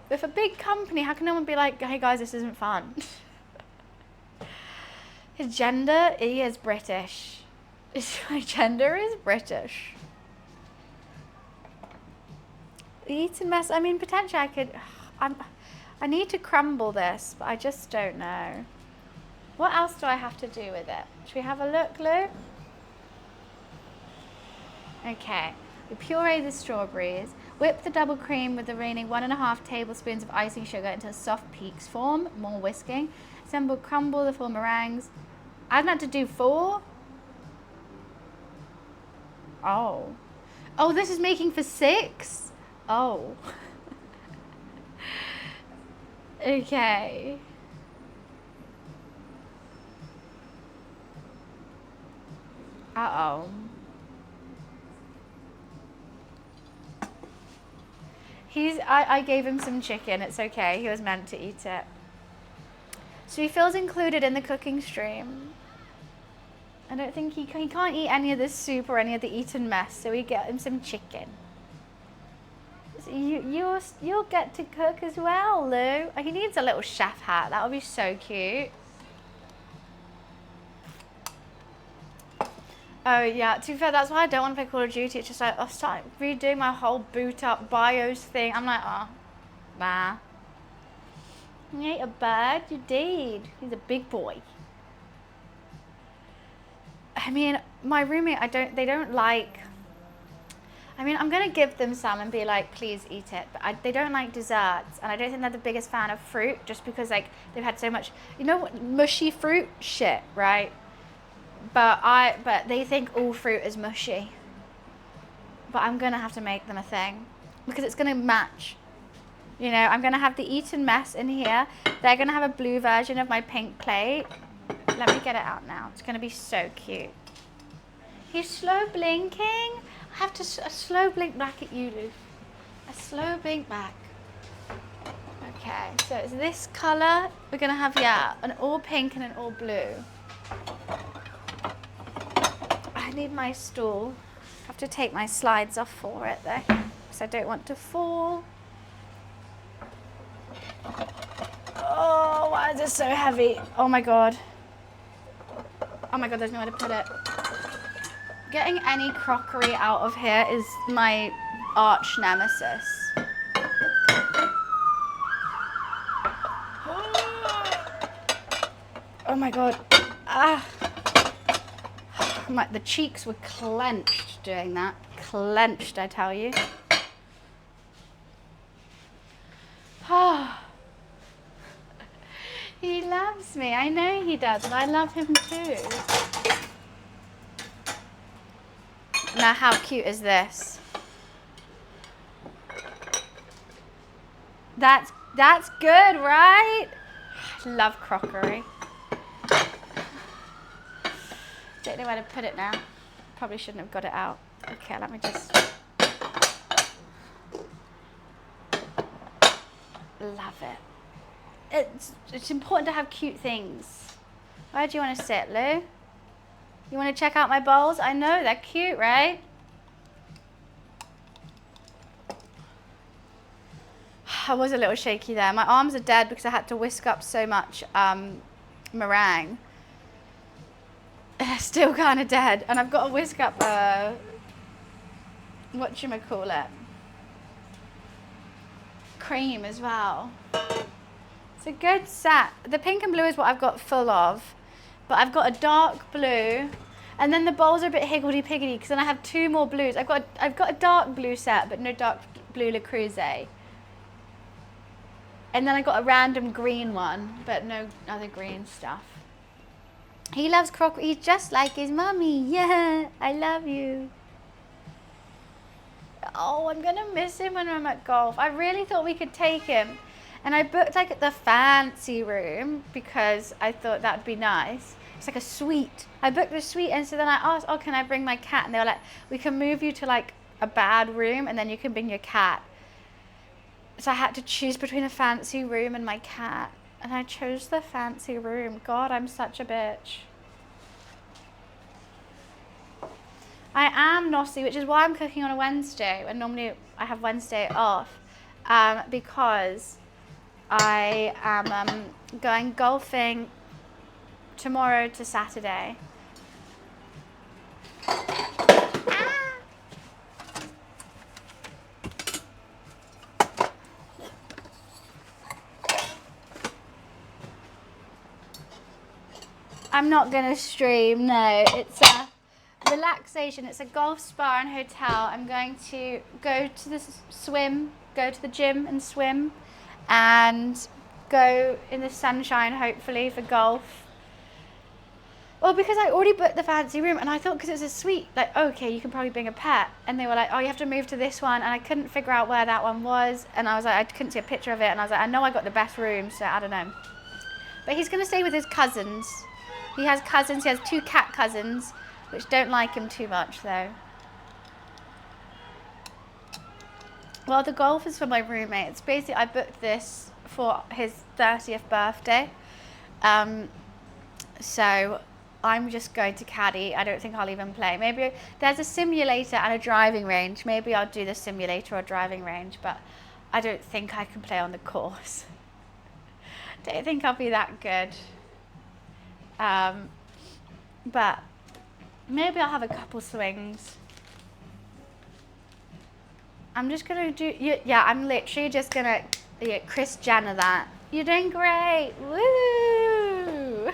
But if a big company, how can no one be like, hey guys, this isn't fun? His gender, he is British. My gender is British. The Eton mess, I mean, potentially I could, I need to crumble this, but I just don't know. What else do I have to do with it? Should we have a look, Lou? Okay, we puree the strawberries. Whip the double cream with the remaining 1.5 tablespoons of icing sugar until soft peaks form. More whisking. Assemble, crumble the 4 meringues. I've had to do 4. Oh. Oh, this is making for 6? Oh. Okay. Uh-oh. I gave him some chicken. It's okay. He was meant to eat it. So he feels included in the cooking stream. I don't think he can't eat any of this soup or any of the Eton mess, so we get him some chicken. So you'll get to cook as well, Lou. He needs a little chef hat. That would be so cute. Oh yeah, to be fair, that's why I don't want to play Call of Duty. It's just like, I'll start redoing my whole boot up BIOS thing. I'm like, oh, nah. You ate a bird? You did. He's a big boy. I mean, my roommate, they don't like, I mean, I'm going to give them some and be like, please eat it. But they don't like desserts. And I don't think they're the biggest fan of fruit just because like they've had so much, you know what, mushy fruit shit, right? But they think all fruit is mushy. But I'm going to have to make them a thing because it's going to match. You know, I'm going to have the Eton mess in here. They're going to have a blue version of my pink plate. Let me get it out now. It's going to be so cute. He's slow blinking. I have to a slow blink back at you, Lou. A slow blink back. Okay, so it's this color. We're going to have, yeah, an all pink and an all blue. I need my stool. I have to take my slides off for it though, because I don't want to fall. Oh, why is this so heavy? Oh my god. Oh my god, there's nowhere to put it. Getting any crockery out of here is my arch nemesis. Oh my god. Ah. The cheeks were clenched doing that. Clenched, I tell you. Oh. He loves me. I know he does, and I love him too. Now, how cute is this? That's good, right? I love crockery. Don't know where to put it now. Probably shouldn't have got it out. Okay, let me just. Love it. It's important to have cute things. Where do you want to sit, Lou? You want to check out my bowls? I know, they're cute, right? I was a little shaky there. My arms are dead because I had to whisk up so much meringue. Still kind of dead. And I've got to whisk up, whatchamacallit, cream as well. It's a good set. The pink and blue is what I've got full of. But I've got a dark blue, And then the bowls are a bit higgledy-piggledy because then I have 2 more blues. I've got a dark blue set, but no dark blue Le Creuset. And then I got a random green one, but no other green stuff. He loves crockery. He's just like his mummy. Yeah, I love you. Oh, I'm gonna miss him when I'm at golf. I really thought we could take him. And I booked like the fancy room because I thought that'd be nice. It's like a suite. I booked the suite, and so then I asked, oh, can I bring my cat? And they were like, we can move you to like a bad room and then you can bring your cat. So I had to choose between a fancy room and my cat. And I chose the fancy room. God, I'm such a bitch. I am nosy, which is why I'm cooking on a Wednesday. And normally I have Wednesday off. Because I am going golfing tomorrow to Saturday. I'm not gonna stream, no. It's a relaxation. It's a golf spa and hotel. I'm going to go to the go to the gym and swim, and go in the sunshine, hopefully, for golf. Well, because I already booked the fancy room, and I thought because it's a suite, like, okay, you can probably bring a pet. And they were like, oh, you have to move to this one. And I couldn't figure out where that one was. And I was like, I couldn't see a picture of it. And I was like, I know I got the best room, so I don't know. But he's going to stay with his cousins. He has cousins. He has 2 cat cousins, which don't like him too much, though. Well, the golf is for my roommate. It's basically, I booked this for his 30th birthday. So I'm just going to caddy. I don't think I'll even play. Maybe there's a simulator and a driving range. Maybe I'll do the simulator or driving range, but I don't think I can play on the course. Don't think I'll be that good. But maybe I'll have a couple swings. I'm just gonna do, yeah, I'm literally just gonna, Chris Jenner that. You're doing great, woo!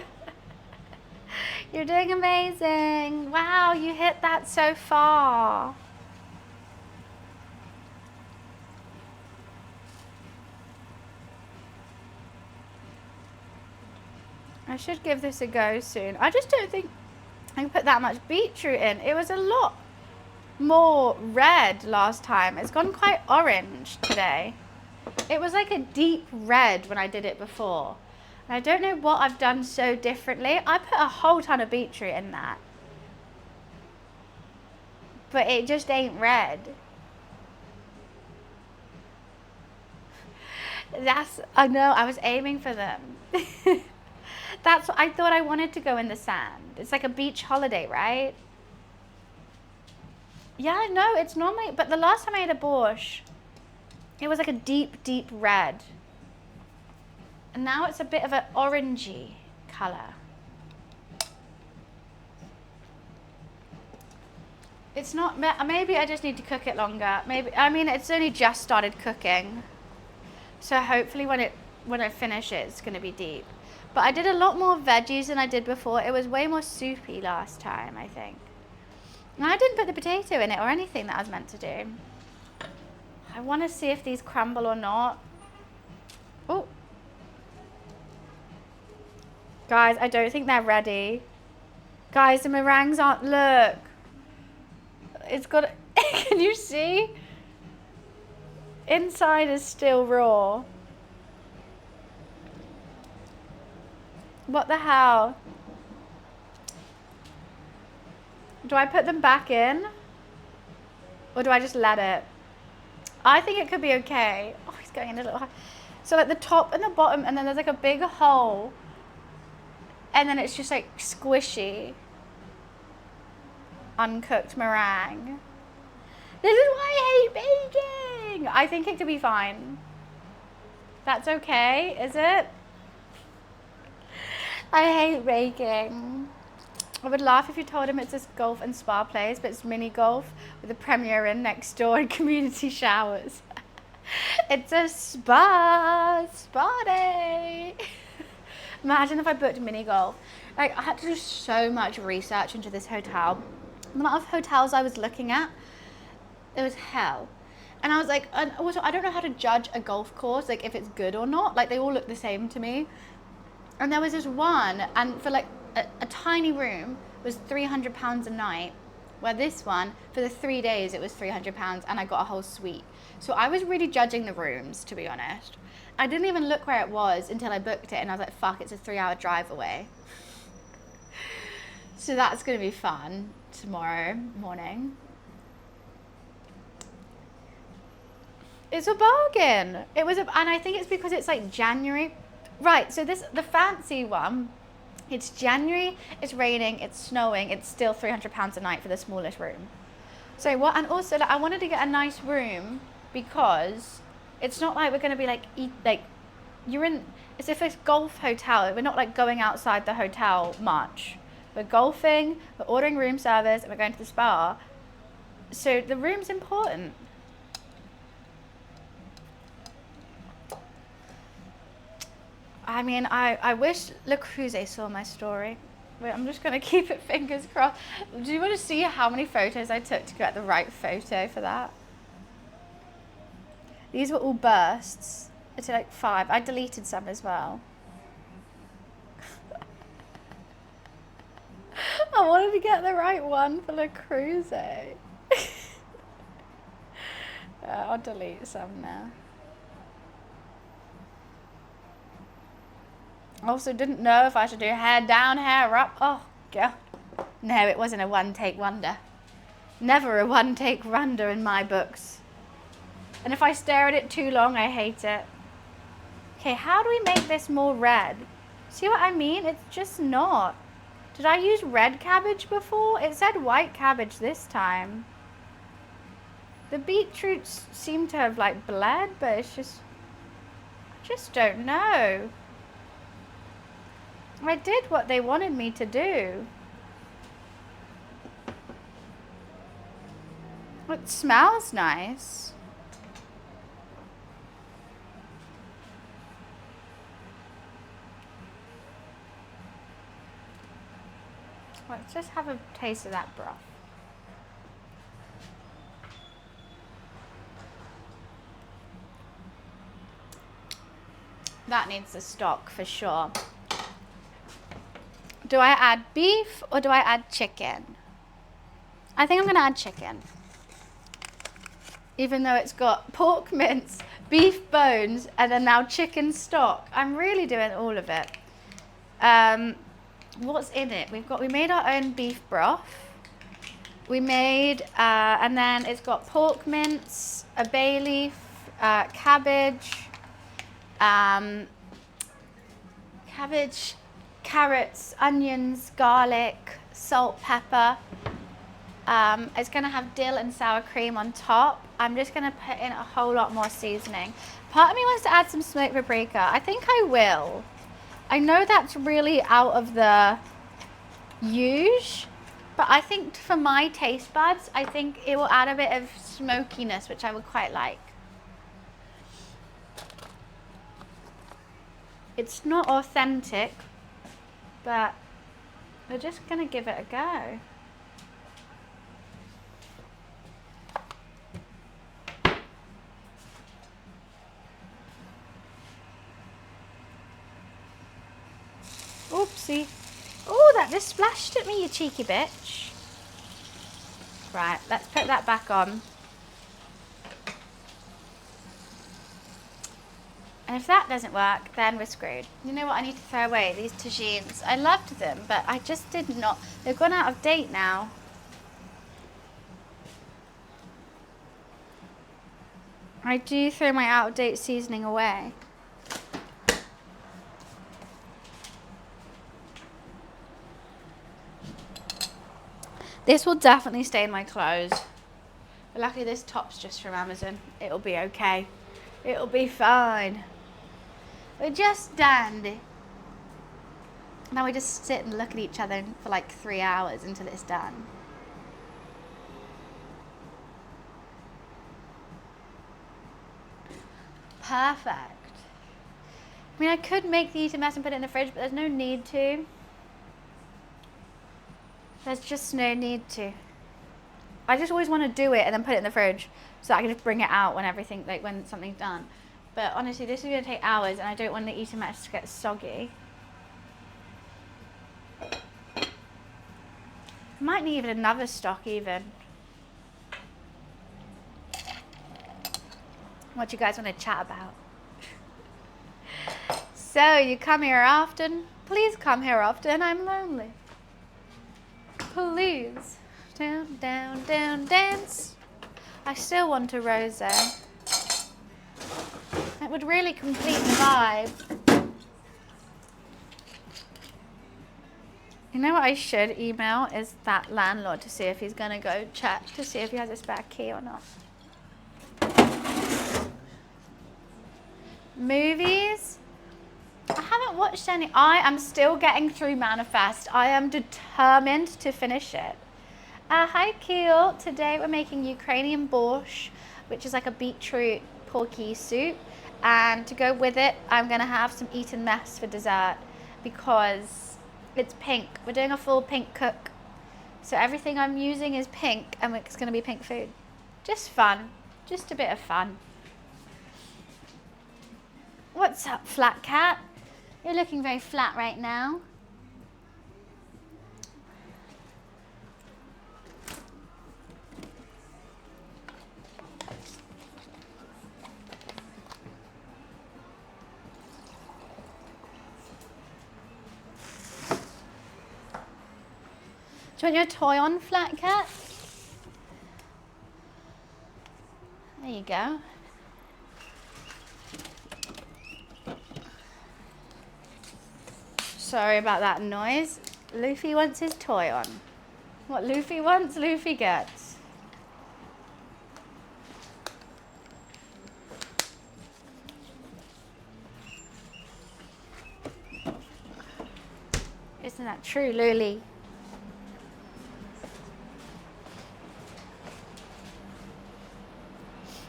You're doing amazing. Wow, you hit that so far. I should give this a go soon. I just don't think I can put that much beetroot in. It was a lot more red last time. It's gone quite orange today. It was like a deep red when I did it before. And I don't know what I've done so differently. I put a whole ton of beetroot in that. But it just ain't red. I know, I was aiming for them. That's what I thought. I wanted to go in the sand. It's like a beach holiday, right? Yeah, I know, it's normally, but the last time I ate a Borscht, it was like a deep, deep red. And now it's a bit of an orangey color. It's not, maybe I just need to cook it longer. Maybe, I mean, it's only just started cooking. So hopefully when I finish it, it's gonna be deep. But I did a lot more veggies than I did before. It was way more soupy last time, I think. And I didn't put the potato in it or anything that I was meant to do. I want to see if these crumble or not. Oh. Guys, I don't think they're ready. Guys, the meringues aren't, look. It's got, can you see? Inside is still raw. What the hell? Do I put them back in? Or do I just let it? I think it could be okay. Oh, he's going in a little high. So like the top and the bottom, and then there's like a big hole. And then it's just like squishy. Uncooked meringue. This is why I hate baking. I think it could be fine. That's okay, is it? I hate baking. I would laugh if you told him it's this golf and spa place, but it's mini golf with a Premier Inn next door and community showers. It's a spa day. Imagine if I booked mini golf. Like, I had to do so much research into this hotel. The amount of hotels I was looking at, it was hell. And I was like, and also, I don't know how to judge a golf course, like if it's good or not. Like, they all look the same to me. And there was this one, and for like a tiny room, was £300 a night. Where this one, for the 3 days, it was £300, and I got a whole suite. So I was really judging the rooms, to be honest. I didn't even look where it was until I booked it, and I was like, fuck, it's a 3-hour drive away. So that's going to be fun tomorrow morning. It's a bargain. And I think it's because it's like January. Right, so the fancy one, it's January, it's raining, it's snowing, it's still £300 a night for the smallest room. So what? And also, like, I wanted to get a nice room because it's not like we're going to be like it's if it's golf hotel. We're not like going outside the hotel much. We're golfing, we're ordering room service, and we're going to the spa. So the room's important. I mean, I wish Le Creuset saw my story. Wait, I'm just going to keep it fingers crossed. Do you want to see how many photos I took to get the right photo for that? These were all bursts. It's like 5. I deleted some as well. I wanted to get the right one for Le Creuset. I'll delete some now. Also didn't know if I should do hair down, hair up. Oh, God. No, it wasn't a one-take wonder. Never a one-take wonder in my books. And if I stare at it too long, I hate it. Okay, how do we make this more red? See what I mean? It's just not. Did I use red cabbage before? It said white cabbage this time. The beetroots seem to have like bled, but it's just, I just don't know. I did what they wanted me to do. It smells nice. Let's just have a taste of that broth. That needs the stock for sure. Do I add beef or do I add chicken? I think I'm going to add chicken. Even though it's got pork mince, beef bones, and then now chicken stock. I'm really doing all of it. What's in it? We made our own beef broth. We made, and then it's got pork mince, a bay leaf, cabbage, carrots, onions, garlic, salt, pepper. It's going to have dill and sour cream on top. I'm just going to put in a whole lot more seasoning. Part of me wants to add some smoked paprika. I think I will. I know that's really out of the usual, but I think for my taste buds, I think it will add a bit of smokiness, which I would quite like. It's not authentic, but we're just going to give it a go. Oopsie. Oh, that just splashed at me, you cheeky bitch. Right, let's put that back on. And if that doesn't work, then we're screwed. You know what? I need to throw away these tagines. I loved them, but I just did not. They've gone out of date now. I do throw my out-of-date seasoning away. This will definitely stain my clothes. But luckily this top's just from Amazon. It'll be okay. It'll be fine. We're just dandy. Now we just sit and look at each other for like 3 hours until it's done. Perfect. I mean, I could make the Eton mess and put it in the fridge, but there's no need to. There's just no need to. I just always want to do it and then put it in the fridge so that I can just bring it out when everything, like when something's done. But honestly, this is going to take hours and I don't want the Eton mess to get soggy. Might need even another stock even. What do you guys want to chat about? So, you come here often? Please come here often. I'm lonely. Please. Down, down, down, dance. I still want a rosé. It would really complete the vibe. You know what I should email is that landlord to see if he's going to go check to see if he has a spare key or not. Movies? I haven't watched any. I am still getting through Manifest. I am determined to finish it. Hi Keel. Today we're making Ukrainian borscht, which is like a beetroot porky soup. And to go with it, I'm going to have some Eton mess for dessert because it's pink. We're doing a full pink cook. So everything I'm using is pink and it's going to be pink food. Just fun. Just a bit of fun. What's up, Flat Cat? You're looking very flat right now. Do you want your toy on, Flat Cat? There you go. Sorry about that noise. Luffy wants his toy on. What Luffy wants, Luffy gets. Isn't that true, Luli?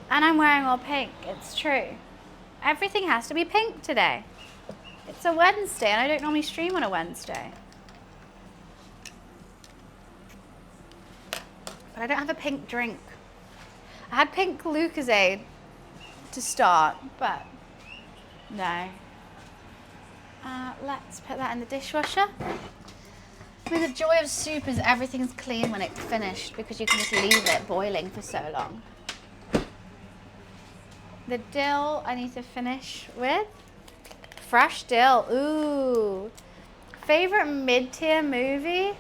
And I'm wearing all pink, it's true. Everything has to be pink today. It's a Wednesday and I don't normally stream on a Wednesday. But I don't have a pink drink. I had pink Lucozade to start, but no. Let's put that in the dishwasher. I mean, the joy of soup is everything's clean when it's finished because you can just leave it boiling for so long. The dill I need to finish with. Fresh dill, ooh. Favorite mid-tier movie?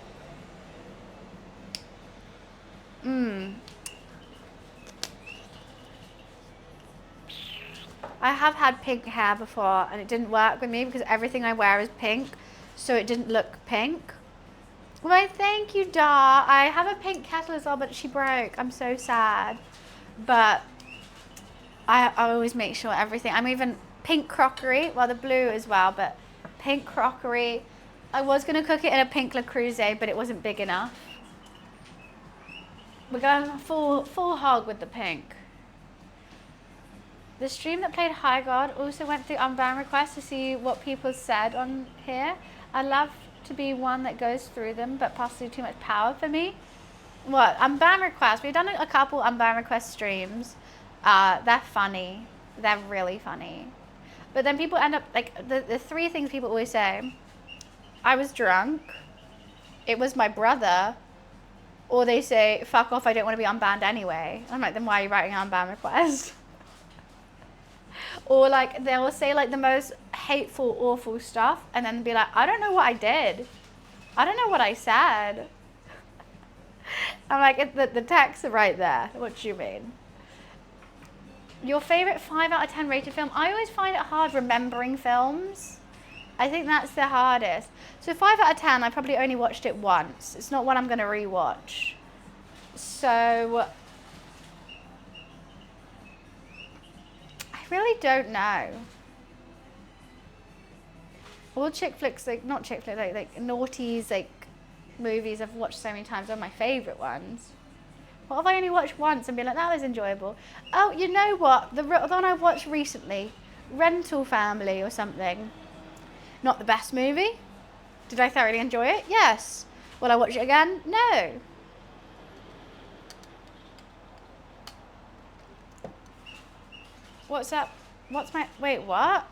I have had pink hair before and it didn't work with me because everything I wear is pink, so it didn't look pink. Well, thank you, Dar. I have a pink kettle as well, but she broke. I'm so sad. But I always make sure everything, I'm even pink crockery, well the blue as well, but pink crockery. I was going to cook it in a pink Le Creuset, but it wasn't big enough. We're going full hog with the pink. The stream that played High God also went through unbound requests to see what people said on here. I love to be one that goes through them, but possibly too much power for me. What? Unbound requests. We've done a couple unbound request streams. They're funny. They're really funny. But then people end up, like, the three things people always say. I was drunk. It was my brother. Or they say, fuck off, I don't want to be unbanned anyway. I'm like, then why are you writing an unbound request? Or like, they'll say like the most hateful, awful stuff. And then be like, I don't know what I did. I don't know what I said. I'm like, the texts are right there. What do you mean? Your favorite 5 out of 10 rated film? I always find it hard remembering films. I think that's the hardest. So 5 out of 10, I probably only watched it once. It's not one I'm going to rewatch. So I really don't know. All chick flicks, like not chick flicks, like naughties, like movies I've watched so many times are my favorite ones. What have I only watched once and been like, that was enjoyable? Oh, you know what? The one I watched recently, Rental Family or something. Not the best movie. Did I thoroughly enjoy it? Yes. Will I watch it again? No. What's up? What's my... Wait, what?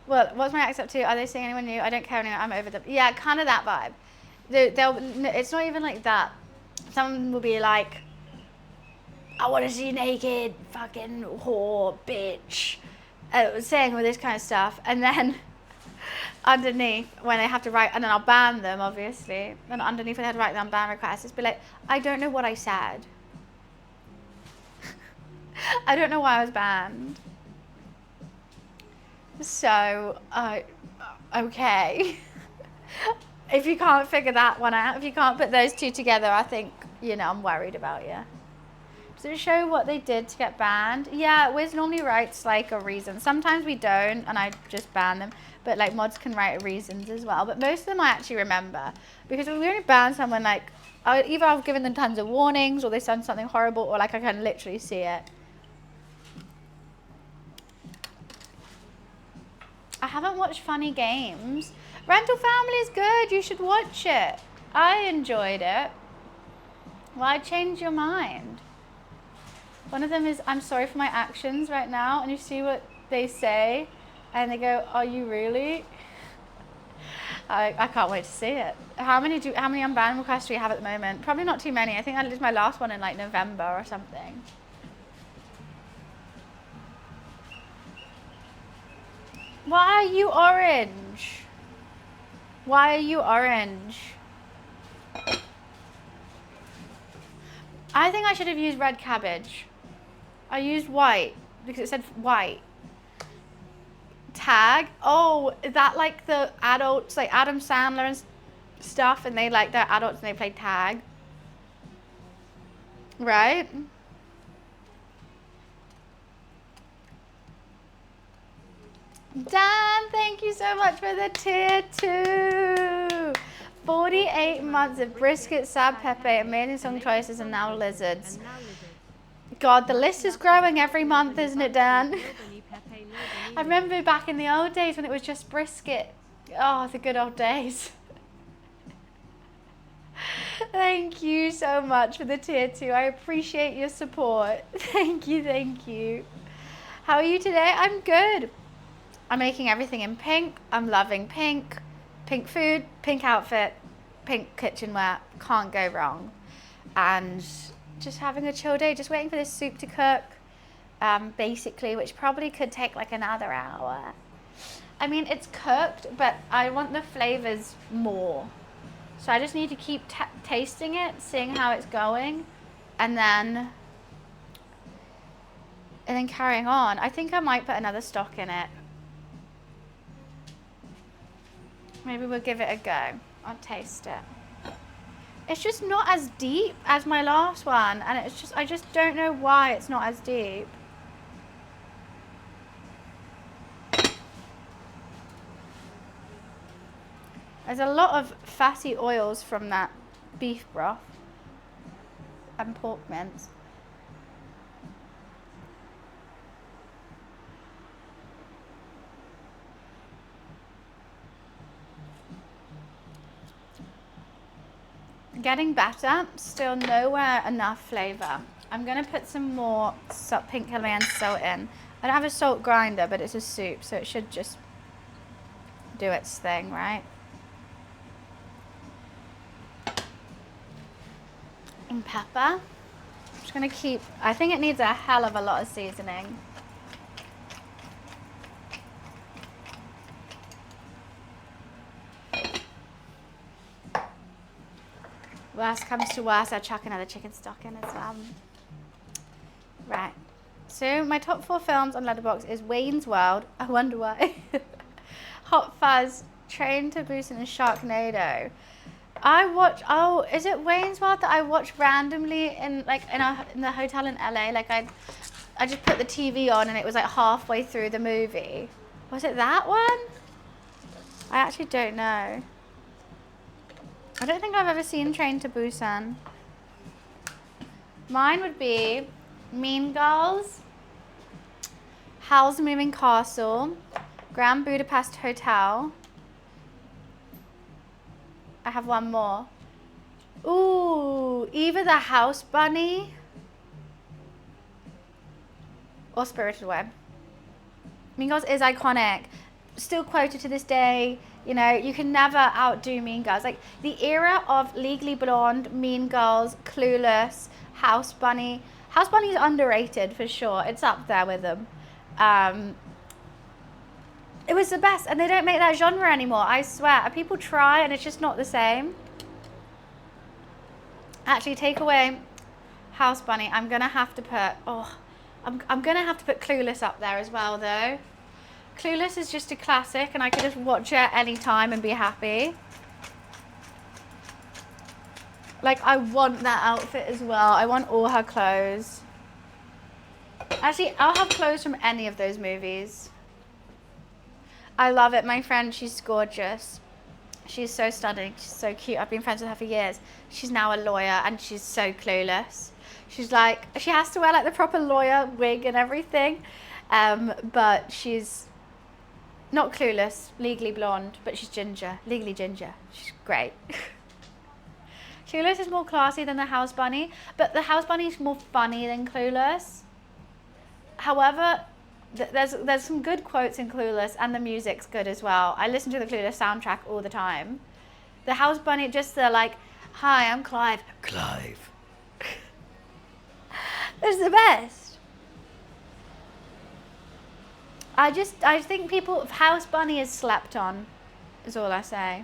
Well, what's my ex up to? Are they seeing anyone new? I don't care anymore. I'm over them. Yeah, kind of that vibe. It's not even like that. Someone will be like, I want to see you naked, fucking whore, bitch. Saying all this kind of stuff. And then underneath, when they have to write, and then I'll ban them, obviously. And underneath, when they have to write down ban requests, it's be like, I don't know what I said. I don't know why I was banned. So, okay. If you can't figure that one out, if you can't put those two together, I think, you know, I'm worried about you. Does it show what they did to get banned? Yeah, Wiz normally writes like a reason. Sometimes we don't, and I just ban them. But like mods can write reasons as well. But most of them I actually remember. Because if we only ban someone, like, either I've given them tons of warnings, or they've done something horrible, or like I can literally see it. I haven't watched Funny Games. Rental Family is good. You should watch it. I enjoyed it. Why change your mind? One of them is, I'm sorry for my actions right now. And you see what they say. And they go, are you really? I can't wait to see it. How many unbanned requests do we have at the moment? Probably not too many. I think I did my last one in like November or something. Why are you orange? Why are you orange? I think I should have used red cabbage. I used white because it said white. Tag? Oh, is that like the adults, like Adam Sandler and stuff, and they like they're adults and they play tag? Right? Dan, thank you so much for the tier 2. 48 months of brisket, sad pepe, amazing song choices, and now lizards. God, the list is growing every month, isn't it, Dan? I remember back in the old days when it was just brisket. Oh, the good old days. Thank you so much for the tier 2. I appreciate your support. Thank you, thank you. How are you today? I'm good. I'm making everything in pink. I'm loving pink. Pink food, pink outfit, pink kitchenware. Can't go wrong. And just having a chill day. Just waiting for this soup to cook. Basically, which probably could take like another hour. I mean, it's cooked, but I want the flavors more. So I just need to keep tasting it, seeing how it's going, and then carrying on. I think I might put another stock in it. Maybe we'll give it a go. I'll taste it. It's just not as deep as my last one, and it's just, I just don't know why it's not as deep. There's a lot of fatty oils from that beef broth and pork mince. Getting better, still nowhere enough flavor. I'm gonna put some more pink Himalayan salt in. I don't have a salt grinder, but it's a soup, so it should just do its thing, right? And pepper. I'm just gonna keep, I think it needs a hell of a lot of seasoning. Worst comes to worst, I'll chuck another chicken stock in as well. Right. So my top 4 films on Letterboxd is Wayne's World. I wonder why. Hot Fuzz, Train to Busan, and Sharknado. I watch. Oh, is it Wayne's World that I watched randomly in the hotel in LA? Like I just put the TV on and it was like halfway through the movie. Was it that one? I actually don't know. I don't think I've ever seen Train to Busan. Mine would be Mean Girls, Howl's Moving Castle, Grand Budapest Hotel. I have one more. Ooh, either The House Bunny or Spirited Away. Mean Girls is iconic, still quoted to this day. You know, you can never outdo Mean Girls. Like the era of Legally Blonde, Mean Girls, Clueless, House Bunny. House Bunny is underrated for sure. It's up there with them. It was the best, and they don't make that genre anymore. I swear, people try, and it's just not the same. Actually, take away House Bunny. I'm gonna have to put. I'm gonna have to put Clueless up there as well, though. Clueless is just a classic, and I could just watch it at any time and be happy. Like, I want that outfit as well. I want all her clothes. Actually, I'll have clothes from any of those movies. I love it. My friend, she's gorgeous. She's so stunning. She's so cute. I've been friends with her for years. She's now a lawyer, and she's so clueless. She's like, she has to wear like the proper lawyer wig and everything. But she's not clueless, legally blonde, but she's ginger, legally ginger. She's great. Clueless is more classy than the House Bunny, but the House Bunny is more funny than Clueless. However, there's some good quotes in Clueless, and the music's good as well. I listen to the Clueless soundtrack all the time. The House Bunny, just the like, hi, I'm Clive. Clive. It's the best. I think House Bunny is slept on, is all I say.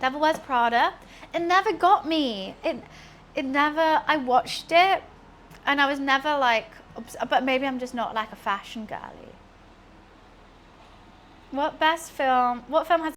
Devil Wears Prada, it never got me. It never, I watched it, and I was never like, but maybe I'm just not like a fashion girly. What film has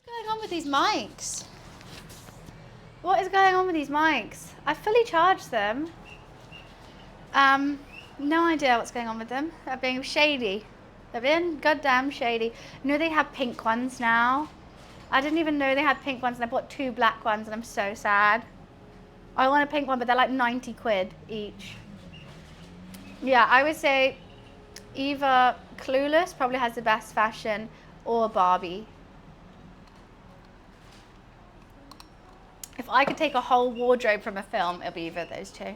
going on with these mics? What is going on with these mics? I fully charged them. No idea what's going on with them. They're being shady. They're being goddamn shady. You know they have pink ones now? I didn't even know they had pink ones, and I bought 2 black ones, and I'm so sad. I want a pink one, but they're like 90 quid each. Yeah, I would say either Clueless probably has the best fashion, or Barbie. If I could take a whole wardrobe from a film, it'll be either of those two.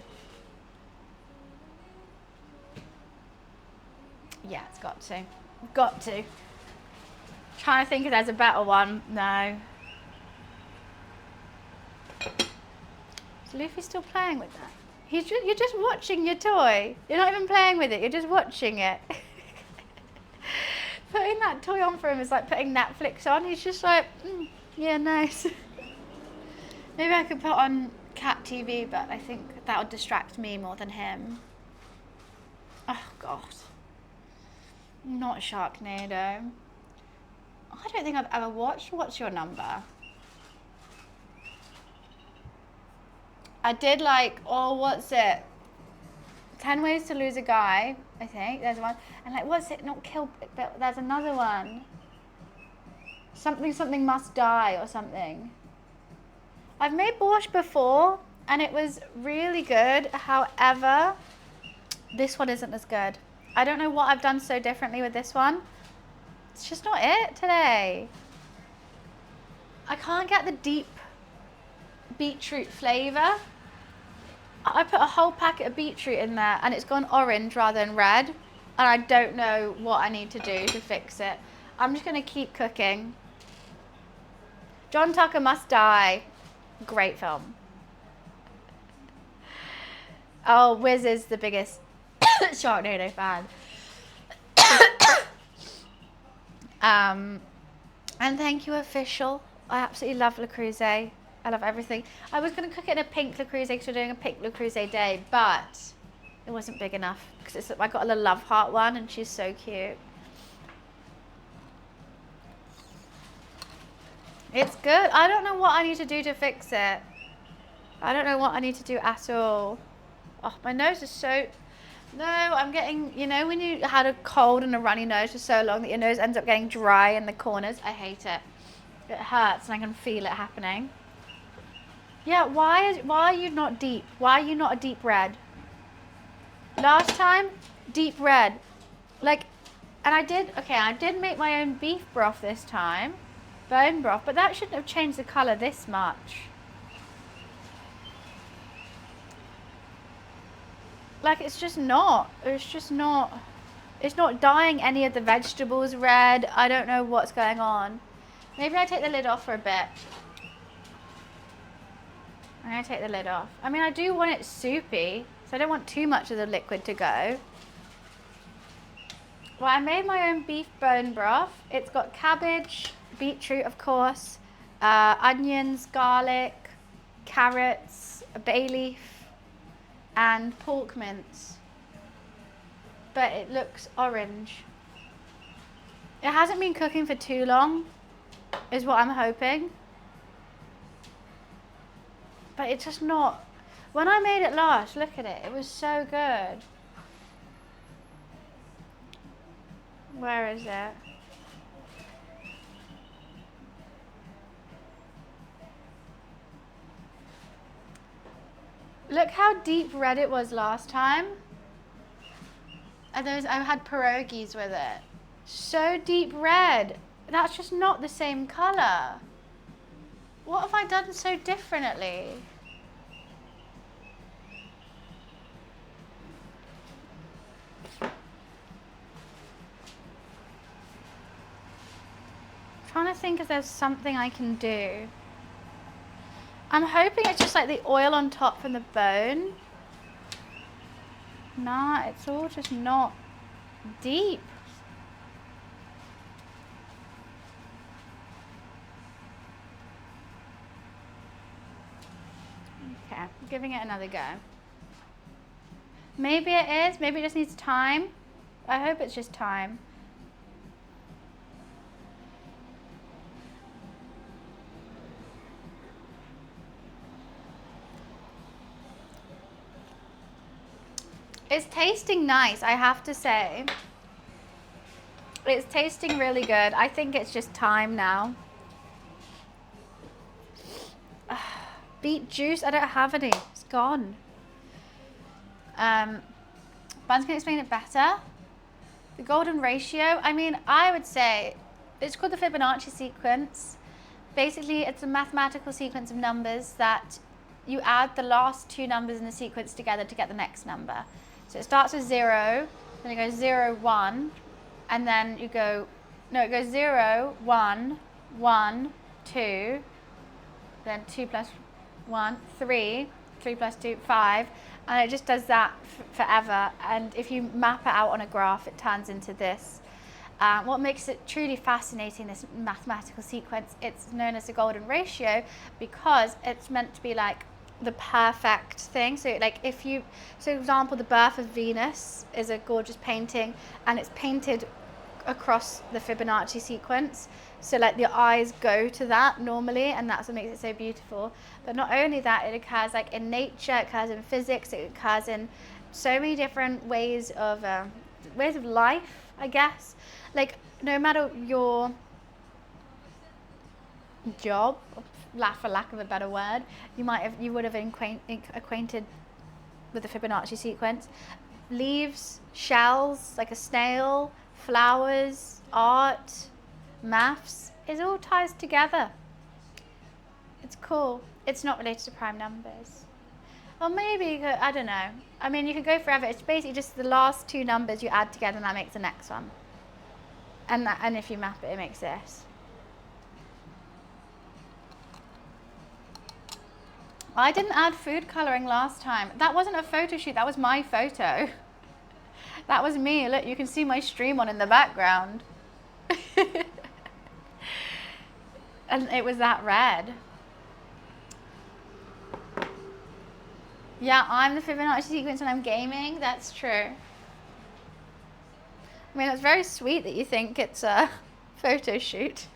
Yeah, it's got to. Got to. Trying to think if there's a better one. No. Is Luffy still playing with that? You're just watching your toy. You're not even playing with it. You're just watching it. Putting that toy on for him is like putting Netflix on. He's just like, yeah, nice. Maybe I could put on Cat TV, but I think that would distract me more than him. Oh, God. Not Sharknado. I don't think I've ever watched What's Your Number? I did like, what's it? 10 Ways to Lose a Guy, I think. There's one. And like, what's it? Not Kill, but there's another one. Something Must Die or something. I've made Borscht before, and it was really good. However, this one isn't as good. I don't know what I've done so differently with this one. It's just not it today. I can't get the deep beetroot flavour. I put a whole packet of beetroot in there, and it's gone orange rather than red. And I don't know what I need to do to fix it. I'm just going to keep cooking. John Tucker Must Die. Great film. Oh, Wiz is the biggest Sharknado fan. And thank you, Official. I absolutely love Le Creuset. I love everything. I was going to cook it in a pink Le Creuset because we're doing a pink Le Creuset day, but it wasn't big enough because I got a little love heart one and she's so cute. It's good. I don't know what I need to do to fix it. I don't know what I need to do at all. Oh, my nose is so... No, I'm getting... You know when you had a cold and a runny nose for so long that your nose ends up getting dry in the corners? I hate it. It hurts and I can feel it happening. Yeah, why are you not deep? Why are you not a deep red? Last time, deep red. Like, and I did make my own beef broth this time. Bone broth, but that shouldn't have changed the colour this much. Like, it's not dyeing any of the vegetables red. I don't know what's going on. Maybe I take the lid off for a bit. I'm going to take the lid off. I mean, I do want it soupy, so I don't want too much of the liquid to go. Well, I made my own beef bone broth. It's got cabbage, beetroot, of course, onions, garlic, carrots, a bay leaf, and pork mince. But it looks orange. It hasn't been cooking for too long, is what I'm hoping. But it's just not... When I made it last, look at it. It was so good. Where is it? Look how deep red it was last time. And I had pierogies with it. So deep red. That's just not the same colour. What have I done so differently? I'm trying to think if there's something I can do. I'm hoping it's just like the oil on top from the bone. Nah, it's all just not deep. Okay, giving it another go. Maybe it is, maybe it just needs time. I hope it's just time. It's tasting nice, I have to say. It's tasting really good. I think it's just time now. Beet juice, I don't have any. It's gone. Bun's gonna explain it better. The golden ratio, I mean, I would say it's called the Fibonacci sequence. Basically, it's a mathematical sequence of numbers that you add the last two numbers in the sequence together to get the next number. So it starts with 0, then it goes 0, 1, and then you go, no, it goes 0, 1, 1, 2, then 2 plus 1, 3, 3 plus 2, 5, and it just does that forever. And if you map it out on a graph, it turns into this. What makes it truly fascinating, this mathematical sequence, it's known as the golden ratio because it's meant to be like the perfect thing. So like so for example, the birth of Venus is a gorgeous painting and it's painted across the Fibonacci sequence. So like the eyes go to that normally, and that's what makes it so beautiful. But not only that, it occurs like in nature, it occurs in physics, it occurs in so many different ways of life, I guess. Like no matter your job, for lack of a better word, you would have been acquainted with the Fibonacci sequence. Leaves, shells, like a snail, flowers, art, maths, it all ties together. It's cool. It's not related to prime numbers. Or maybe you could, I don't know. I mean, you could go forever. It's basically just the last two numbers you add together and that makes the next one. And if you map it, it makes this. I didn't add food colouring last time. That wasn't a photo shoot, that was my photo. That was me. Look, you can see my stream on in the background. And it was that red. Yeah, I'm the Fibonacci sequence and I'm gaming. That's true. I mean, it's very sweet that you think it's a photo shoot.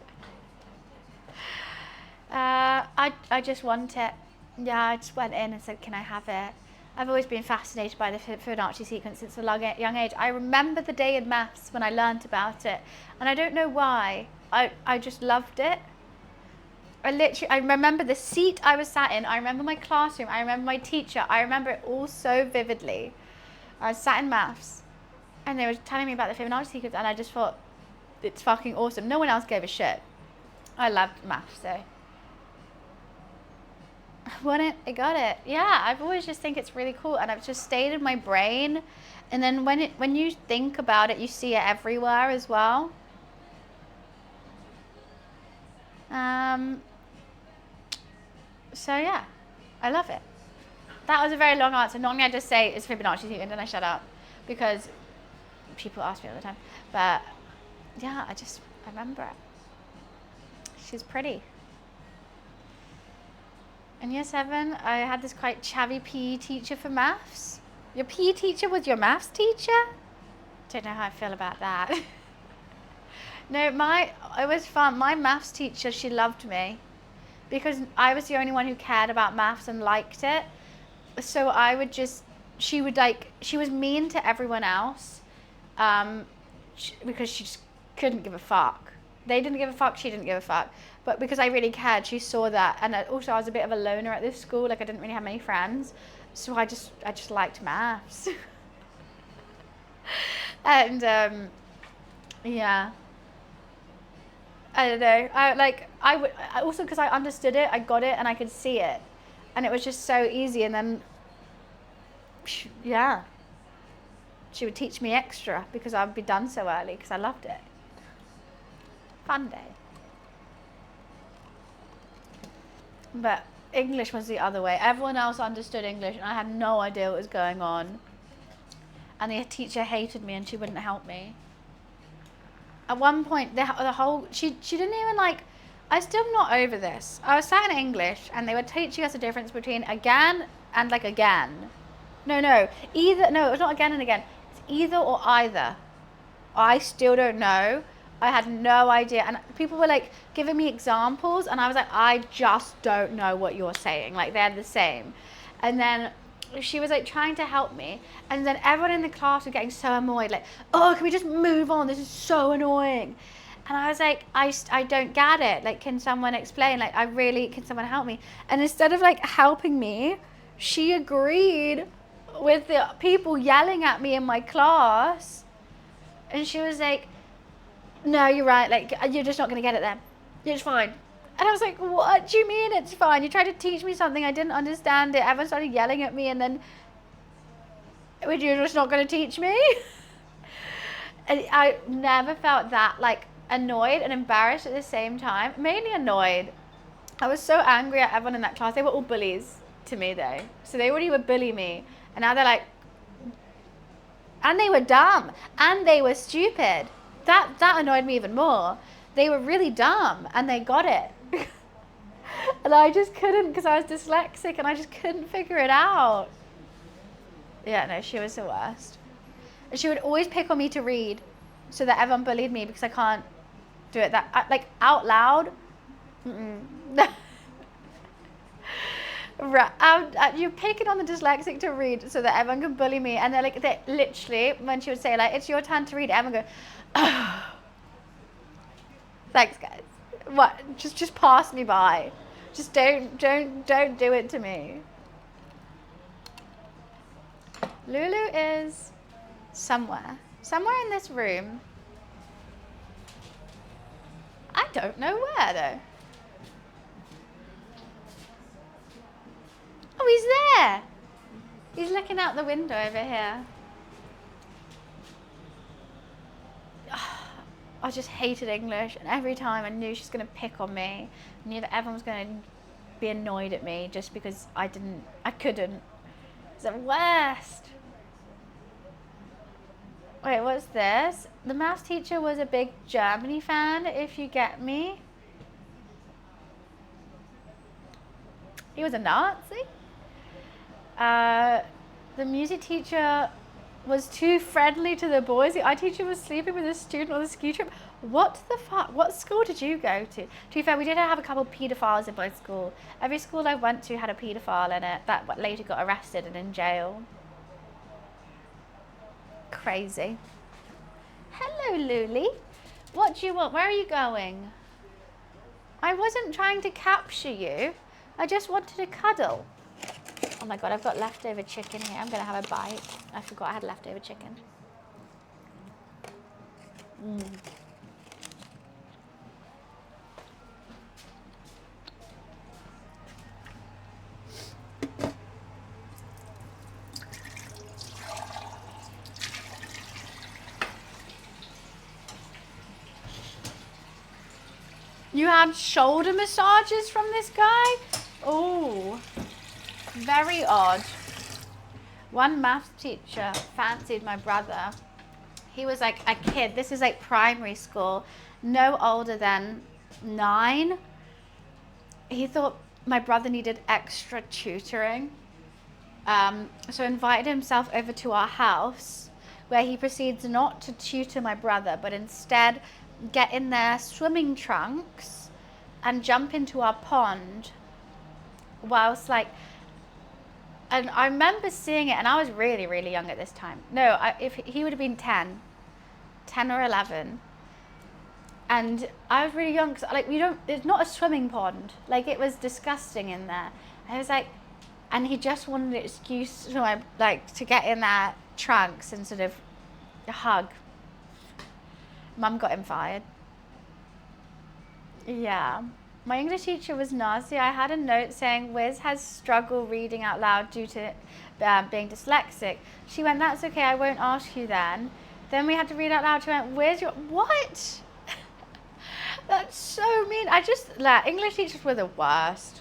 I just want it. Yeah, I just went in and said, can I have it? I've always been fascinated by the Fibonacci sequence since a young age. I remember the day in maths when I learnt about it, and I don't know why. I just loved it. I remember the seat I was sat in. I remember my classroom. I remember my teacher. I remember it all so vividly. I was sat in maths, and they were telling me about the Fibonacci sequence, and I just thought, it's fucking awesome. No one else gave a shit. I loved maths, so. Wouldn't I got it? Yeah, I've always just think it's really cool, and I've just stayed in my brain. And then when you think about it, you see it everywhere as well. So yeah, I love it. That was a very long answer. Normally I just say it's Fibonacci sequence and then I shut up because people ask me all the time. But yeah, I remember it. She's pretty. In year 7, I had this quite chavvy PE teacher for maths. Your PE teacher was your maths teacher? Don't know how I feel about that. No, it was fun. My maths teacher, she loved me because I was the only one who cared about maths and liked it. So she was mean to everyone else because she just couldn't give a fuck. They didn't give a fuck, she didn't give a fuck. But because I really cared, she saw that. And also I was a bit of a loner at this school, like I didn't really have many friends. So I just liked maths. And yeah. I don't know. I also because I understood it, I got it, and I could see it, and it was just so easy. And then, yeah, she would teach me extra because I would be done so early because I loved it. Fun day. But English was the other way. Everyone else understood English, and I had no idea what was going on. And the teacher hated me, and she wouldn't help me. At one point, she didn't even I'm still not over this. I was sat in English and they were teaching us the difference between again and again. No, it was not again and again. It's either or either. I still don't know. I had no idea. And people were giving me examples and I was like, I just don't know what you're saying. They're the same. And then she was trying to help me, and then everyone in the class was getting so annoyed, oh, can we just move on, this is so annoying. And I was like, I don't get it, can someone explain, can someone help me? And instead of helping me, she agreed with the people yelling at me in my class, and she was like, no, you're right, you're just not going to get it then, it's fine. And I was like, what do you mean it's fine? You tried to teach me something, I didn't understand it. Everyone started yelling at me, and then you're just not going to teach me? And I never felt that annoyed and embarrassed at the same time. Mainly annoyed. I was so angry at everyone in that class. They were all bullies to me though. So they already would bully me. And now they're and they were dumb. And they were stupid. That annoyed me even more. They were really dumb and they got it. And I just couldn't because I was dyslexic and I just couldn't figure it out. Yeah, no, she was the worst. And she would always pick on me to read so that everyone bullied me because I can't do it out loud. Right, you're picking on the dyslexic to read so that everyone can bully me. And they literally, when she would say it's your turn to read, everyone would go, oh. Thanks guys. What? Just pass me by. Just don't do it to me. Lulu is somewhere in this room. I don't know where though. Oh, he's there. He's looking out the window over here. I just hated English, and every time I knew she was going to pick on me. I knew that everyone was going to be annoyed at me just because I couldn't. It's the worst. Wait, what's this? The maths teacher was a big Germany fan, if you get me. He was a Nazi? The music teacher was too friendly to the boys. The art teacher was sleeping with a student on the ski trip. What the fuck? What school did you go to? To be fair, we did have a couple of paedophiles in my school. Every school I went to had a paedophile in it that later got arrested and in jail. Crazy. Hello, Luli. What do you want? Where are you going? I wasn't trying to capture you. I just wanted to cuddle. Oh my god, I've got leftover chicken here. I'm going to have a bite. I forgot I had leftover chicken. You had shoulder massages from this guy? Oh, very odd. One maths teacher fancied my brother. He was like a kid. This is like primary school, no older than 9. He thought my brother needed extra tutoring. So invited himself over to our house, where he proceeds not to tutor my brother, but instead get in their swimming trunks and jump into our pond whilst and I remember seeing it, and I was really, really young at this time. No, if he would have been 10 or 11. And I was really young, because it's not a swimming pond. Like, it was disgusting in there. I was like, and he just wanted an excuse to get in their trunks and sort of hug. Mum got him fired. Yeah. My English teacher was nasty. I had a note saying Wiz has struggled reading out loud due to being dyslexic. She went, that's okay, I won't ask you then. Then we had to read out loud. She went, Wiz, what? That's so mean. English teachers were the worst.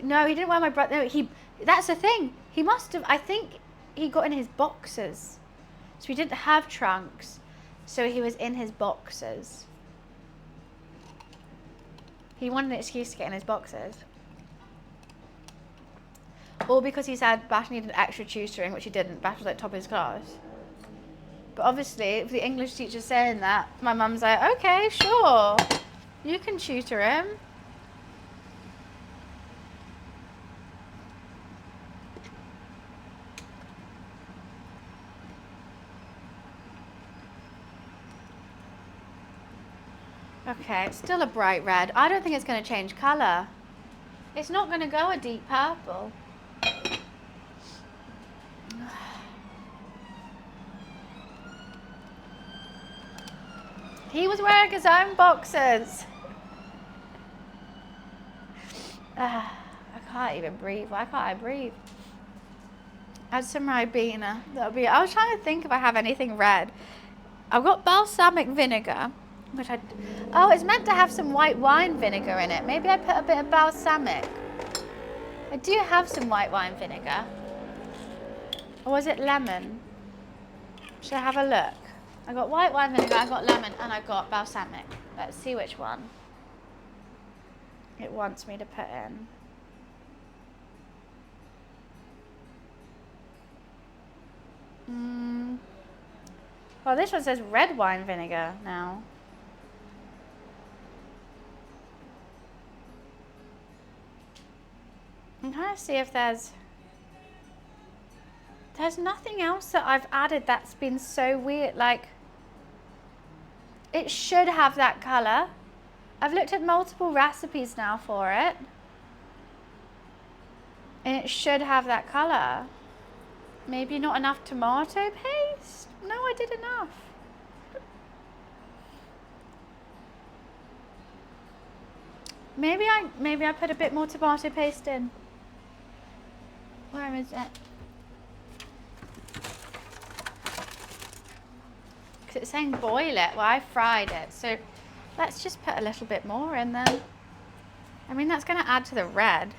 No, he didn't wear my brother. No, that's the thing. He must have, I think he got in his boxers. So he didn't have trunks. So he was in his boxers. He wanted an excuse to get in his boxers. All because he said Bash needed extra tutoring, which he didn't. Bash was like top of his class. But obviously, if the English teacher's saying that, my mum's like, okay, sure. You can tutor him. Okay, it's still a bright red. I don't think it's going to change colour. It's not going to go a deep purple. He was wearing his own boxers. I can't even breathe. Why can't I breathe? Add some Ribena. I was trying to think if I have anything red. I've got balsamic vinegar. It's meant to have some white wine vinegar in it. Maybe I put a bit of balsamic. I do have some white wine vinegar. Or was it lemon? Should I have a look? I got white wine vinegar, I got lemon, and I got balsamic. Let's see which one it wants me to put in. Well, this one says red wine vinegar now. I'm trying to see if there's nothing else that I've added that's been so weird. Like, it should have that colour. I've looked at multiple recipes now for it. And it should have that colour. Maybe not enough tomato paste? No, I did enough. Maybe I put a bit more tomato paste in. Where is it? Because it's saying boil it. Well, I fried it. So let's just put a little bit more in then. I mean, that's going to add to the red.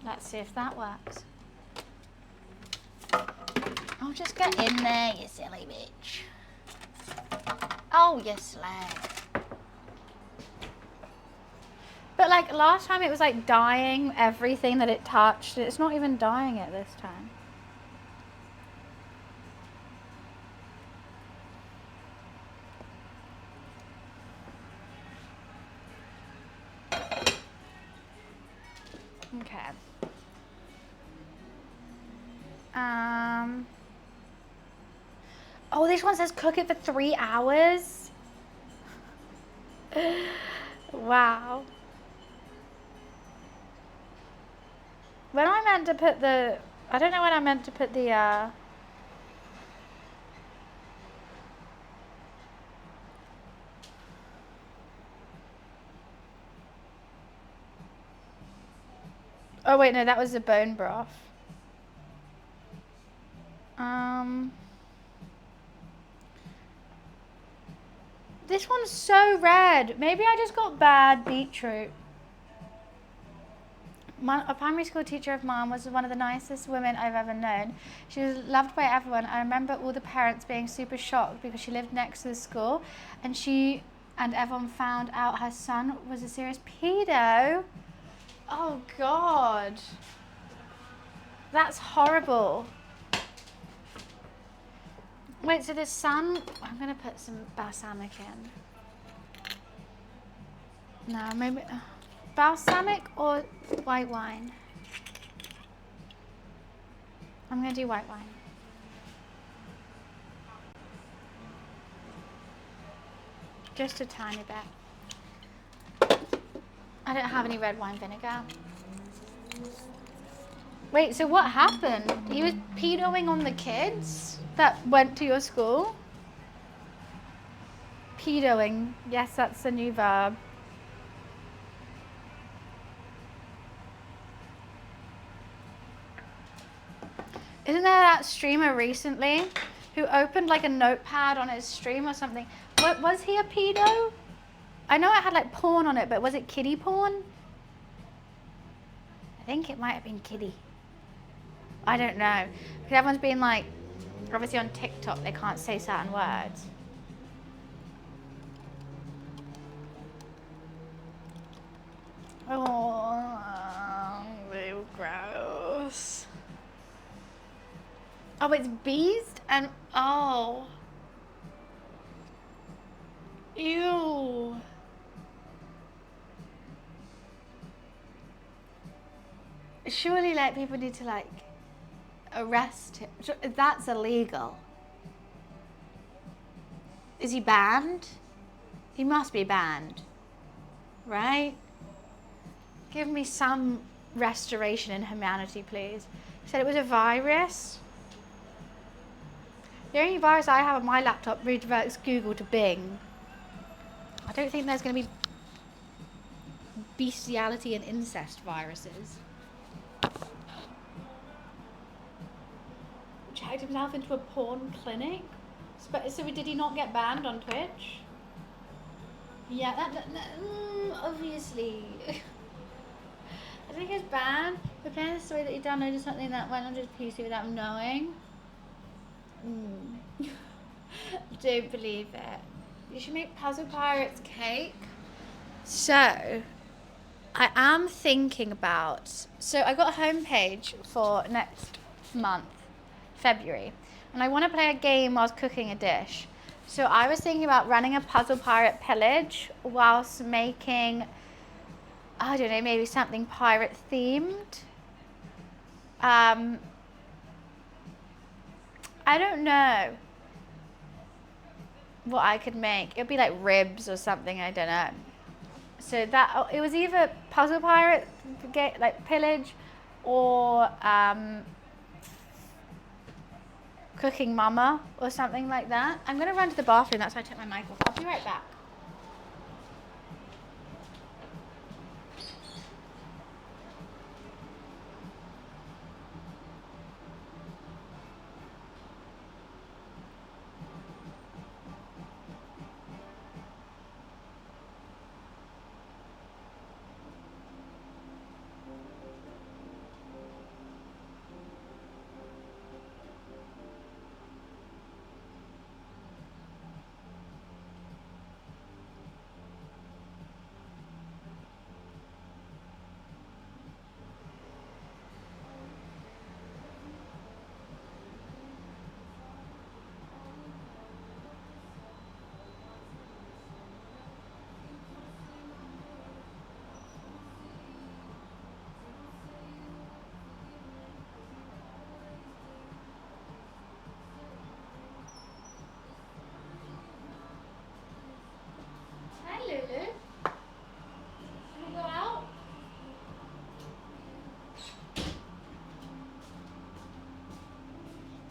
Let's see if that works. Oh, just get in there, you silly bitch. Oh, you slag. But like last time it was like dyeing everything that it touched. It's not even dyeing it this time. Okay. Oh, this one says cook it for 3 hours. Wow. When I meant to put the, I don't know when I meant to put the, oh wait, no, that was the bone broth. This one's so red. Maybe I just got bad beetroot. A primary school teacher of mine was one of the nicest women I've ever known. She was loved by everyone. I remember all the parents being super shocked because she lived next to the school, and she and everyone found out her son was a serious pedo. Oh God. That's horrible. Wait, so the son, I'm gonna put some balsamic in. No, maybe balsamic or white wine. I'm gonna do white wine. Just a tiny bit. I don't have any red wine vinegar. Wait, so what happened? You was pedoing on the kids that went to your school? Pedoing. Yes, that's the new verb. Isn't there that streamer recently who opened like a notepad on his stream or something? What, was he a pedo? I know it had like porn on it, but was it kiddie porn? I think it might have been kiddie. I don't know. Because everyone's been like, obviously on TikTok they can't say certain words. Oh, ew, gross. Oh, it's bees and oh. Ew. Surely like people need to like arrest him. That's illegal. Is he banned? He must be banned, right? Give me some restoration in humanity, please. He said it was a virus. The only virus I have on my laptop redirects Google to Bing. I don't think there's going to be bestiality and incest viruses. Checked himself into a porn clinic. So did he not get banned on Twitch? Yeah, obviously. I think it's banned. We're playing the story that he downloaded something that went on his PC without him knowing. Don't believe it. You should make Puzzle Pirates cake. So, I am thinking about... So, I got a homepage for next month, February. And I want to play a game whilst cooking a dish. So, I was thinking about running a Puzzle Pirate pillage whilst making... I don't know, maybe something pirate themed. I don't know what I could make. It'd be like ribs or something, I don't know. So that, it was either Puzzle Pirate, like pillage, or Cooking Mama, or something like that. I'm gonna run to the bathroom, that's why I took my mic off. I'll be right back.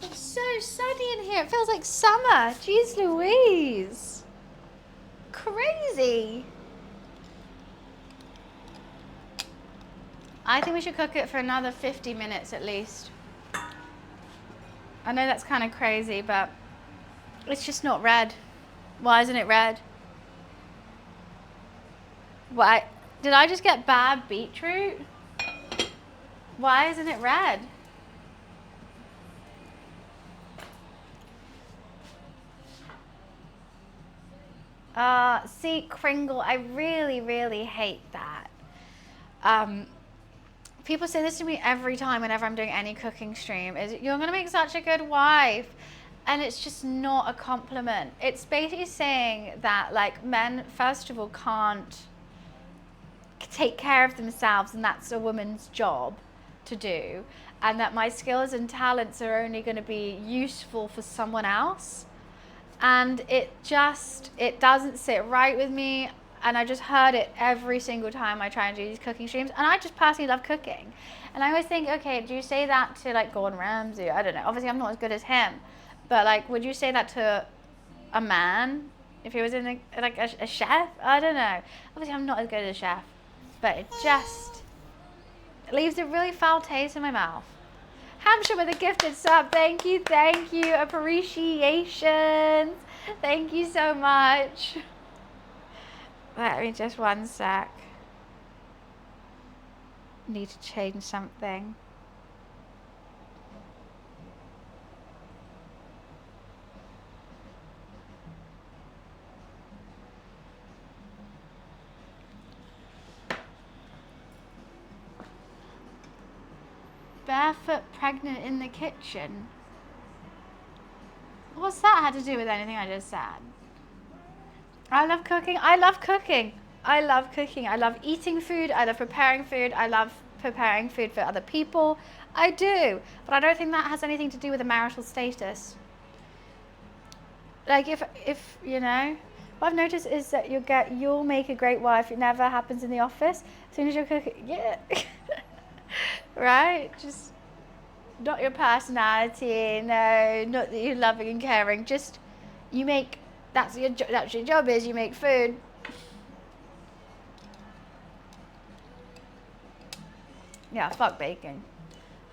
It's so sunny in here. It feels like summer. Jeez Louise. Crazy. I think we should cook it for another 50 minutes at least. I know that's kind of crazy, but it's just not red. Why isn't it red? Why? Did I just get bad beetroot? Why isn't it red? See, Kringle, I really, really hate that. People say this to me every time whenever I'm doing any cooking stream, is you're going to make such a good wife. And it's just not a compliment. It's basically saying that, like, men, first of all, can't take care of themselves, and that's a woman's job to do. And that my skills and talents are only going to be useful for someone else. And it doesn't sit right with me. And I just heard it every single time I try and do these cooking streams. And I just personally love cooking. And I always think, okay, do you say that to, like, Gordon Ramsay? I don't know. Obviously, I'm not as good as him. But, like, would you say that to a man if he was in a chef? I don't know. Obviously, I'm not as good as a chef. But it just leaves a really foul taste in my mouth. Hampshire with a gifted sub. Thank you, thank you. Appreciations. Thank you so much. Let me just one sec. Need to change something. Barefoot pregnant in the kitchen. What's that had to do with anything I just said? I love cooking. I love cooking. I love cooking. I love eating food. I love preparing food. I love preparing food for other people. I do. But I don't think that has anything to do with a marital status. Like, if you know, what I've noticed is that you'll make a great wife. It never happens in the office. As soon as you're cooking, yeah. Right? Just not your personality, no, not that you're loving and caring. Just you make that's your job is you make food. Yeah, fuck bacon.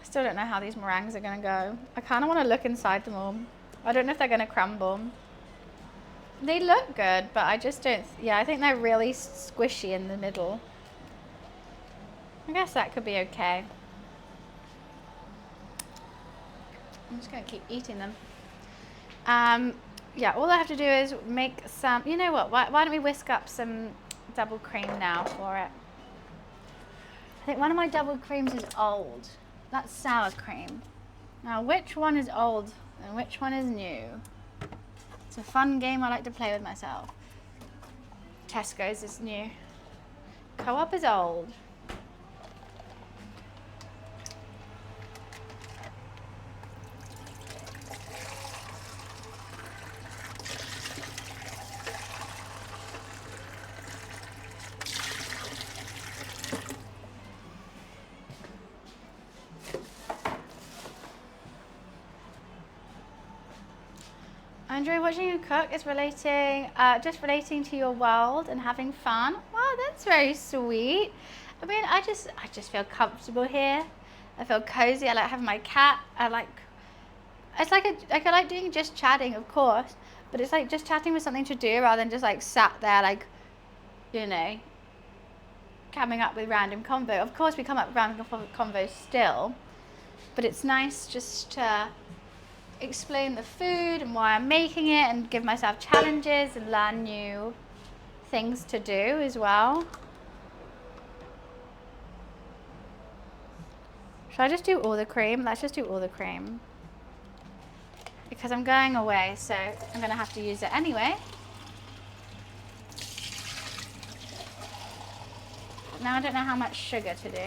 I still don't know how these meringues are gonna go. I kind of want to look inside them all. I don't know if they're gonna crumble. They look good, but I just don't. Yeah, I think they're really squishy in the middle. I guess that could be okay. I'm just going to keep eating them. Yeah, all I have to do is make some, you know what, why don't we whisk up some double cream now for it. I think one of my double creams is old. That's sour cream. Now, which one is old and which one is new? It's a fun game I like to play with myself. Tesco's is new. Co-op is old. I enjoy watching you cook. It's just relating to your world and having fun. Wow, that's very sweet. I mean, I just feel comfortable here. I feel cozy. I like having my cat. I like doing just chatting, of course, but it's like just chatting with something to do rather than just like sat there like, you know, coming up with random convo. Of course, we come up with random convo still, but it's nice just to explain the food and why I'm making it and give myself challenges and learn new things to do as well. Should I just do all the cream? Let's just do all the cream. Because I'm going away, so I'm going to have to use it anyway. Now I don't know how much sugar to do.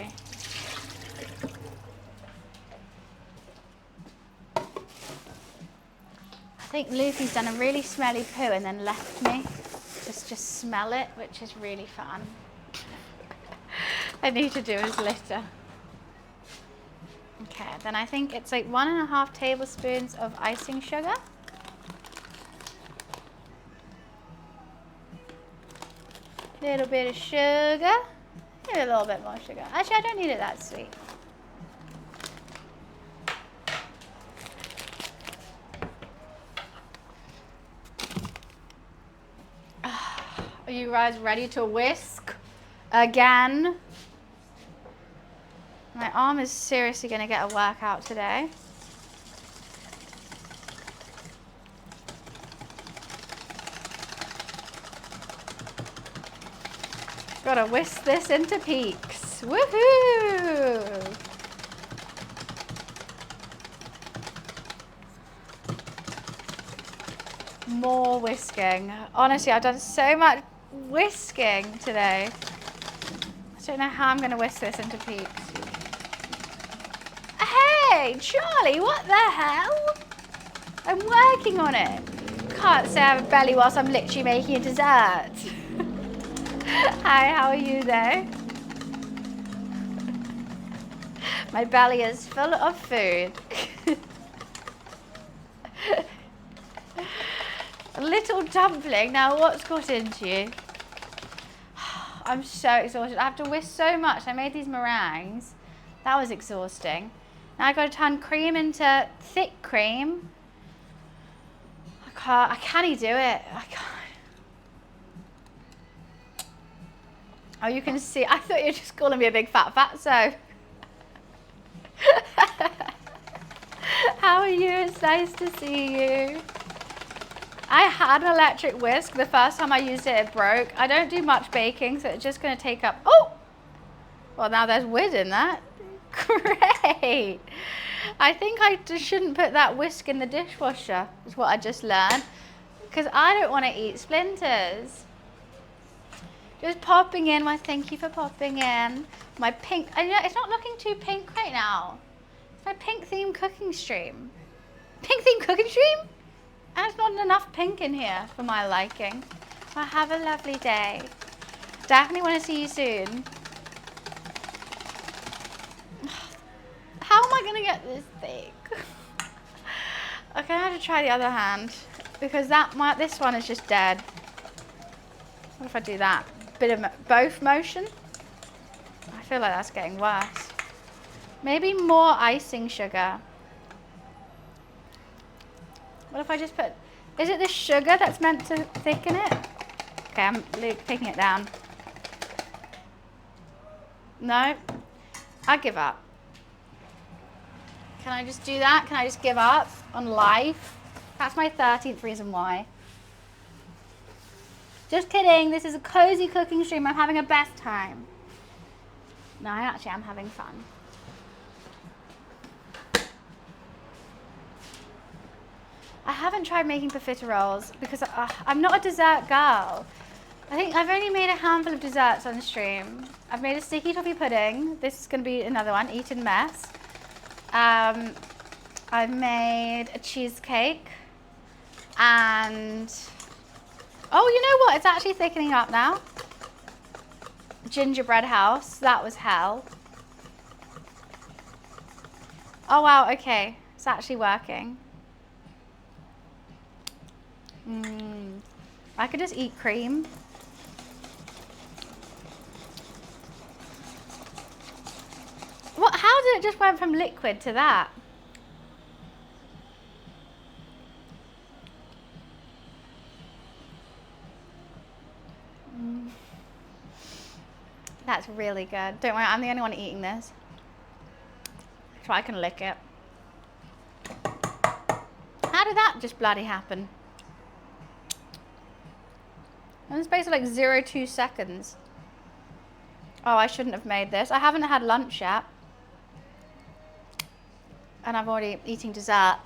I think Luffy's done a really smelly poo and then left me just smell it, which is really fun. I need to do his litter. Okay, and I think it's like 1.5 tablespoons of icing sugar. Little bit of sugar. Maybe a little bit more sugar. Actually, I don't need it that sweet. Are you guys ready to whisk again? My arm is seriously going to get a workout today. Gotta whisk this into peaks. Woohoo! More whisking. Honestly, I've done so much whisking today. I don't know how I'm gonna whisk this into peaks. Hey, Charlie, what the hell? I'm working on it. Can't say I have a belly whilst I'm literally making a dessert. Hi, how are you though? My belly is full of food. A little dumpling. Now what's got into you? I'm so exhausted. I have to whisk so much. I made these meringues. That was exhausting. Now I've got to turn cream into thick cream. I can't do it. I can't. Oh, you can see. I thought you were just calling me a big fat fatso. How are you? It's nice to see you. I had an electric whisk. The first time I used it, it broke. I don't do much baking, so it's just going to take up... Oh! Well, now there's wood in that. Great. I think I just shouldn't put that whisk in the dishwasher, is what I just learned. Because I don't want to eat splinters. Just popping in. Why, thank you for popping in. My pink... It's not looking too pink right now. It's my pink themed cooking stream. Pink themed cooking stream? And there's not enough pink in here for my liking. Well, have a lovely day. Definitely want to see you soon. How am I going to get this thick? Okay, I have to try the other hand. Because this one is just dead. What if I do that? Bit of both motion? I feel like that's getting worse. Maybe more icing sugar. What if I just put... Is it the sugar that's meant to thicken it? Okay, I'm taking it down. No? I give up. Can I just do that? Can I just give up on life? That's my 13th reason why. Just kidding. This is a cozy cooking stream. I'm having a best time. No, I actually am having fun. I haven't tried making profiteroles because I'm not a dessert girl. I think I've only made a handful of desserts on the stream. I've made a sticky toffee pudding. This is going to be another one, Eton mess. I've made a cheesecake. And, oh, you know what? It's actually thickening up now. Gingerbread house. That was hell. Oh, wow. Okay. It's actually working. I could just eat cream. What? How did it just went from liquid to that? That's really good. Don't worry, I'm the only one eating this. So I can lick it. How did that just bloody happen? In the space of like 0.2 seconds. Oh, I shouldn't have made this. I haven't had lunch yet. And I'm already eating dessert.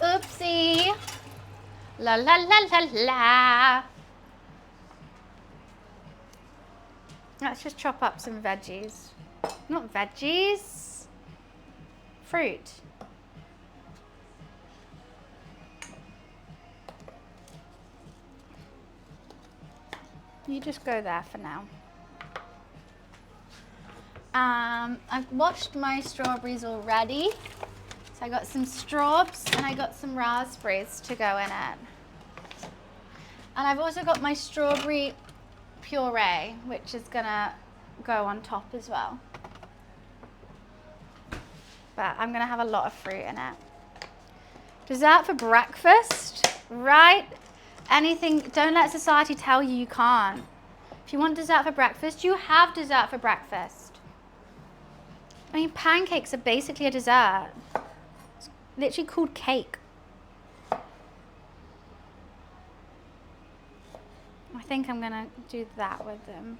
Oopsie. La la la la la. Let's just chop up some veggies. Not veggies. Fruit. You just go there for now. I've washed my strawberries already. So I got some straws and I got some raspberries to go in it. And I've also got my strawberry puree, which is gonna go on top as well. But I'm gonna have a lot of fruit in it. Dessert for breakfast, right? Anything, don't let society tell you you can't. If you want dessert for breakfast, you have dessert for breakfast. I mean, pancakes are basically a dessert. It's literally called cake. I think I'm gonna do that with them.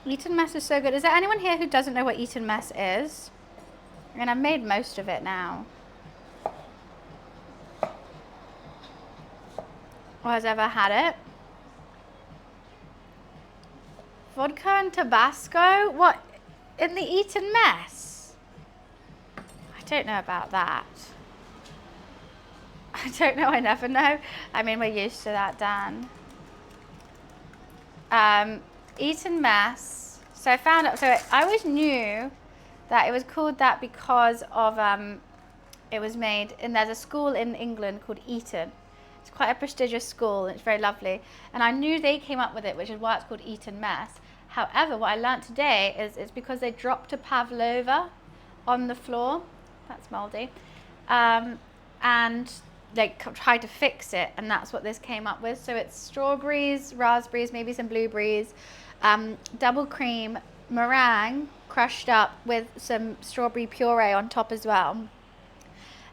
Eton mess is so good. Is there anyone here who doesn't know what Eton mess is? I mean, I've made most of it now. Or has ever had it? Vodka and Tabasco? What? In the Eton mess? I don't know about that. I don't know, I never know. I mean, we're used to that, Dan. Eton mess. So I found out, so I always knew that it was called that because of, it was made, and there's a school in England called Eton. It's quite a prestigious school, and it's very lovely. And I knew they came up with it, which is why it's called Eton mess. However, what I learnt today is it's because they dropped a pavlova on the floor. That's moldy. And they tried to fix it, and that's what this came up with. So it's strawberries, raspberries, maybe some blueberries, double cream, meringue crushed up with some strawberry puree on top as well.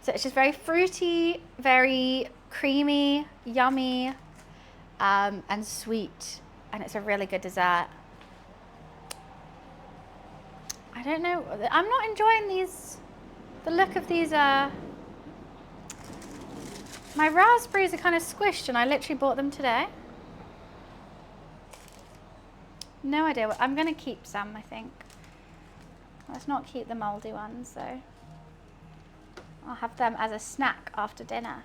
So it's just very fruity, very creamy, yummy, and sweet, and it's a really good dessert. I don't know, I'm not enjoying these, the look of these, my raspberries are kind of squished, and I literally bought them today. No idea what, I'm going to keep some, I think. Let's not keep the moldy ones though. I'll have them as a snack after dinner.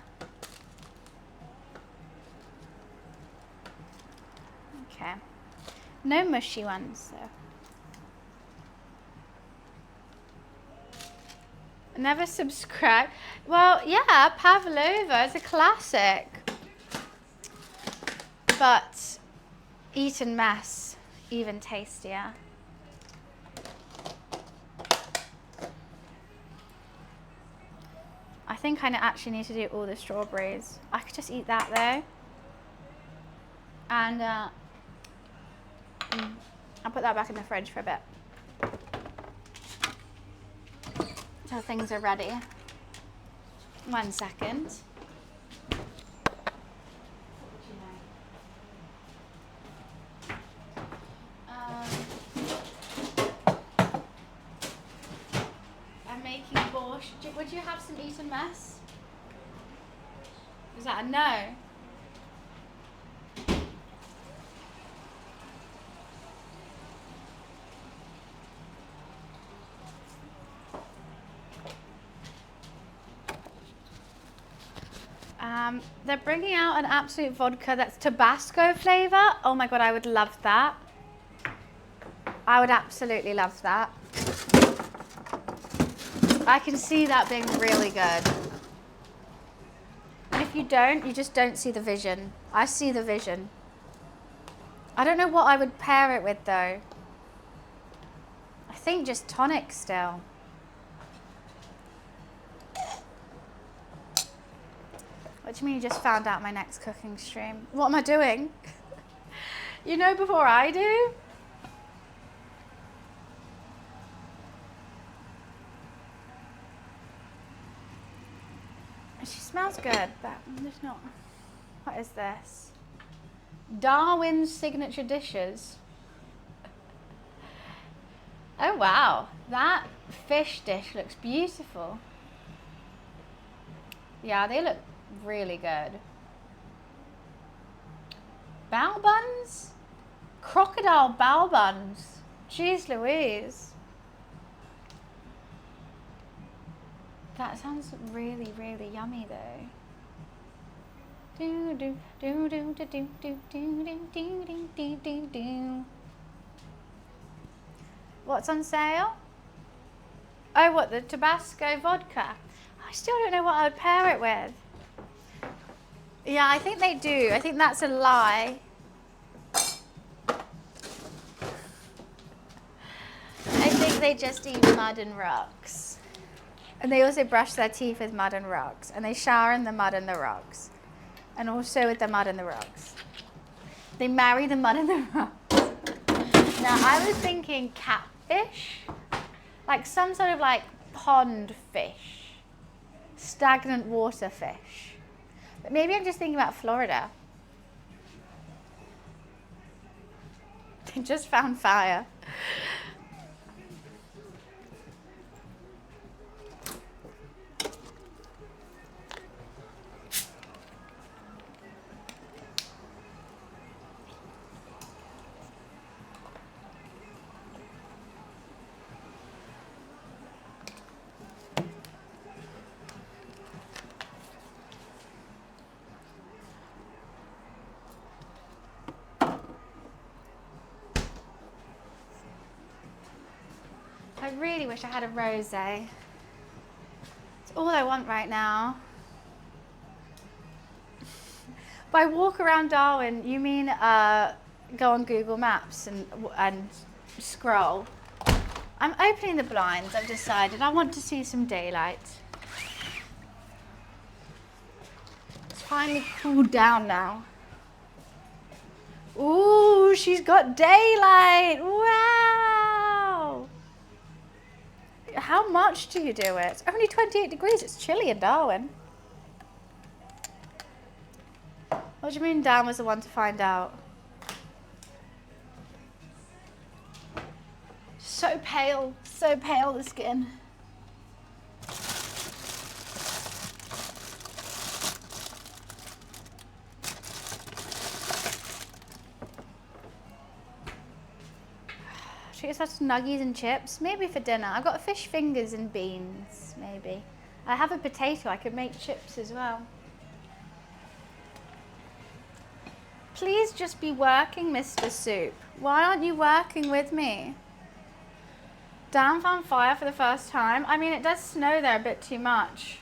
Okay. No mushy ones though. Never subscribe. Well, yeah, pavlova is a classic. But Eton mess, even tastier. I think I actually need to do all the strawberries. I could just eat that though. And I'll put that back in the fridge for a bit. Till things are ready. 1 second. I'm making borscht. Would you have some Eton mess? Is that a no? They're bringing out an absolute vodka that's Tabasco flavor. Oh my God, I would love that. I would absolutely love that. I can see that being really good. And if you don't, you just don't see the vision. I see the vision. I don't know what I would pair it with though. I think just tonic still. What do you mean you just found out my next cooking stream? What am I doing? You know before I do? She smells good, but there's not. What is this? Darwin's signature dishes. Oh wow, that fish dish looks beautiful. Yeah, they look Really good. Bao buns? Crocodile bao buns. Jeez Louise. That sounds really, really yummy though. Do do do do do do do do do do do do do. What's on sale? Oh, what, the Tabasco vodka? I still don't know what I would pair it with. Yeah, I think they do. I think that's a lie. I think they just eat mud and rocks. And they also brush their teeth with mud and rocks. And they shower in the mud and the rocks. And also with the mud and the rocks. They marry the mud and the rocks. Now, I was thinking catfish. Like some sort of like pond fish. Stagnant water fish. But maybe I'm just thinking about Florida. They just found fire. I really wish I had a rosé. It's all I want right now. By walk around Darwin, you mean go on Google Maps and scroll? I'm opening the blinds, I've decided. I want to see some daylight. It's finally cooled down now. Ooh, she's got daylight. Wow. How much do you do it? Only 28 degrees. It's chilly in Darwin. What do you mean Dan was the one to find out? So pale, the skin. Should we get some nuggies and chips? Maybe for dinner. I've got fish fingers and beans, maybe. I have a potato. I could make chips as well. Please just be working, Mr. Soup. Why aren't you working with me? Dan found fire for the first time. I mean, it does snow there a bit too much.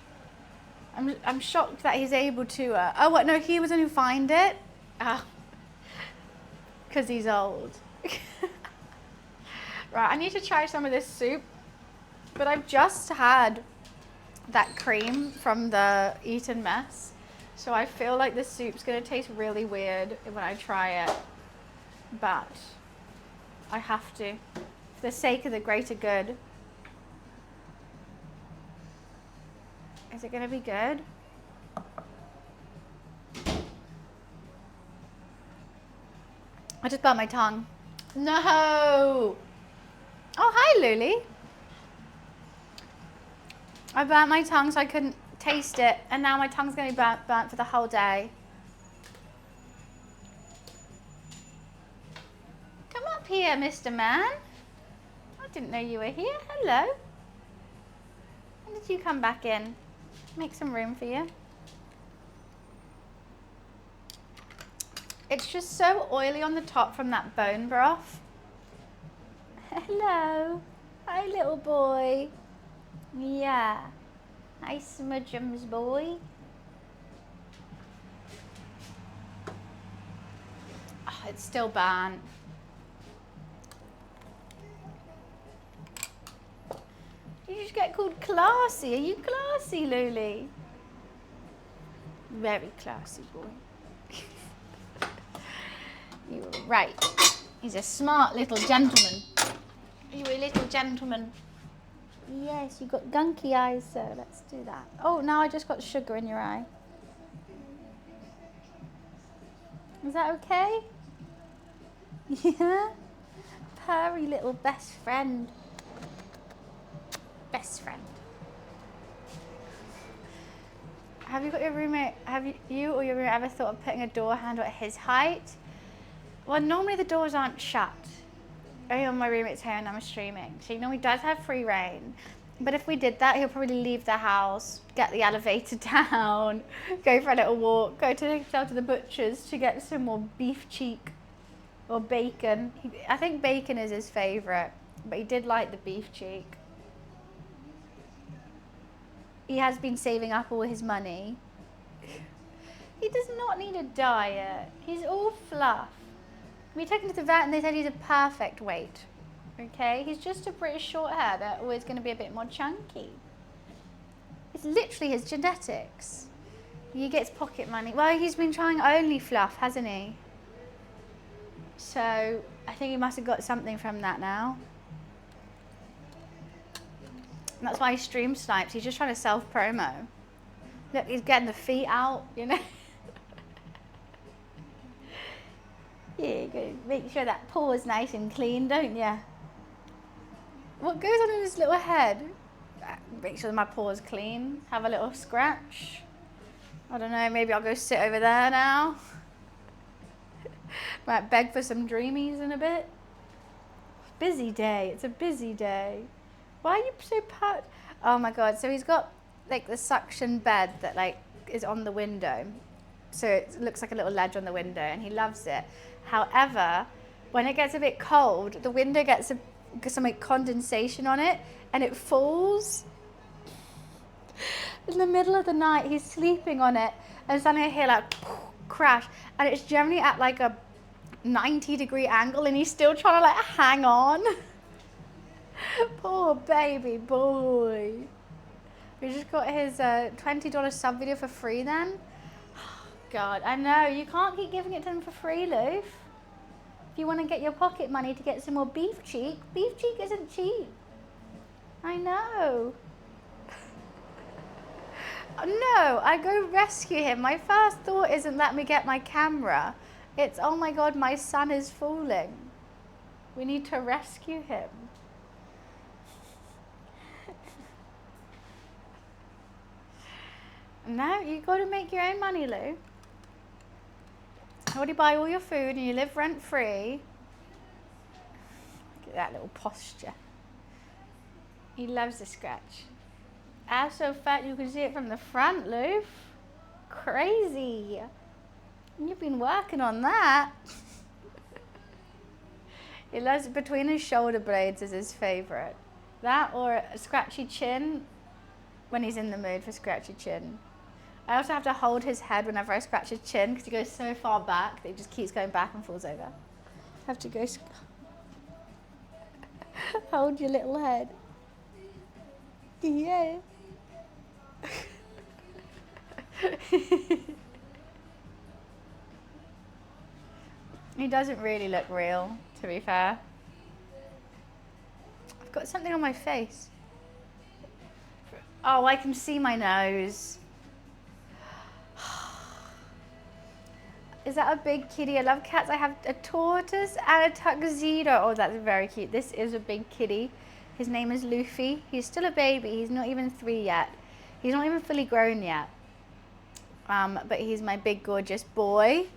I'm shocked that he's able to... oh, what? No, he was the one who find it? Oh. Because he's old. Right, I need to try some of this soup. But I've just had that cream from the Eton mess. So I feel like this soup's going to taste really weird when I try it. But I have to. For the sake of the greater good. Is it going to be good? I just burnt my tongue. No! Oh, hi, Luli. I burnt my tongue so I couldn't taste it, and now my tongue's going to be burnt for the whole day. Come up here, Mr. Man. I didn't know you were here. Hello. When did you come back in? Make some room for you. It's just so oily on the top from that bone broth. Hello. Hi, little boy. Yeah. Hi, Smudgems boy. Oh, it's still burnt. You just get called classy. Are you classy, Luli? Very classy boy. You were right. He's a smart little gentleman. You a little gentleman. Yes, you got gunky eyes, so let's do that. Oh, now I just got sugar in your eye. Is that okay? Yeah? Purry little best friend. Best friend. Have you got your roommate, you or your roommate ever thought of putting a door handle at his height? Well, normally the doors aren't shut. Only on my roommate's home and I'm streaming. So he normally does have free reign. But if we did that, he'll probably leave the house, get the elevator down, go for a little walk, go to the butcher's to get some more beef cheek or bacon. I think bacon is his favourite, but he did like the beef cheek. He has been saving up all his money. He does not need a diet. He's all fluff. We took him to the vet and they said he's a perfect weight. Okay, he's just a British short hair. They're always going to be a bit more chunky. It's literally his genetics. He gets pocket money. Well, he's been trying only fluff, hasn't he? So I think he must have got something from that now. And that's why he stream snipes. He's just trying to self-promo. Look, he's getting the feet out, you know. Yeah, you gotta make sure that paw is nice and clean, don't you? What goes on in his little head? Make sure my paw is clean. Have a little scratch. I don't know, maybe I'll go sit over there now. Might beg for some dreamies in a bit. Busy day, it's a busy day. Why are you so pat? Oh my God, so he's got like the suction bed that like is on the window. So it looks like a little ledge on the window and he loves it. However, when it gets a bit cold, the window gets some like condensation on it and it falls. In the middle of the night, he's sleeping on it and suddenly I hear like crash and it's generally at like a 90-degree angle and he's still trying to like hang on. Poor baby boy. We just got his $20 sub video for free then. God, I know, you can't keep giving it to them for free, Loof. If you want to get your pocket money to get some more beef cheek isn't cheap. I know. No, I go rescue him. My first thought isn't let me get my camera. It's, oh my God, my son is falling. We need to rescue him. No, you got to make your own money, Lou. I already buy all your food and you live rent-free. Look at that little posture. He loves the scratch. Ass so fat you can see it from the front, Lou. Crazy. You've been working on that. He loves it between his shoulder blades is his favourite. That or a scratchy chin when he's in the mood for scratchy chin. I also have to hold his head whenever I scratch his chin because he goes so far back that he just keeps going back and falls over. I have to go hold your little head. Yeah. He doesn't really look real, to be fair. I've got something on my face. Oh, I can see my nose. Is that a big kitty? I love cats. I have a tortoise and a tuxedo. Oh, that's very cute. This is a big kitty. His name is Luffy. He's still a baby. He's not even 3 yet. He's not even fully grown yet. But he's my big, gorgeous boy.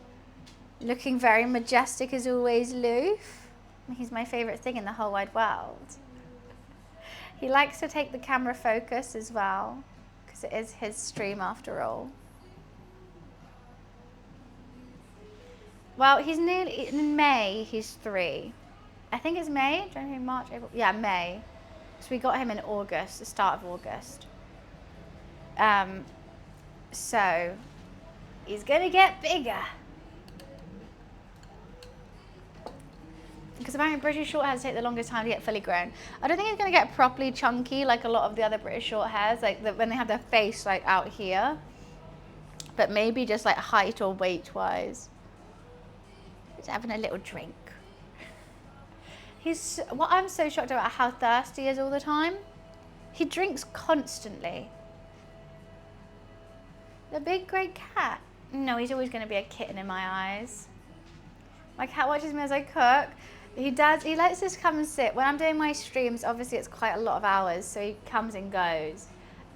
Looking very majestic as always, Loof. He's my favorite thing in the whole wide world. He likes to take the camera focus as well, because it is his stream after all. Well, he's nearly, in May, he's 3. I think it's May, January, March, April. Yeah, May. So we got him in August, the start of August. So he's gonna get bigger. Because apparently British Shorthairs take the longest time to get fully grown. I don't think he's gonna get properly chunky like a lot of the other British Shorthairs, like when they have their face like out here. But maybe just like height or weight wise. He's having a little drink. What I'm so shocked about how thirsty he is all the time. He drinks constantly. The big grey cat. No, he's always going to be a kitten in my eyes. My cat watches me as I cook. He likes to come and sit. When I'm doing my streams, obviously it's quite a lot of hours, so he comes and goes.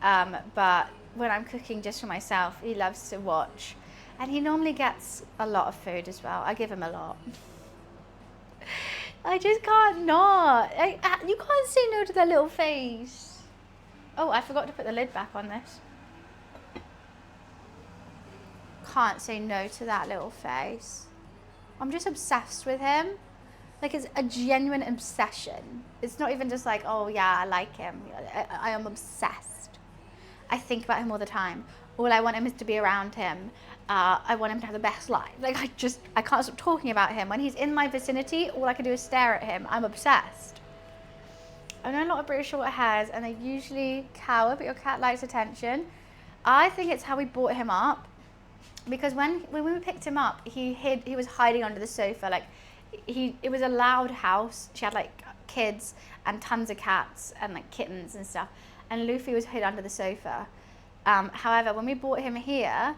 But when I'm cooking just for myself, he loves to watch. And he normally gets a lot of food as well. I give him a lot. I just can't not. You can't say no to that little face. Oh, I forgot to put the lid back on this. Can't say no to that little face. I'm just obsessed with him. Like, it's a genuine obsession. It's not even just like, oh yeah, I like him. I am obsessed. I think about him all the time. All I want him is to be around him. I want him to have the best life. Like, I can't stop talking about him. When he's in my vicinity, all I can do is stare at him. I'm obsessed. I know a lot of British short hairs, and they usually cower, but your cat likes attention. I think it's how we brought him up, because when we picked him up, he was hiding under the sofa. Like, it was a loud house. She had like kids and tons of cats and like kittens and stuff, and Luffy was hid under the sofa. However, when we brought him here,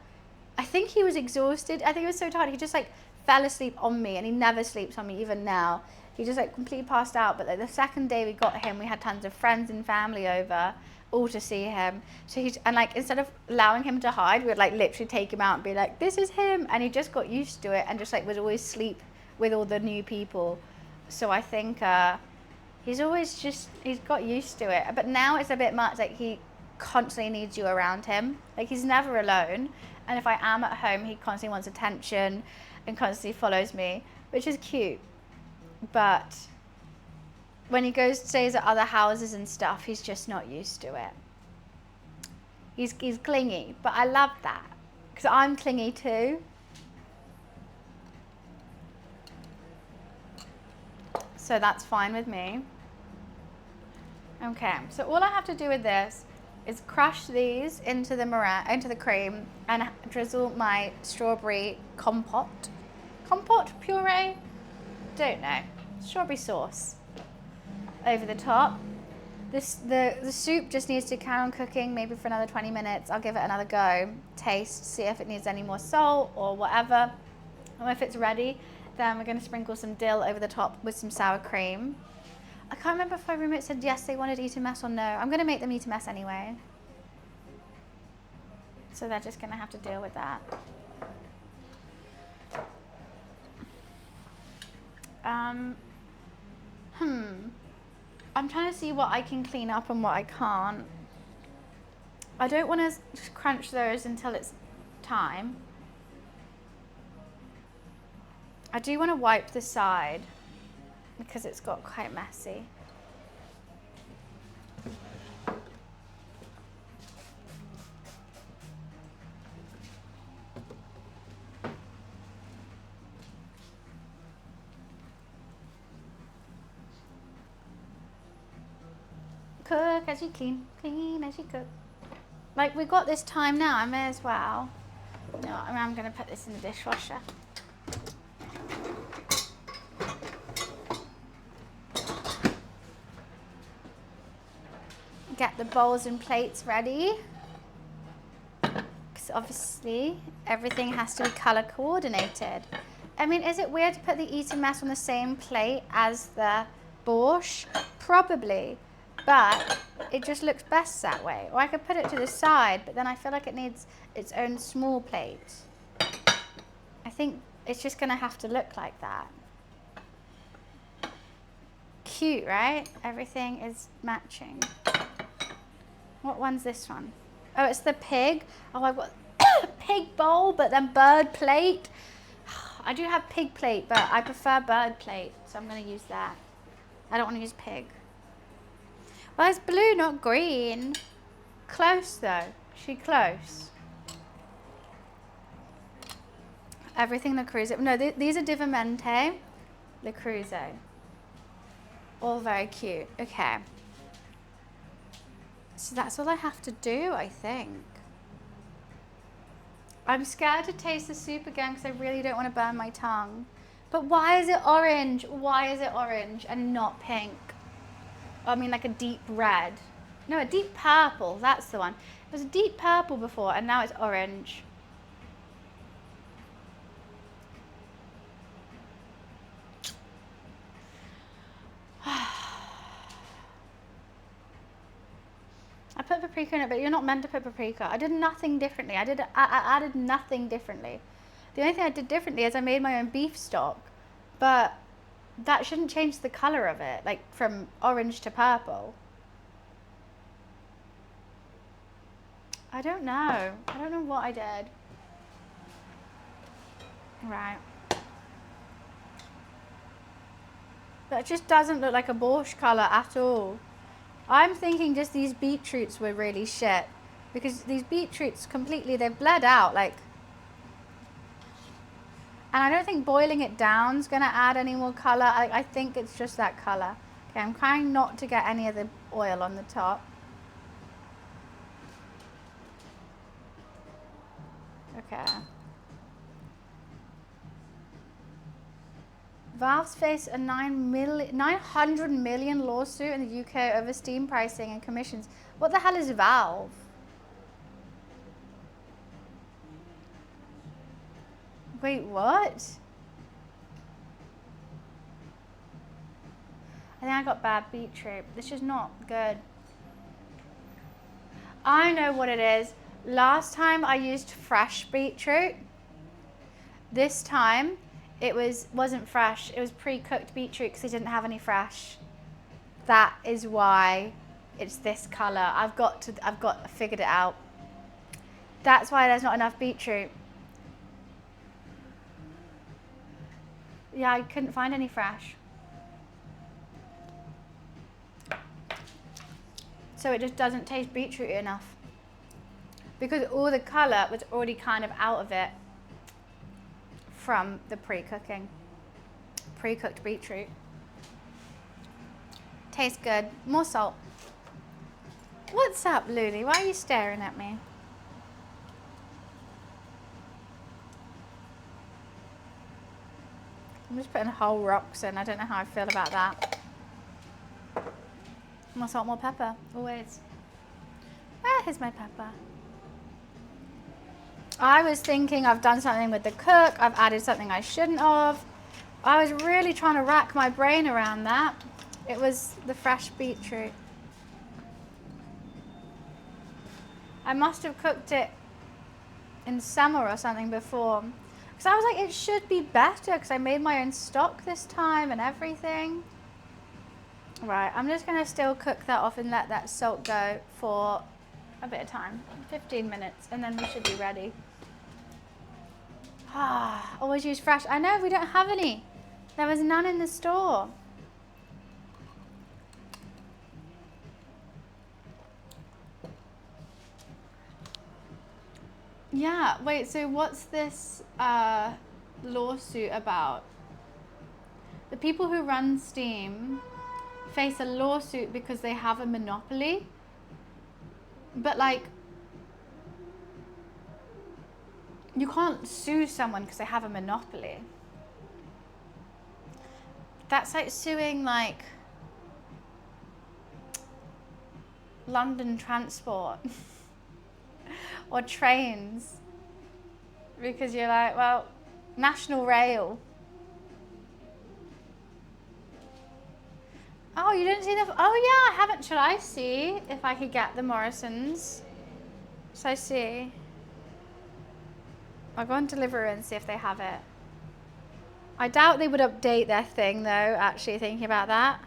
I think he was exhausted. I think he was so tired. He just like fell asleep on me, and he never sleeps on me even now. He just like completely passed out. But like the second day we got him, we had tons of friends and family over, all to see him. So and like instead of allowing him to hide, we would like literally take him out and be like, this is him. And he just got used to it and just like would always sleep with all the new people. So I think he's got used to it. But now it's a bit much. Like, he constantly needs you around him. Like, he's never alone. And if I am at home, he constantly wants attention and constantly follows me, which is cute. But when he stays at other houses and stuff, he's just not used to it. He's clingy, but I love that because I'm clingy too. So that's fine with me. Okay, so all I have to do with this is crush these into the cream and drizzle my strawberry compote puree, don't know, strawberry sauce over the top. The soup just needs to carry on cooking maybe for another 20 minutes. I'll give it another go, taste, see if it needs any more salt or whatever. And if it's ready, then we're going to sprinkle some dill over the top with some sour cream. I can't remember if my roommate said yes, they wanted Eton mess or no. I'm going to make them Eton mess anyway. So they're just going to have to deal with that. I'm trying to see what I can clean up and what I can't. I don't want to crunch those until it's time. I do want to wipe the side because it's got quite messy. Cook as you clean, clean as you cook. Like, we've got this time now, I may as well. No, I'm going to put this in the dishwasher. Get the bowls and plates ready. Because obviously, everything has to be color coordinated. I mean, is it weird to put the Eton mess on the same plate as the Borscht? Probably. But it just looks best that way. Or I could put it to the side, but then I feel like it needs its own small plate. I think it's just going to have to look like that. Cute, right? Everything is matching. What one's this one? Oh, it's the pig. Oh, I've got pig bowl, but then bird plate. I do have pig plate, but I prefer bird plate, so I'm going to use that. I don't want to use pig. Well, it's blue, not green. Close, though. She close. Everything Le Creuset. No, these are Divermente. Le Creuset. All very cute. Okay. So that's all I have to do, I think. I'm scared to taste the soup again because I really don't want to burn my tongue. But why is it orange? Why is it orange and not pink? I mean, like a deep red. No, a deep purple. That's the one. It was a deep purple before, and now it's orange. I put paprika in it, but you're not meant to put paprika. I did nothing differently. I added nothing differently. The only thing I did differently is I made my own beef stock, but that shouldn't change the color of it, like from orange to purple. I don't know. I don't know what I did. Right. That just doesn't look like a borscht color at all. I'm thinking just these beetroots were really shit, because these beetroots completely, they've bled out, like, and I don't think boiling it down is going to add any more color. I think it's just that color. Okay, I'm trying not to get any of the oil on the top. Okay. Valves face a 900 million lawsuit in the UK over steam pricing and commissions. What the hell is Valve? Wait, what? I think I got bad beetroot. This is not good. I know what it is. Last time I used fresh beetroot. This time it wasn't fresh. It was pre-cooked beetroot because I didn't have any fresh. That is why it's this color. I've figured it out. That's why there's not enough beetroot. Yeah, I couldn't find any fresh. So it just doesn't taste beetroot enough. Because all the color was already kind of out of it from the pre-cooked beetroot. Tastes good. More salt. What's up, Luli? Why are you staring at me? I'm just putting whole rocks in. I don't know how I feel about that. More salt, more pepper. Always. Here's my pepper. I was thinking I've done something with the cook. I've added something I shouldn't have. I was really trying to rack my brain around that. It was the fresh beetroot. I must have cooked it in summer or something before. Because I was like, it should be better because I made my own stock this time and everything. Right, I'm just going to still cook that off and let that salt go for a bit of time. 15 minutes and then we should be ready. Always use fresh. I know, we don't have any. There was none in the store. Yeah, wait, so what's this lawsuit about? The people who run Steam face a lawsuit because they have a monopoly. But like, you can't sue someone because they have a monopoly. That's like suing like London Transport or trains, because you're like, well, National Rail. Oh, you didn't see the, oh yeah, I haven't. Should I see if I could get the Morrisons? Should I see? I'll go on Deliveroo and see if they have it. I doubt they would update their thing though, actually thinking about that.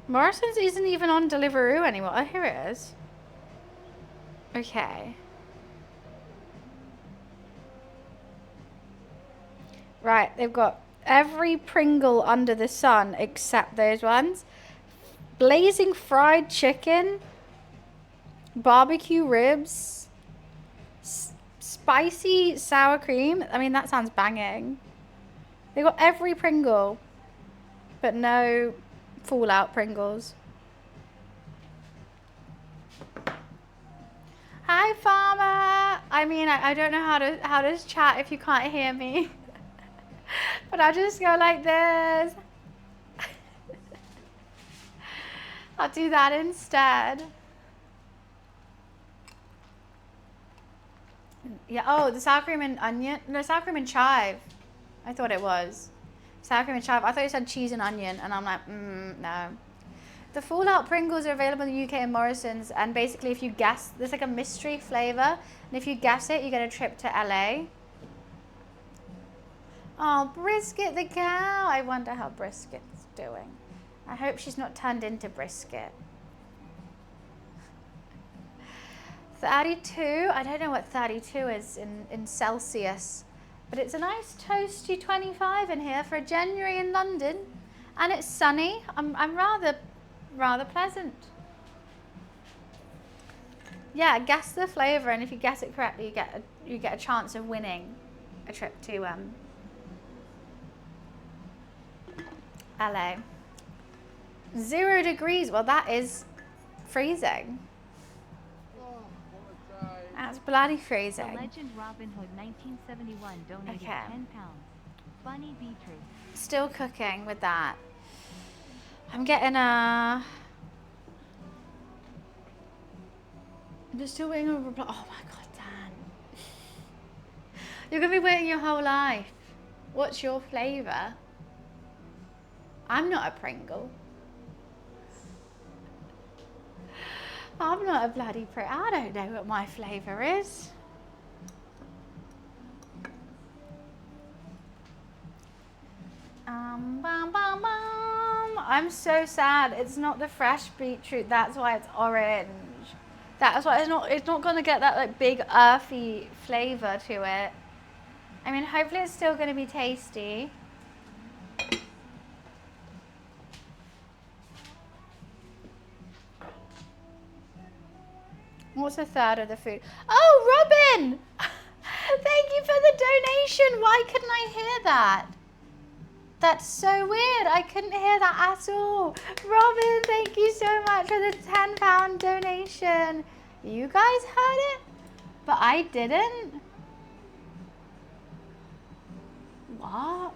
Morrison's isn't even on Deliveroo anymore. Oh, here it is. Okay. Right, they've got every Pringle under the sun except those ones. Blazing fried chicken, barbecue ribs, spicy sour cream. I mean, that sounds banging. They got every Pringle, but no Fallout Pringles. Hi, Farmer. I mean, I don't know how to chat if you can't hear me, but I'll just go like this. I'll do that instead. Yeah, oh, the sour cream and onion. No, sour cream and chive. I thought it was. Sour cream and chive. I thought you said cheese and onion, and I'm like, no. The Fallout Pringles are available in the UK and Morrison's, and basically if you guess, there's like a mystery flavour, and if you guess it, you get a trip to LA. Oh, Brisket the cow. I wonder how Brisket's doing. I hope she's not turned into Brisket. 32, I don't know what 32 is in Celsius, but it's a nice toasty 25 in here for January in London, and it's sunny. I'm rather pleasant. Yeah, guess the flavour, and if you guess it correctly, you get a chance of winning a trip to LA. 0 degrees. Well, that is freezing. That's bloody freezing. The Legend Robin Hood 1971 donated Okay. £10. Funny beetroot. Still cooking with that. I'm getting a... I'm just still waiting on a reply. Oh my god, Dan. You're going to be waiting your whole life. What's your flavour? I'm not a Pringle. I'm not a bloody Pringle. I don't know what my flavour is. Bum, bum, bum. I'm so sad. It's not the fresh beetroot. That's why it's orange. That's why it's not going to get that like big earthy flavour to it. I mean, hopefully it's still going to be tasty. What's a third of the food? Oh, Robin! Thank you for the donation. Why couldn't I hear that? That's so weird. I couldn't hear that at all. Robin, thank you so much for the £10 donation. You guys heard it, but I didn't. What?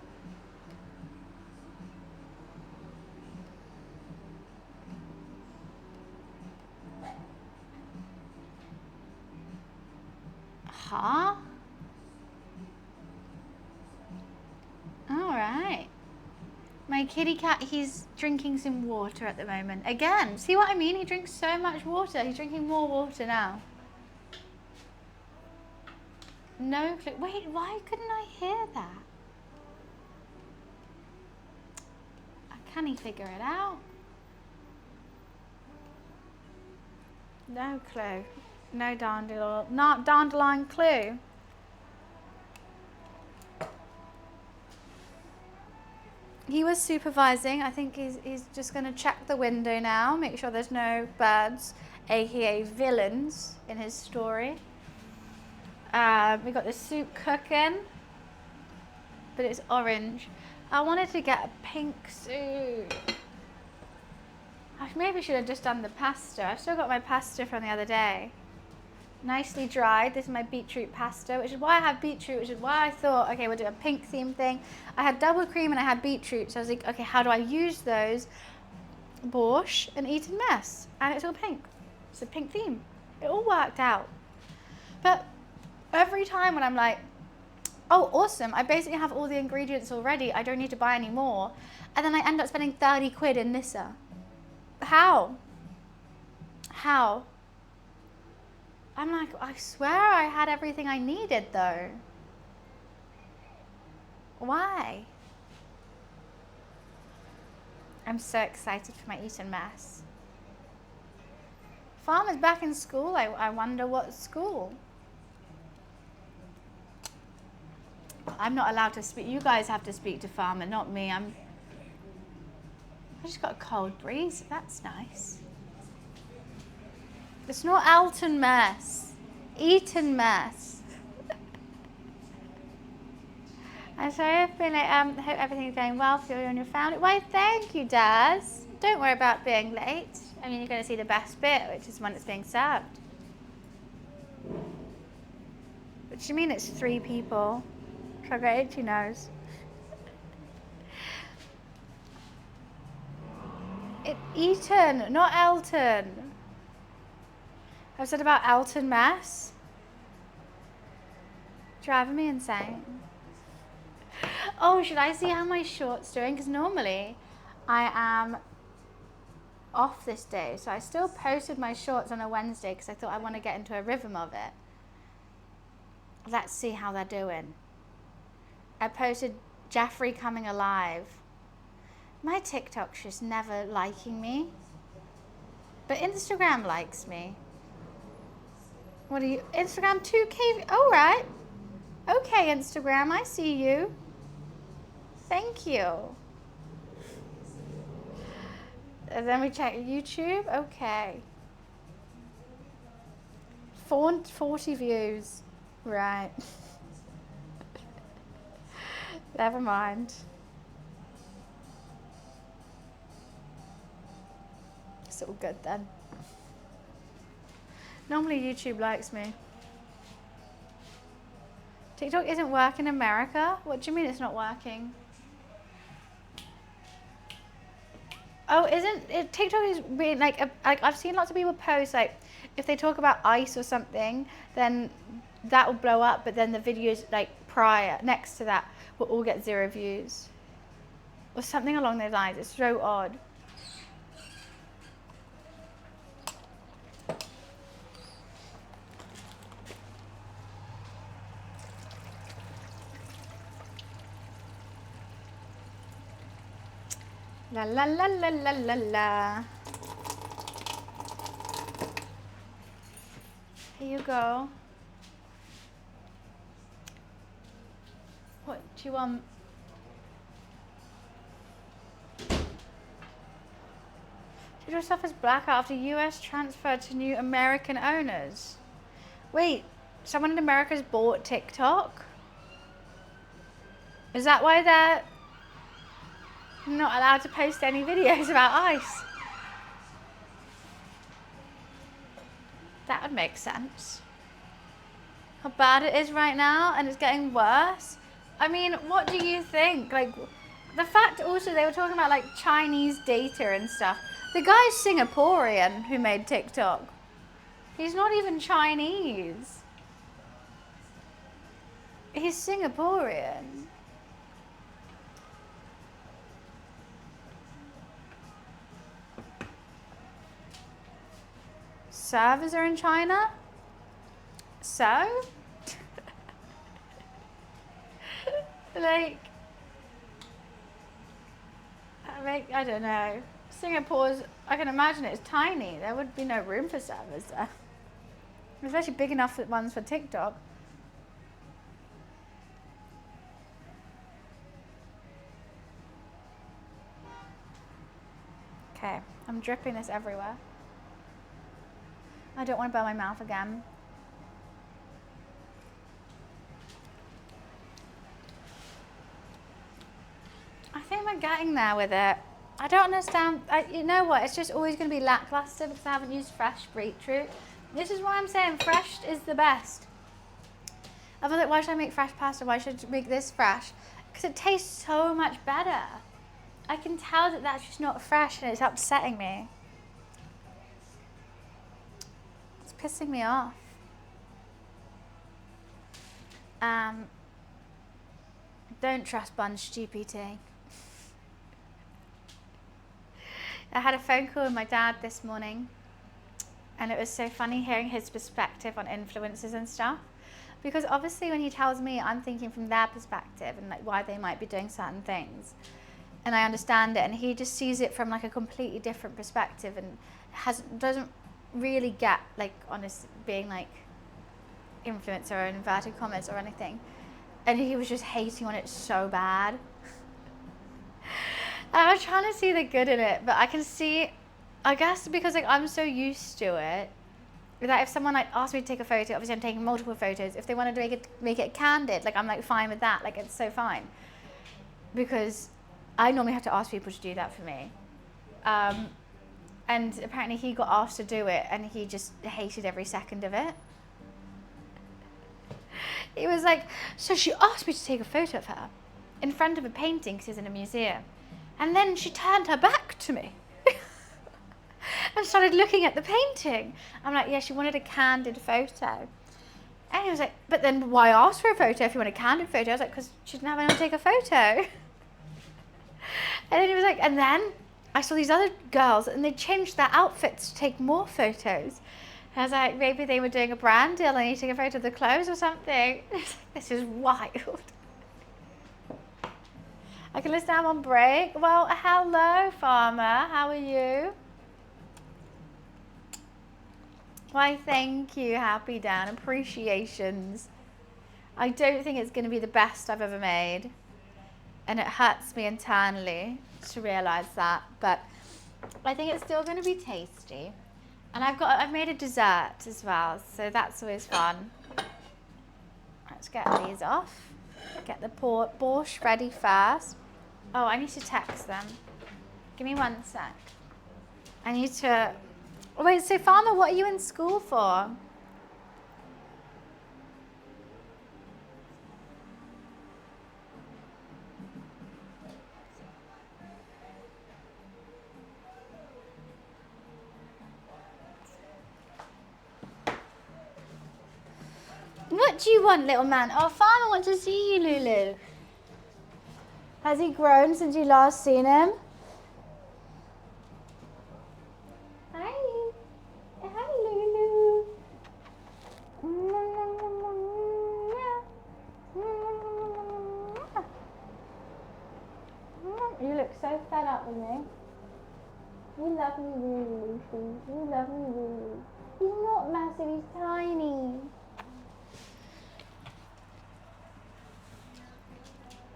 Huh? All right. My kitty cat, he's drinking some water at the moment. Again, see what I mean? He drinks so much water. He's drinking more water now. No clue. Wait, why couldn't I hear that? Can he figure it out? No clue. No dandelion, not dandelion clue. He was supervising. I think he's just going to check the window now, make sure there's no birds, aka villains, in his story. We got the soup cooking, but it's orange. I wanted to get a pink soup. I maybe should have just done the pasta. I've still got my pasta from the other day. Nicely dried. This is my beetroot pasta, which is why I have beetroot, which is why I thought, okay, we'll do a pink theme thing. I had double cream and I had beetroot, so I was like, okay, how do I use those? Borscht and Eton mess, and it's all pink. It's a pink theme. It all worked out. But every time when I'm like, oh, awesome, I basically have all the ingredients already, I don't need to buy any more, and then I end up spending 30 quid in Nissa. How? How? I'm like, I swear I had everything I needed though. Why? I'm so excited for my Eton mess. Farmer's back in school. I wonder what school. I'm not allowed to speak. You guys have to speak to Farmer, not me. I just got a cold breeze. That's nice. It's not Alton mess. Eton mess. I'm sorry, I feel like, I hope everything's going well for you and your family. Why, thank you, Daz. Don't worry about being late. I mean, you're going to see the best bit, which is when it's being served. What do you mean it's 3 people? Sugar itchy nose. Eton, not Elton. I've said about Elton mess. Driving me insane. Oh, should I see how my short's doing? Because normally I am off this day, so I still posted my shorts on a Wednesday because I thought I want to get into a rhythm of it. Let's see how they're doing. I posted Jeffrey coming alive. My TikTok's just never liking me, but Instagram likes me. What are you, Instagram 2K? Oh, right. Okay, Instagram, I see you. Thank you. And then we check YouTube. Okay. 40 views. Right. Never mind. It's all good then. Normally YouTube likes me. TikTok isn't working in America? What do you mean it's not working? Oh, isn't it? TikTok is being like I've seen lots of people post like if they talk about ice or something, then that will blow up, but then the videos like prior next to that will all get 0 views or something along those lines. It's so odd. La la la la la la la. Here you go. What do you want? Did yourself as blackout after US transferred to new American owners? Wait, someone in America's bought TikTok? Is that why they're not allowed to post any videos about ice? That would make sense. How bad it is right now, and it's getting worse. I mean, what do you think? Like, the fact also they were talking about like Chinese data and stuff. The guy's Singaporean who made TikTok. He's not even Chinese. He's Singaporean. Servers are in China? So? Like, I don't know. Singapore's, I can imagine it's tiny. There would be no room for servers there. Especially big enough ones for TikTok. Okay, I'm dripping this everywhere. I don't want to burn my mouth again. I think we're getting there with it. I don't understand. You know what? It's just always going to be lackluster because I haven't used fresh beetroot. This is why I'm saying fresh is the best. I was like, why should I make fresh pasta? Why should I make this fresh? Because it tastes so much better. I can tell that that's just not fresh and it's upsetting me. It's pissing me off. Don't trust Borscht GPT. I had a phone call with my dad this morning, and it was so funny hearing his perspective on influencers and stuff. Because obviously when he tells me, I'm thinking from their perspective and like why they might be doing certain things. And I understand it, and he just sees it from like a completely different perspective and doesn't really get like honest being like influencer or inverted commas or anything. And he was just hating on it so bad. I was trying to see the good in it, but I can see, I guess because like I'm so used to it, that if someone like asked me to take a photo, obviously I'm taking multiple photos. If they wanted to make it candid, like I'm like fine with that, like it's so fine. Because I normally have to ask people to do that for me. And apparently he got asked to do it and he just hated every second of it. He was like, so she asked me to take a photo of her in front of a painting because it's in a museum. And then she turned her back to me and started looking at the painting. I'm like, yeah, she wanted a candid photo. And he was like, but then why ask for a photo if you want a candid photo? I was like, because she didn't have anyone to take a photo. And then he was like, and then I saw these other girls and they changed their outfits to take more photos. And I was like, maybe they were doing a brand deal and I need to take a photo of the clothes or something. This is wild. I can listen, I'm on break. Well, hello, farmer. How are you? Why, thank you, Happy Dan. Appreciations. I don't think it's going to be the best I've ever made. And it hurts me internally to realise that. But I think it's still going to be tasty. And I've made a dessert as well. So that's always fun. Let's get these off. Get the borscht ready first. Oh, I need to text them. Give me 1 sec. I need to... Wait, so Farmer, what are you in school for? What do you want, little man? Oh, Farmer wants to see you, Lulu. Has he grown since you last seen him? Hi. Hi, Lulu. You look so fed up with me. You love me really, Lucy. You love me really. He's not massive, he's tiny.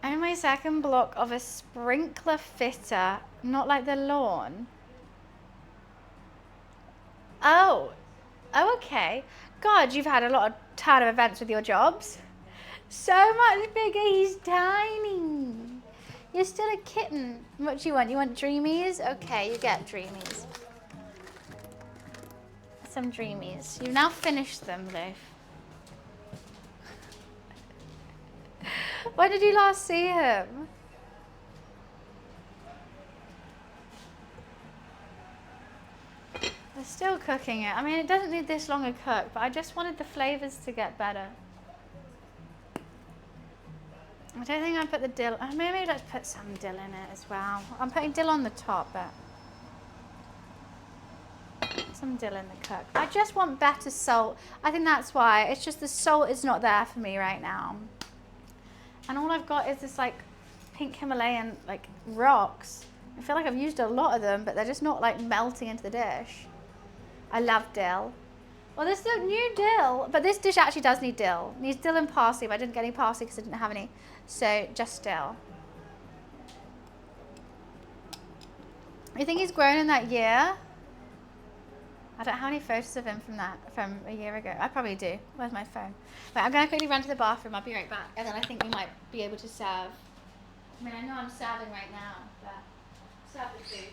I'm in my second block of a sprinkler fitter, not like the lawn. Oh, okay. God, you've had a ton of events with your jobs. So much bigger, he's tiny. You're still a kitten. What do you want? You want dreamies? Okay, you get dreamies. Some dreamies. You've now finished them, Leif. When did you last see him? They're still cooking it. I mean, it doesn't need this long a cook, but I just wanted the flavours to get better. I don't think I put the dill. Maybe let's put some dill in it as well. I'm putting dill on the top, but some dill in the cook. I just want better salt. I think that's why. It's just the salt is not there for me right now. And all I've got is this like pink Himalayan like rocks. I feel like I've used a lot of them, but they're just not like melting into the dish. I love dill. Well, there's the new dill, but this dish actually does need dill. It needs dill and parsley, but I didn't get any parsley because I didn't have any. So just dill. You think he's grown in that year? I don't have any photos of him from a year ago. I probably do. Where's my phone? Wait, I'm going to quickly run to the bathroom. I'll be right back. And then I think we might be able to serve. I mean, I know I'm serving right now, but serve the food.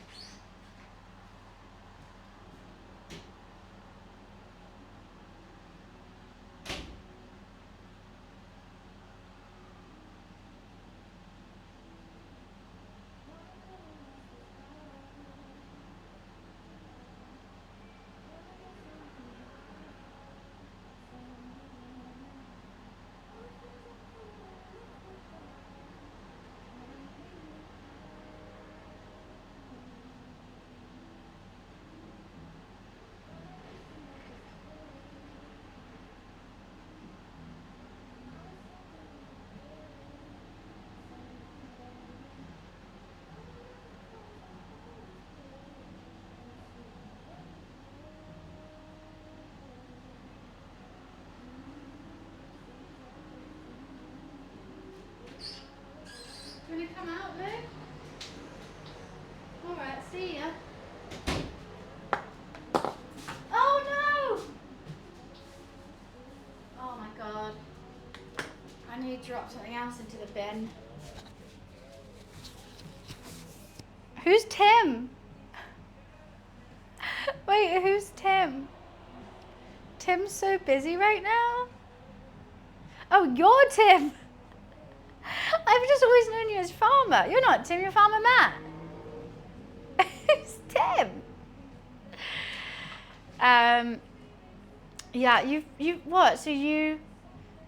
You want to come out, Luke? Alright, see ya. Oh no! Oh my god. I need to drop something else into the bin. Who's Tim? Wait, who's Tim? Tim's so busy right now? Oh, you're Tim! I've just always known you as Farmer. You're not Tim, you're Farmer Matt. Who's Tim? Yeah, you what? So you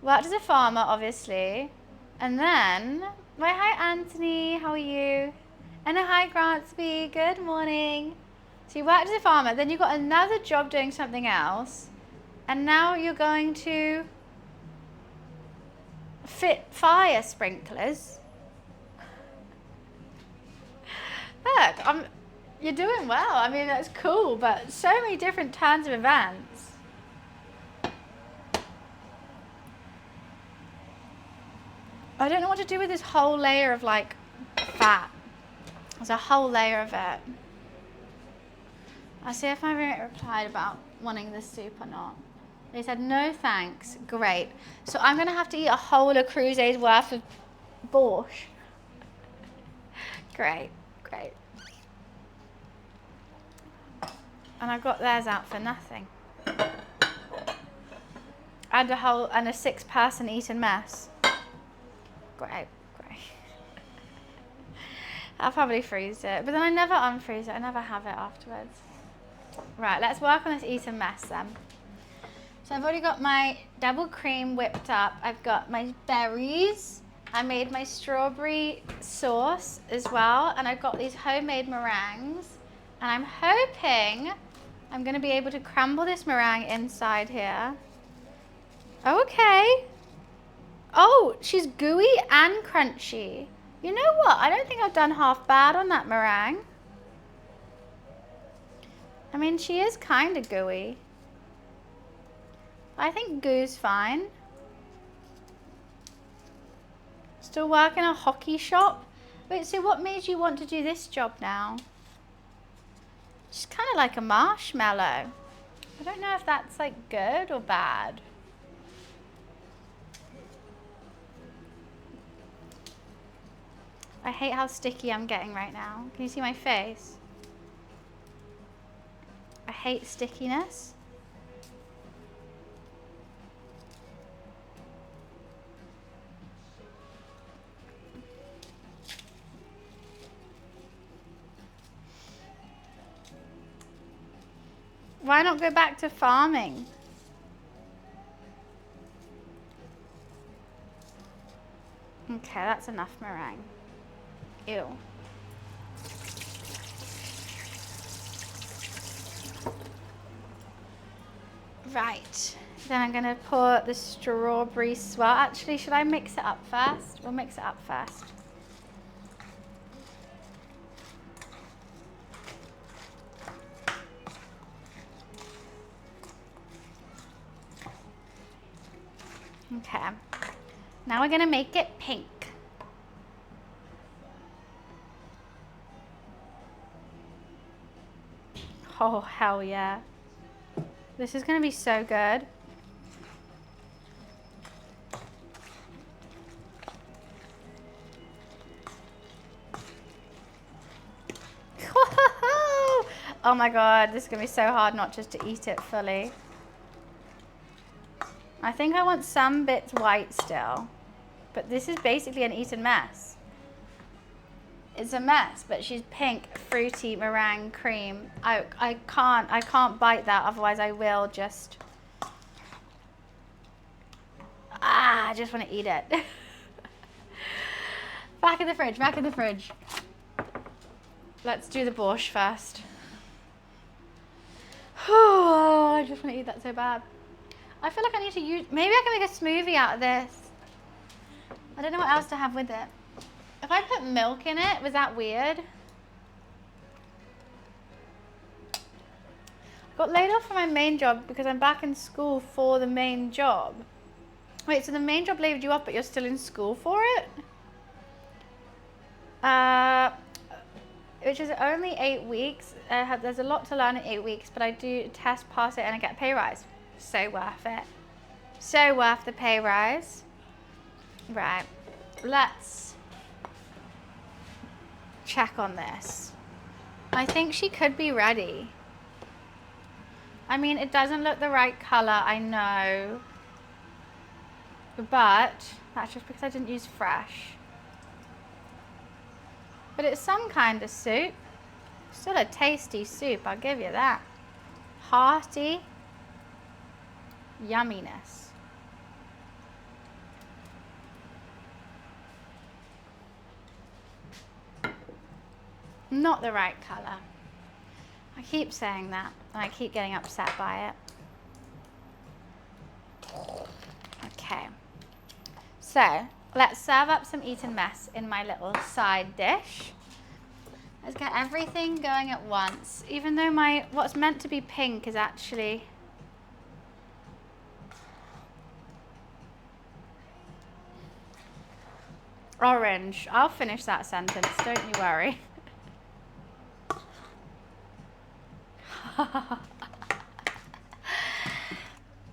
Worked as a farmer, obviously. And then, hi Anthony, how are you? And hi Grantsby, good morning. So you worked as a farmer, then you got another job doing something else. And now you're going to fit fire sprinklers. Look, you're doing well. I mean, that's cool, but so many different turns of events. I don't know what to do with this whole layer of like fat. There's a whole layer of it. I'll see if my roommate replied about wanting this soup or not. They said no thanks. Great. So I'm gonna have to eat a whole of Cruze's worth of borscht. Great, great. And I got theirs out for nothing. And a 6-person Eton mess. Great, great. I'll probably freeze it, but then I never unfreeze it. I never have it afterwards. Right, let's work on this Eton mess then. So I've already got my double cream whipped up. I've got my berries. I made my strawberry sauce as well, and I've got these homemade meringues. And I'm hoping I'm gonna be able to crumble this meringue inside here. Okay. Oh, she's gooey and crunchy. You know what? I don't think I've done half bad on that meringue. I mean, she is kind of gooey. I think goo's fine. Still work in a hockey shop? Wait, so what made you want to do this job now? She's kind of like a marshmallow. I don't know if that's like good or bad. I hate how sticky I'm getting right now. Can you see my face? I hate stickiness. Why not go back to farming? Okay, that's enough meringue. Ew. Right. Then I'm going to pour the strawberry swirl. Actually, should I mix it up first? We'll mix it up first. Okay. Now we're going to make it pink. Oh, hell yeah. This is going to be so good. Oh my god, this is going to be so hard not just to eat it fully. I think I want some bits white still. But this is basically an Eton mess. It's a mess, but she's pink, fruity meringue cream. I can't bite that, otherwise I will just... I just want to eat it. Back in the fridge, back in the fridge. Let's do the borscht first. Oh, I just want to eat that so bad. I feel like I need to use... Maybe I can make a smoothie out of this. I don't know what else to have with it. If I put milk in it, was that weird? I got laid off from my main job because I'm back in school for the main job. Wait, so the main job laid you off, but you're still in school for it? Which is only 8 weeks. There's a lot to learn in 8 weeks, but I do test, pass it, and I get a pay rise. So worth it. So worth the pay rise. Right, let's check on this. I think she could be ready. I mean, it doesn't look the right color, I know. But that's just because I didn't use fresh. But it's some kind of soup. Still a tasty soup, I'll give you that. Hearty. Yumminess. Not the right color. I keep saying that, and I keep getting upset by it. Okay. So, let's serve up some Eton mess in my little side dish. Let's get everything going at once, even though what's meant to be pink is actually orange. I'll finish that sentence, don't you worry.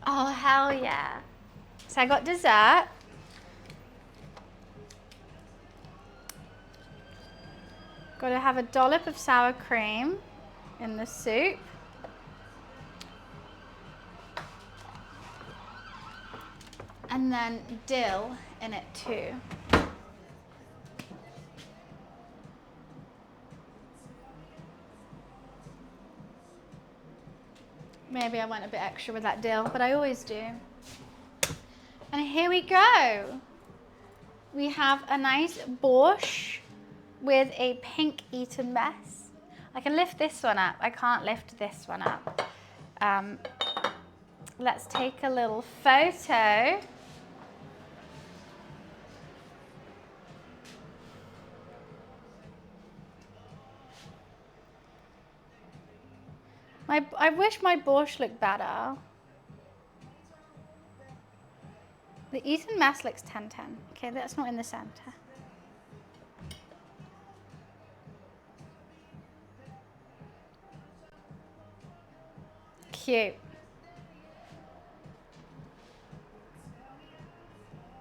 Oh, hell yeah. So I got dessert. Got to have a dollop of sour cream in the soup. And then dill in it too. Maybe I went a bit extra with that dill, but I always do. And here we go. We have a nice borscht with a pink Eton mess. I can lift this one up. I can't lift this one up. Let's take a little photo. I wish my borscht looked better. The Eton mess looks 10-10. Okay, that's not in the center. Cute.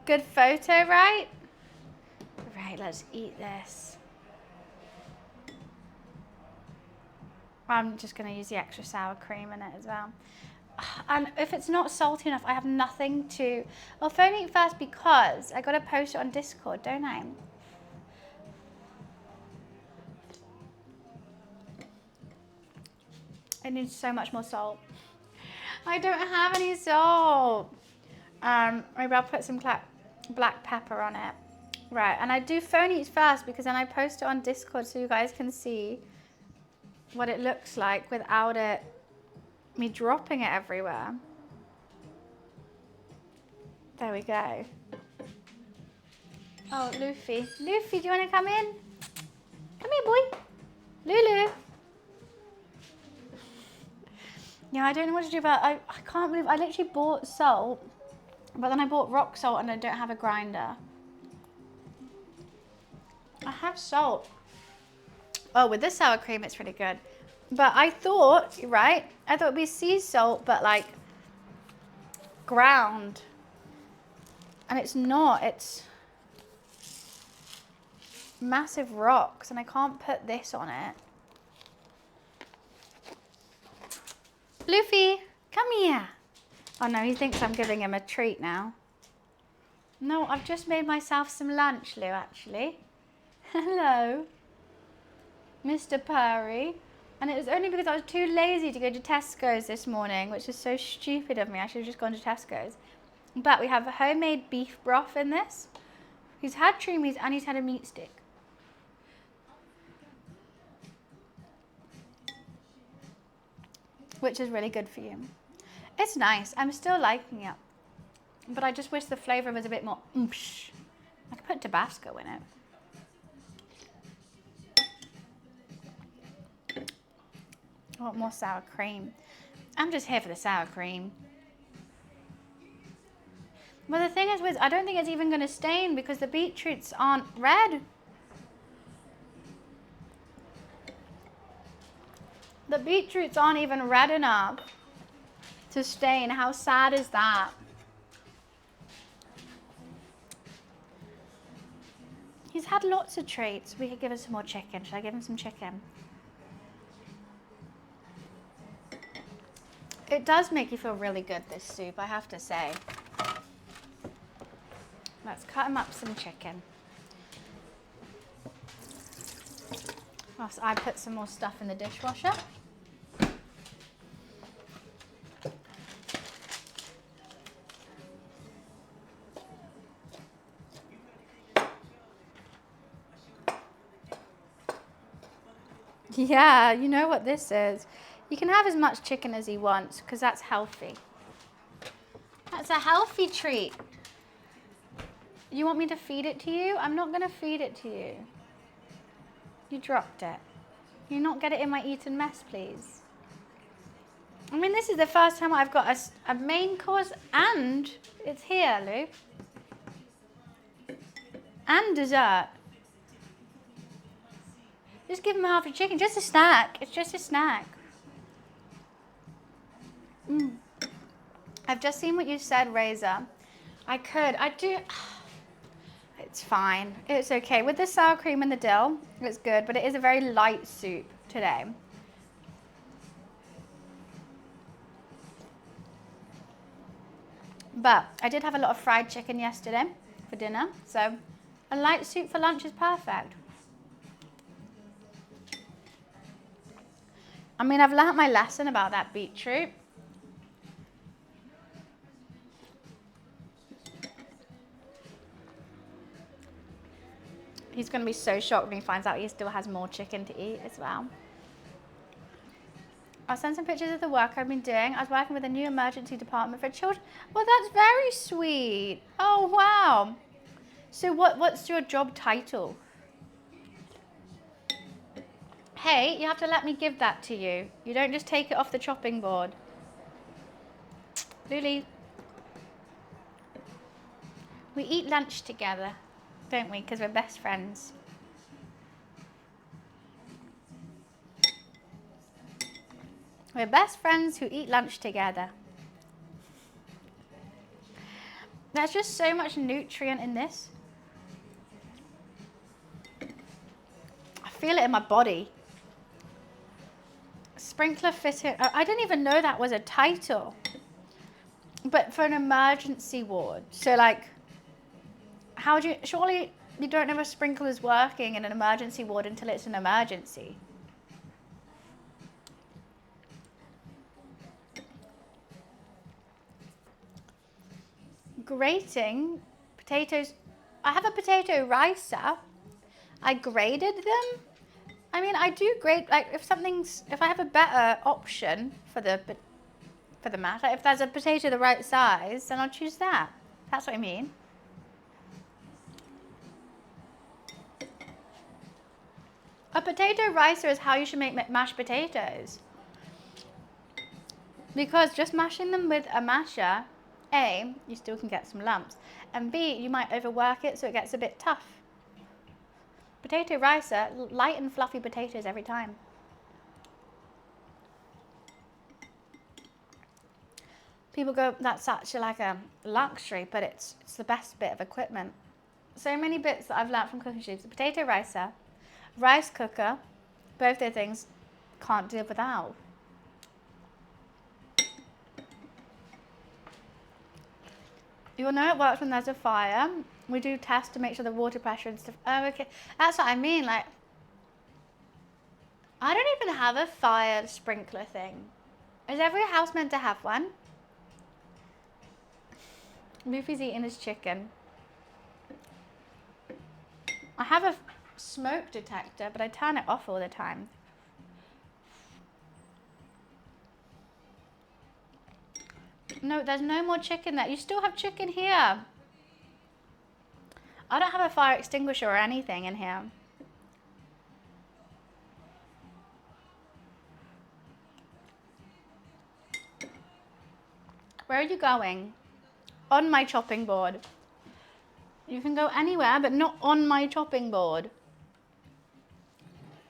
Good photo, right? Right, let's eat this. I'm just going to use the extra sour cream in it as well. And if it's not salty enough, I have nothing to... Well, phone eat first because I got to post it on Discord, don't I? It needs so much more salt. I don't have any salt. Maybe I'll put some black pepper on it. Right, and I do phone eats first because then I post it on Discord so you guys can see what it looks like without me dropping it everywhere. There we go. Oh, Luffy. Luffy, do you want to come in? Come here, boy. Lulu. Yeah, I don't know what to do about I can't believe I literally bought salt, but then I bought rock salt and I don't have a grinder. I have salt. Oh, with this sour cream, it's really good. But I thought, right? I thought it'd be sea salt, but like ground. And it's not. It's massive rocks, and I can't put this on it. Luffy, come here. Oh no, he thinks I'm giving him a treat now. No, I've just made myself some lunch, Lou, actually. Hello, Mr. Purry. And it was only because I was too lazy to go to Tesco's this morning, which is so stupid of me. I should have just gone to Tesco's. But we have a homemade beef broth in this. He's had treamies and he's had a meat stick. Which is really good for you. It's nice. I'm still liking it. But I just wish the flavour was a bit more oomph. I could put Tabasco in it. I want more sour cream. I'm just here for the sour cream. Well, the thing is, I don't think it's even going to stain because the beetroots aren't red. The beetroots aren't even red enough to stain. How sad is that? He's had lots of treats. We could give him some more chicken. Should I give him some chicken? It does make you feel really good, this soup, I have to say. Let's cut him up some chicken. Whilst I put some more stuff in the dishwasher. Yeah, you know what this is. You can have as much chicken as he wants because that's healthy. That's a healthy treat. You want me to feed it to you? I'm not going to feed it to you. You dropped it. Can you not get it in my Eton mess, please? I mean, this is the first time I've got a main course and it's here, Luke. And dessert. Just give him half a chicken. Just a snack. It's just a snack. I've just seen what you said, Razor. I do. It's fine. It's okay. With the sour cream and the dill, it's good, but it is a very light soup today. But I did have a lot of fried chicken yesterday for dinner, so a light soup for lunch is perfect. I mean, I've learnt my lesson about that beetroot. He's going to be so shocked when he finds out he still has more chicken to eat as well. I'll send some pictures of the work I've been doing. I was working with a new emergency department for children. Well, that's very sweet. Oh, wow. So what's your job title? Hey, you have to let me give that to you. You don't just take it off the chopping board. Lily. We eat lunch together, don't we? Because we're best friends. We're best friends who eat lunch together. There's just so much nutrient in this. I feel it in my body. Sprinkler fitting. I didn't even know that was a title. But for an emergency ward. So like, surely you don't know if a sprinkler is working in an emergency ward until it's an emergency. Grating potatoes. I have a potato ricer. I graded them. I mean, I do grade, like if I have a better option for the mash, like if there's a potato the right size, then I'll choose that. That's what I mean. A potato ricer is how you should make mashed potatoes. Because just mashing them with a masher, A, you still can get some lumps, and B, you might overwork it so it gets a bit tough. Potato ricer, light and fluffy potatoes every time. People go, that's such like a luxury, but it's the best bit of equipment. So many bits that I've learned from cooking shoes. The potato ricer, rice cooker, both those things can't do without. You'll know it works when there's a fire. We do tests to make sure the water pressure and stuff. Oh, okay. That's what I mean. Like, I don't even have a fire sprinkler thing. Is every house meant to have one? Luffy's eating his chicken. I have a smoke detector, but I turn it off all the time. No, there's no more chicken there. You still have chicken here. I don't have a fire extinguisher or anything in here. Where are you going? On my chopping board. You can go anywhere, but not on my chopping board.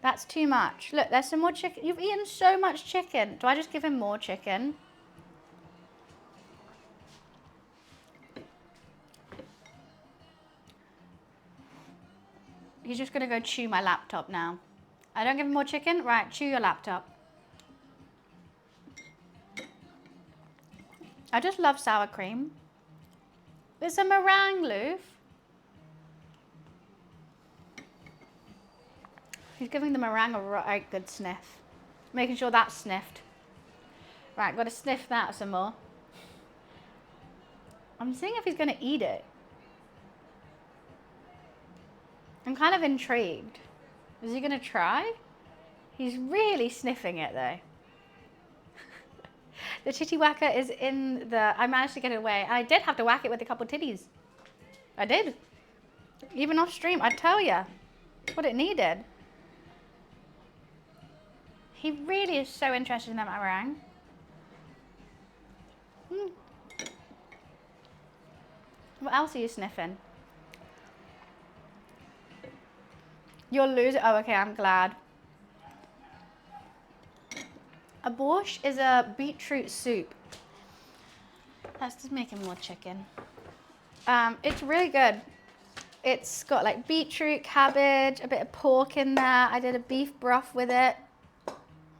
That's too much. Look, there's some more chicken. You've eaten so much chicken. Do I just give him more chicken? He's just going to go chew my laptop now. I don't give him more chicken? Right, chew your laptop. I just love sour cream. It's a meringue, Loof. He's giving the meringue a right good sniff. Making sure that's sniffed. Right, got to sniff that some more. I'm seeing if he's going to eat it. I'm kind of intrigued. Is he going to try? He's really sniffing it though. The titty whacker is in the, I managed to get it away. I did have to whack it with a couple titties. I did. Even off stream, I tell ya. That's what it needed. He really is so interested in that meringue. What else are you sniffing? You'll lose it. Oh, okay, I'm glad. A borscht is a beetroot soup. Let's just make more chicken. It's really good. It's got like beetroot, cabbage, a bit of pork in there. I did a beef broth with it.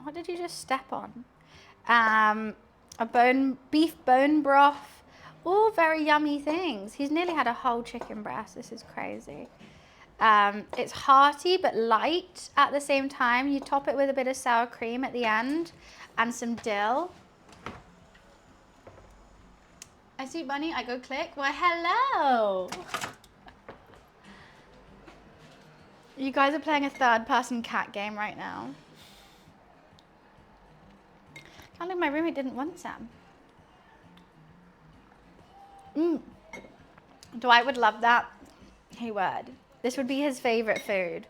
What did you just step on? Beef bone broth. All very yummy things. He's nearly had a whole chicken breast. This is crazy. It's hearty but light at the same time. You top it with a bit of sour cream at the end and some dill. I see Bunny, I go click. Why, hello. You guys are playing a third-person cat game right now. Can't believe my roommate didn't want some. Dwight would love that. He would. This would be his favorite food.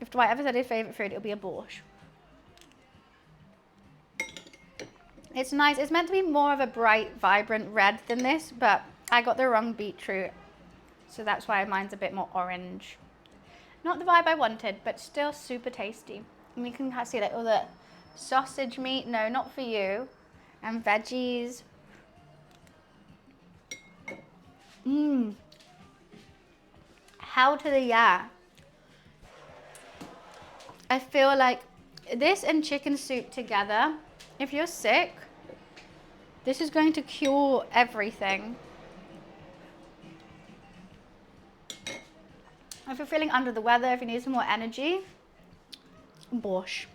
If Dwight ever said his favorite food, it would be a borscht. It's nice. It's meant to be more of a bright, vibrant red than this, but I got the wrong beetroot. So that's why mine's a bit more orange. Not the vibe I wanted, but still super tasty. And you can see like all the sausage meat. No, not for you. And veggies. Hell to the yeah. I feel like this and chicken soup together, if you're sick, this is going to cure everything. If you're feeling under the weather, if you need some more energy, borscht.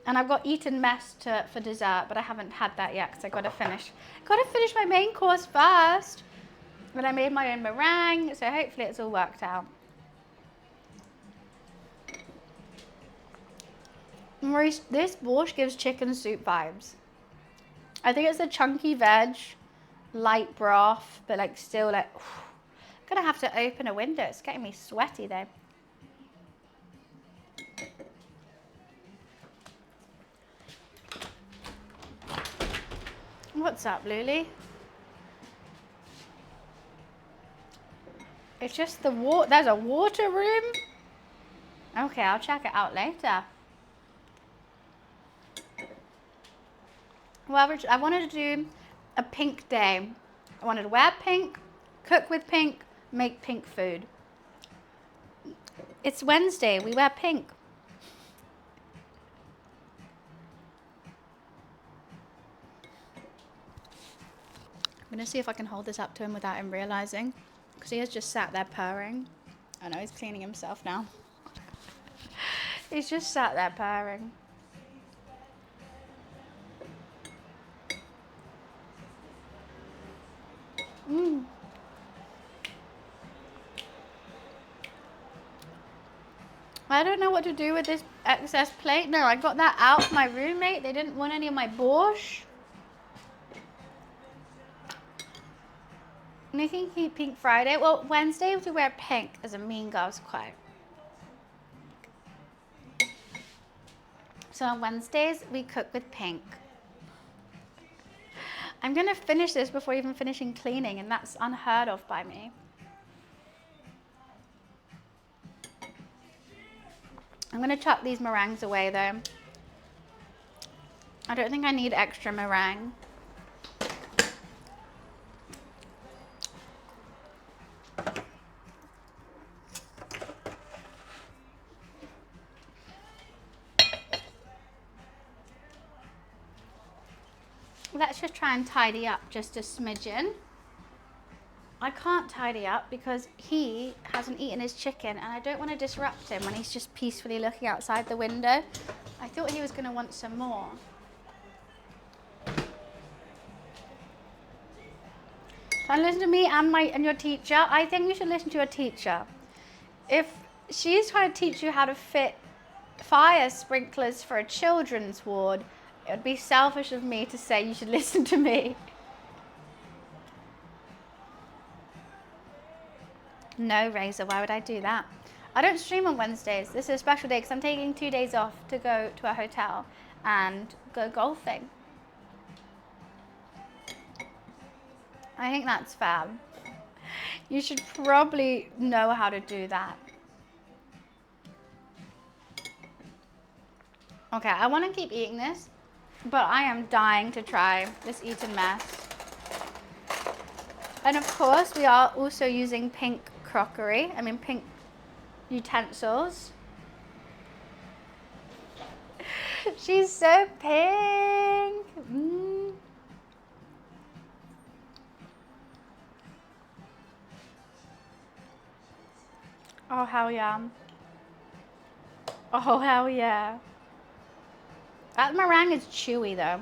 And I've got Eton mess for dessert, but I haven't had that yet because I gotta finish my main course first. But I made my own meringue, so hopefully it's all worked out. Maurice, this borscht gives chicken soup vibes. I think it's the chunky veg, light broth, but like still like, I'm gonna have to open a window. It's getting me sweaty though. What's up, Luli? It's just the water. There's a water room? Okay, I'll check it out later. Well, I wanted to do a pink day. I wanted to wear pink, cook with pink, make pink food. It's Wednesday. We wear pink. I'm going to see if I can hold this up to him without him realizing. Because he has just sat there purring. I know, he's cleaning himself now. He's just sat there purring. I don't know what to do with this excess plate. No, I got that out for my roommate. They didn't want any of my borscht. Making pink Friday. Well, Wednesday we wear pink as a Mean Girls quote. So on Wednesdays we cook with pink. I'm gonna finish this before even finishing cleaning, and that's unheard of by me. I'm gonna chuck these meringues away though. I don't think I need extra meringue. Let's just try and tidy up just a smidgen. I can't tidy up because he hasn't eaten his chicken and I don't want to disrupt him when he's just peacefully looking outside the window. I thought he was going to want some more. Trying to listen to me and your teacher. I think you should listen to your teacher. If she's trying to teach you how to fit fire sprinklers for a children's ward. It would be selfish of me to say you should listen to me. No, Razor, why would I do that? I don't stream on Wednesdays. This is a special day because I'm taking 2 days off to go to a hotel and go golfing. I think that's fab. You should probably know how to do that. Okay, I want to keep eating this, but I am dying to try this Eton mess. And of course, we are also using pink crockery. I mean, pink utensils. She's so pink. Mm. Oh, hell yeah. Oh, hell yeah. That meringue is chewy though.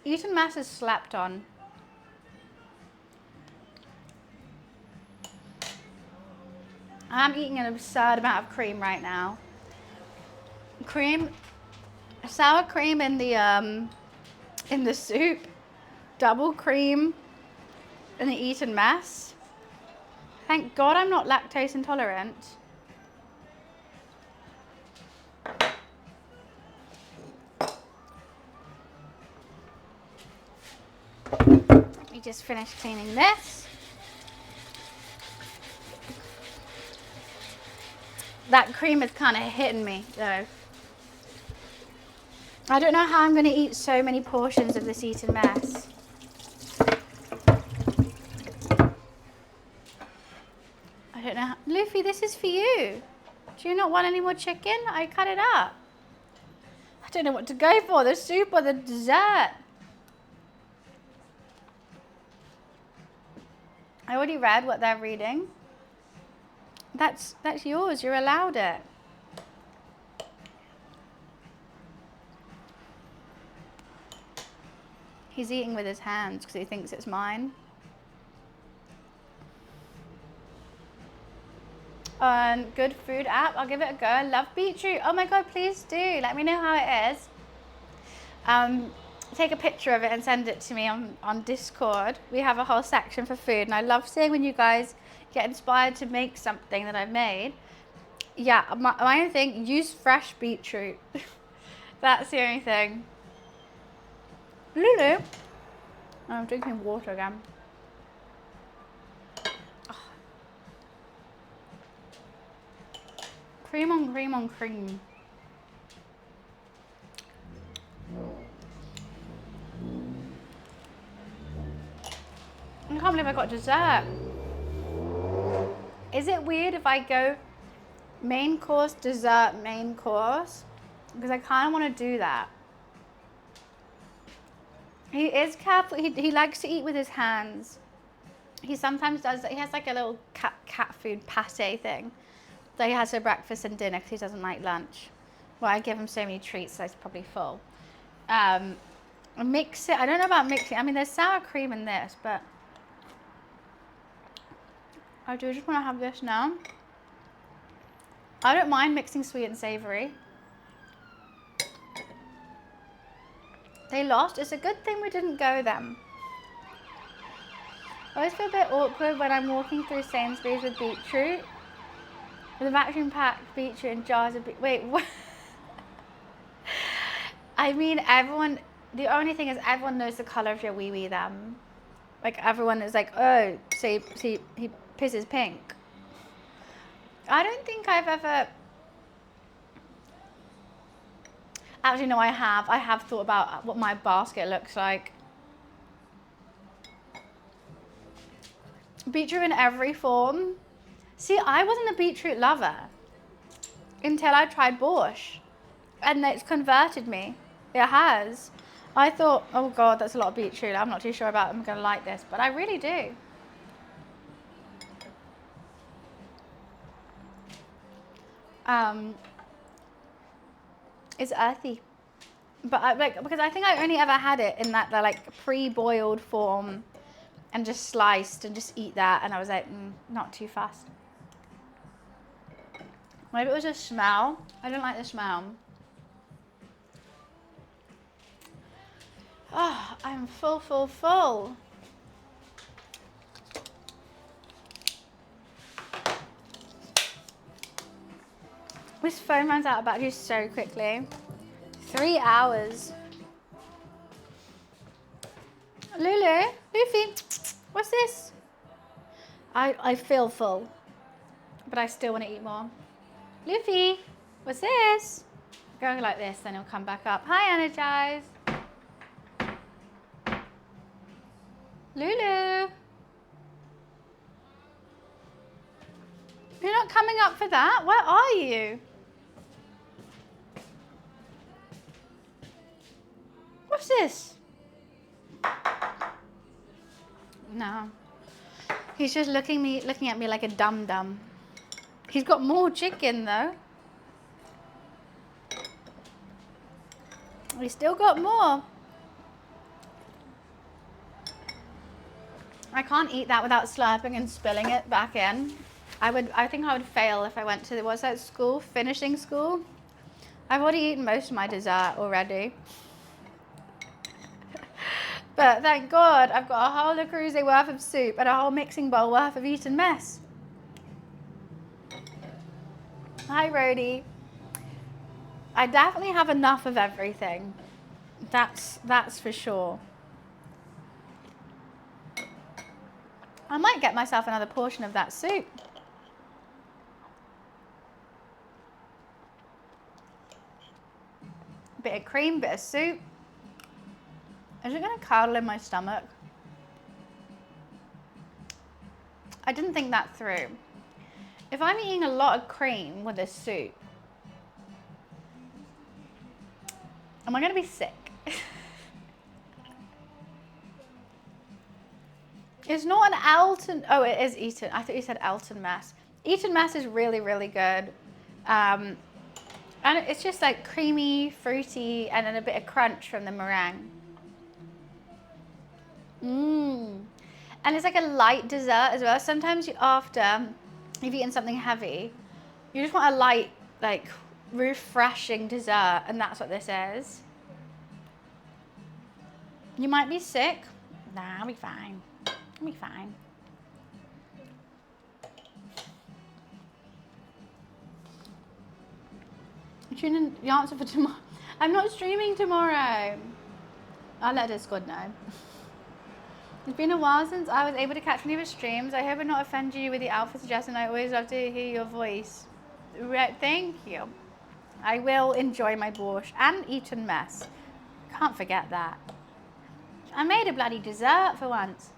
Eton mess is slept on. I'm eating an absurd amount of cream right now. Cream, sour cream in the soup, double cream in the Eton mess. Thank God I'm not lactose intolerant. We just finished cleaning this. That cream is kind of hitting me though. I don't know how I'm going to eat so many portions of this Eton mess. I don't know. Luffy, this is for you. Do you not want any more chicken? I cut it up. I don't know what to go for, the soup or the dessert. I already read what they're reading. That's yours. You're allowed it. He's eating with his hands because he thinks it's mine. Good food app. I'll give it a go. I love beetroot. Oh my God, please do. Let me know how it is. Take a picture of it and send it to me on Discord. We have a whole section for food, and I love seeing when you guys get inspired to make something that I've made. Yeah, my only thing, use fresh beetroot. That's the only thing. Lulu. I'm drinking water again. Oh. Cream on cream on cream. I can't believe I got dessert. Is it weird if I go main course, dessert, main course? Because I kind of want to do that. He is careful. He likes to eat with his hands. He sometimes does. He has like a little cat food pate thing that he has for breakfast and dinner because he doesn't like lunch. Well, I give him so many treats, so he's probably full. Mix it. I don't know about mixing. I mean, there's sour cream in this, but I do just want to have this now. I don't mind mixing sweet and savory. They lost. It's a good thing we didn't go then. I always feel a bit awkward when I'm walking through Sainsbury's with beetroot. With a vacuum packed beetroot and jars of wait, what? I mean, everyone, the only thing is everyone knows the colour of your wee wee then. Like everyone is like, oh, see, he pisses pink. I don't think I've ever, actually no, I have thought about what my basket looks like. Beetroot in every form. See, I wasn't a beetroot lover until I tried Borscht, and it's converted me. It has. I thought, oh God, that's a lot of beetroot. I'm not too sure about I'm gonna like this, but I really do. It's earthy, but because I think I only ever had it in that like pre-boiled form and just sliced and just eat that. And I was like, not too fast. Maybe it was a smell. I don't like the smell. Oh, I'm full, full, full. This phone runs out of battery so quickly. 3 hours. Lulu, Luffy, what's this? I feel full, but I still want to eat more. Luffy, what's this? Go like this, then he'll come back up. Hi, Energize. Lulu. You're not coming up for that? Where are you? What's this? No. He's just looking at me like a dum-dum. He's got more chicken though. He's still got more. I can't eat that without slurping and spilling it back in. I think I would fail if I went to, what's that school? Finishing school? I've already eaten most of my dessert already. But thank God, I've got a whole Le Creuset worth of soup and a whole mixing bowl worth of Eton mess. Hi, Rhodey. I definitely have enough of everything. That's for sure. I might get myself another portion of that soup. Bit of cream, bit of soup. Is it going to curdle in my stomach? I didn't think that through. If I'm eating a lot of cream with this soup, am I going to be sick? It's not an Elton. Oh, it is Eton. I thought you said Elton mess. Eton mess is really, really good. And it's just like creamy, fruity, and then a bit of crunch from the meringue. And it's like a light dessert as well. Sometimes after you've eaten something heavy, you just want a light, like refreshing dessert, and that's what this is. You might be sick. Nah, I'll be fine. I'll be fine. Tune in the answer for tomorrow. I'm not streaming tomorrow. I'll let Discord know. It's been a while since I was able to catch any of his streams. I hope I not offend you with the outfit suggestion. I always love to hear your voice. Thank you. I will enjoy my borscht and Eton mess. Can't forget that. I made a bloody dessert for once.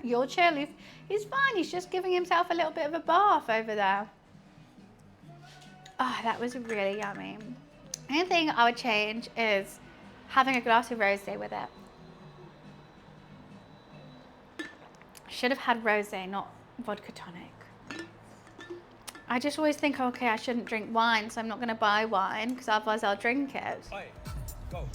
Your chair, he's fine. He's just giving himself a little bit of a bath over there. Oh, that was really yummy. The only thing I would change is having a glass of rosé with it. Should have had rosé, not vodka tonic. I just always think, okay, I shouldn't drink wine, so I'm not going to buy wine because otherwise I'll drink it. Go.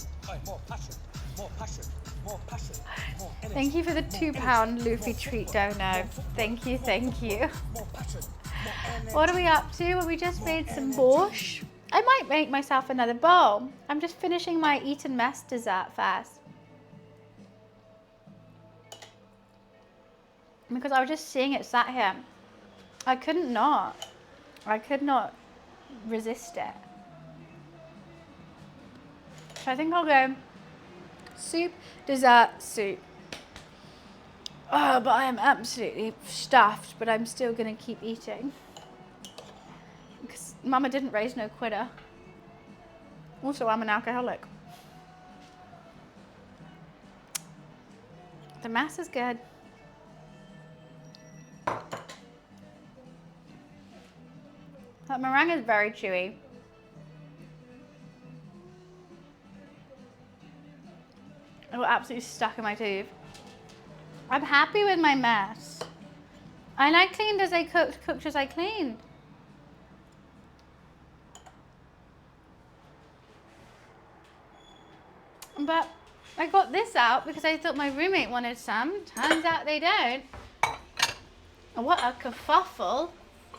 More passion. More passion. More passion. More energy. Thank you for the £2 Luffy treat dono. Thank you, thank you. More passion. More energy. What are we up to? Well, we just made some borscht. I might make myself another bowl. I'm just finishing my Eton mess dessert first. Because I was just seeing it sat here. I could not resist it. So I think I'll go soup, dessert, soup. Oh, but I am absolutely stuffed, but I'm still going to keep eating. Because Mama didn't raise no quitter. Also, I'm an alcoholic. The mass is good. That meringue is very chewy. It got absolutely stuck in my tooth. I'm happy with my mess. And I cleaned as I cooked, cooked as I cleaned. But I got this out because I thought my roommate wanted some. Turns out they don't. What a kerfuffle.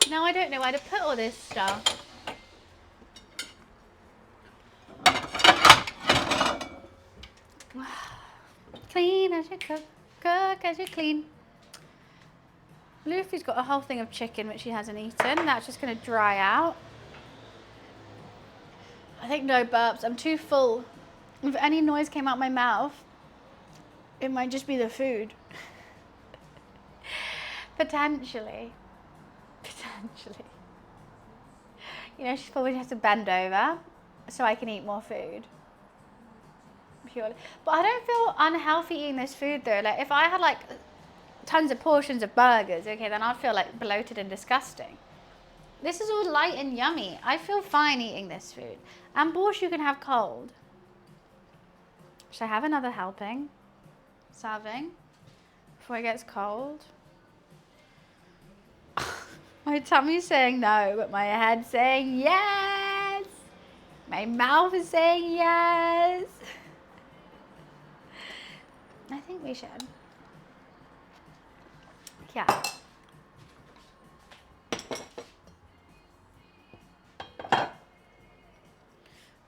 Now I don't know where to put all this stuff. Clean as you cook, cook as you clean. Luffy's got a whole thing of chicken which he hasn't eaten. That's just going to dry out. I think no burps. I'm too full. If any noise came out my mouth, it might just be the food. Potentially. Potentially. You know, she probably has to bend over so I can eat more food. Purely. But I don't feel unhealthy eating this food though. Like if I had like tons of portions of burgers, okay, then I'd feel like bloated and disgusting. This is all light and yummy. I feel fine eating this food. And borscht you can have cold. Should I have another helping? Serving before it gets cold. My tummy's saying no, but my head's saying yes. My mouth is saying yes. I think we should. Yeah.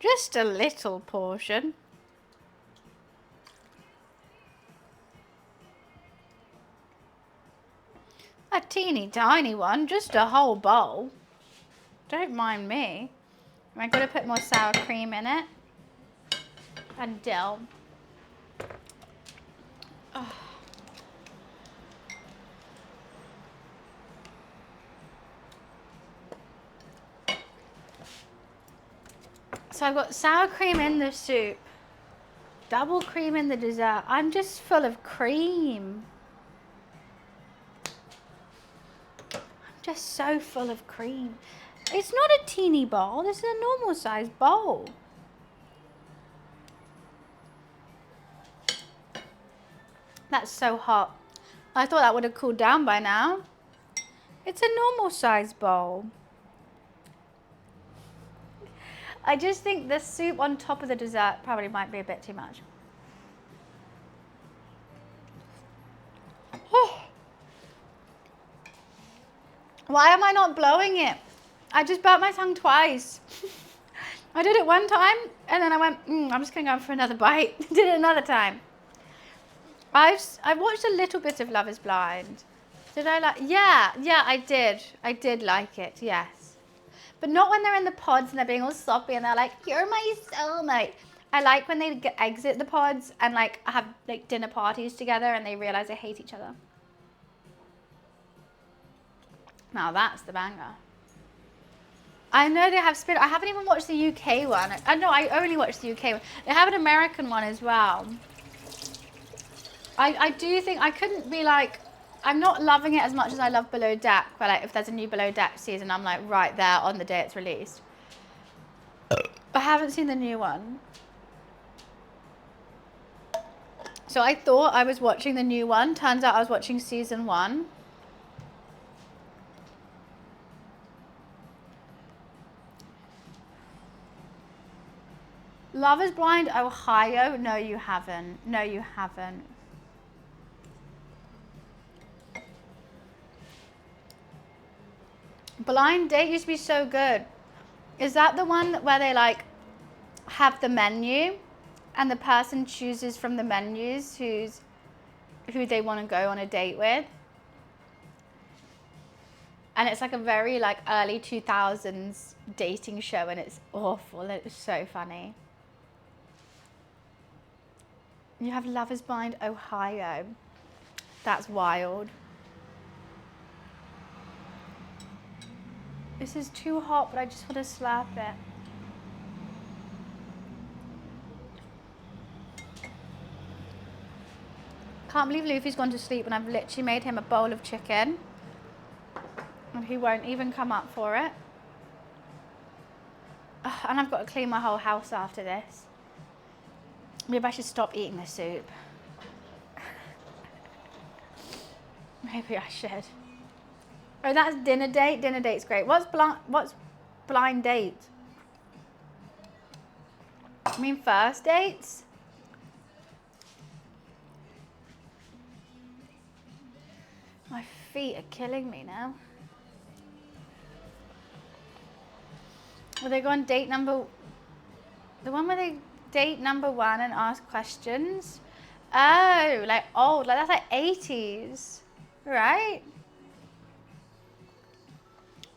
Just a little portion. A teeny tiny one, just a whole bowl. Don't mind me. Am I going to put more sour cream in it? And dill. Oh. So I've got sour cream in the soup, double cream in the dessert. I'm just full of cream. I'm just so full of cream. It's not a teeny bowl, this is a normal sized bowl. That's so hot. I thought that would have cooled down by now. It's a normal sized bowl. I just think the soup on top of the dessert probably might be a bit too much. Why am I not blowing it? I just burnt my tongue twice. I did it one time and then I went, I'm just going to go for another bite. Did it another time. I've watched a little bit of Love is Blind. Did I like? Yeah, I did. I did like it, yes. But not when they're in the pods and they're being all soppy and they're like, you're my soulmate. I like when they exit the pods and like have like dinner parties together and they realize they hate each other. Now that's the banger. I know they have spin. I haven't even watched the UK one. No, I only watched the UK one. They have an American one as well. I do think I couldn't be like, I'm not loving it as much as I love Below Deck, where like if there's a new Below Deck season, I'm like right there on the day it's released. I haven't seen the new one. So I thought I was watching the new one. Turns out I was watching season 1. Love is Blind, Ohio. No, you haven't. No, you haven't. Blind Date used to be so good. Is that the one where they like have the menu and the person chooses from the menus who they want to go on a date with? And it's like a very like early 2000s dating show and it's awful. It's so funny. You have Love is Blind Ohio. That's wild. This is too hot, but I just want to slurp it. Can't believe Luffy's gone to sleep and I've literally made him a bowl of chicken. And he won't even come up for it. Ugh, and I've got to clean my whole house after this. Maybe I should stop eating the soup. Maybe I should. Oh, that's dinner date. Dinner date's great. What's blind date? I mean first dates? My feet are killing me now. Will they go on date number... The one where they date number 1 and ask questions? Oh, like old. Like that's like 80s. Right?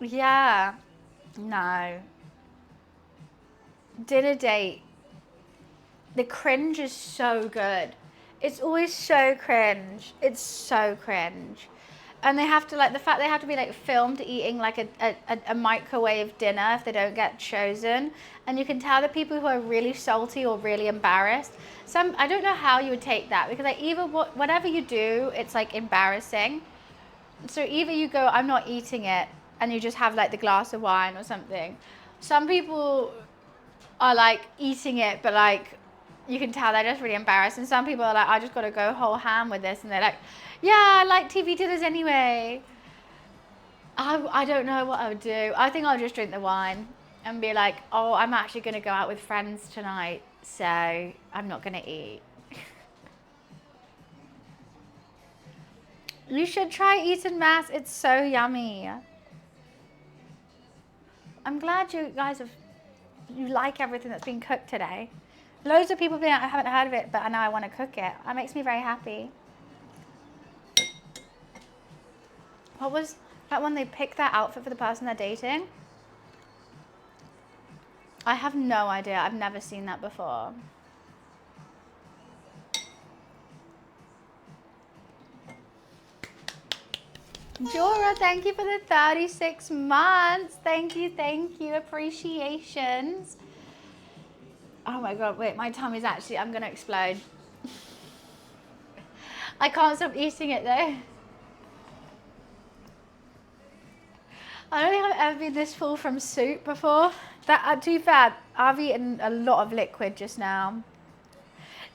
Yeah. No. Dinner date. The cringe is so good. It's always so cringe. It's so cringe. And they have to, like, the fact they have to be, like, filmed eating, like, a microwave dinner if they don't get chosen. And you can tell the people who are really salty or really embarrassed. I don't know how you would take that, because, like, either whatever you do, it's, like, embarrassing. So either you go, I'm not eating it, and you just have, like, the glass of wine or something. Some people are, like, eating it, but, like, you can tell they're just really embarrassed. And some people are like, I just got to go whole ham with this. And they're like, yeah, I like TV dinners anyway. I don't know what I would do. I think I'll just drink the wine and be like, oh, I'm actually going to go out with friends tonight, so I'm not going to eat. You should try Eton Mass. It's so yummy. I'm glad you guys you like everything that's been cooked today. Loads of people I haven't heard of it, but I know I want to cook it. That makes me very happy. What was that one? They picked that outfit for the person they're dating? I have no idea. I've never seen that before. Jora, thank you for the 36 months. Thank you, thank you. Appreciations. Oh my God, wait, my tummy's actually, I'm gonna explode. I can't stop eating it though. I don't think I've ever been this full from soup before. That, too bad. I've eaten a lot of liquid just now.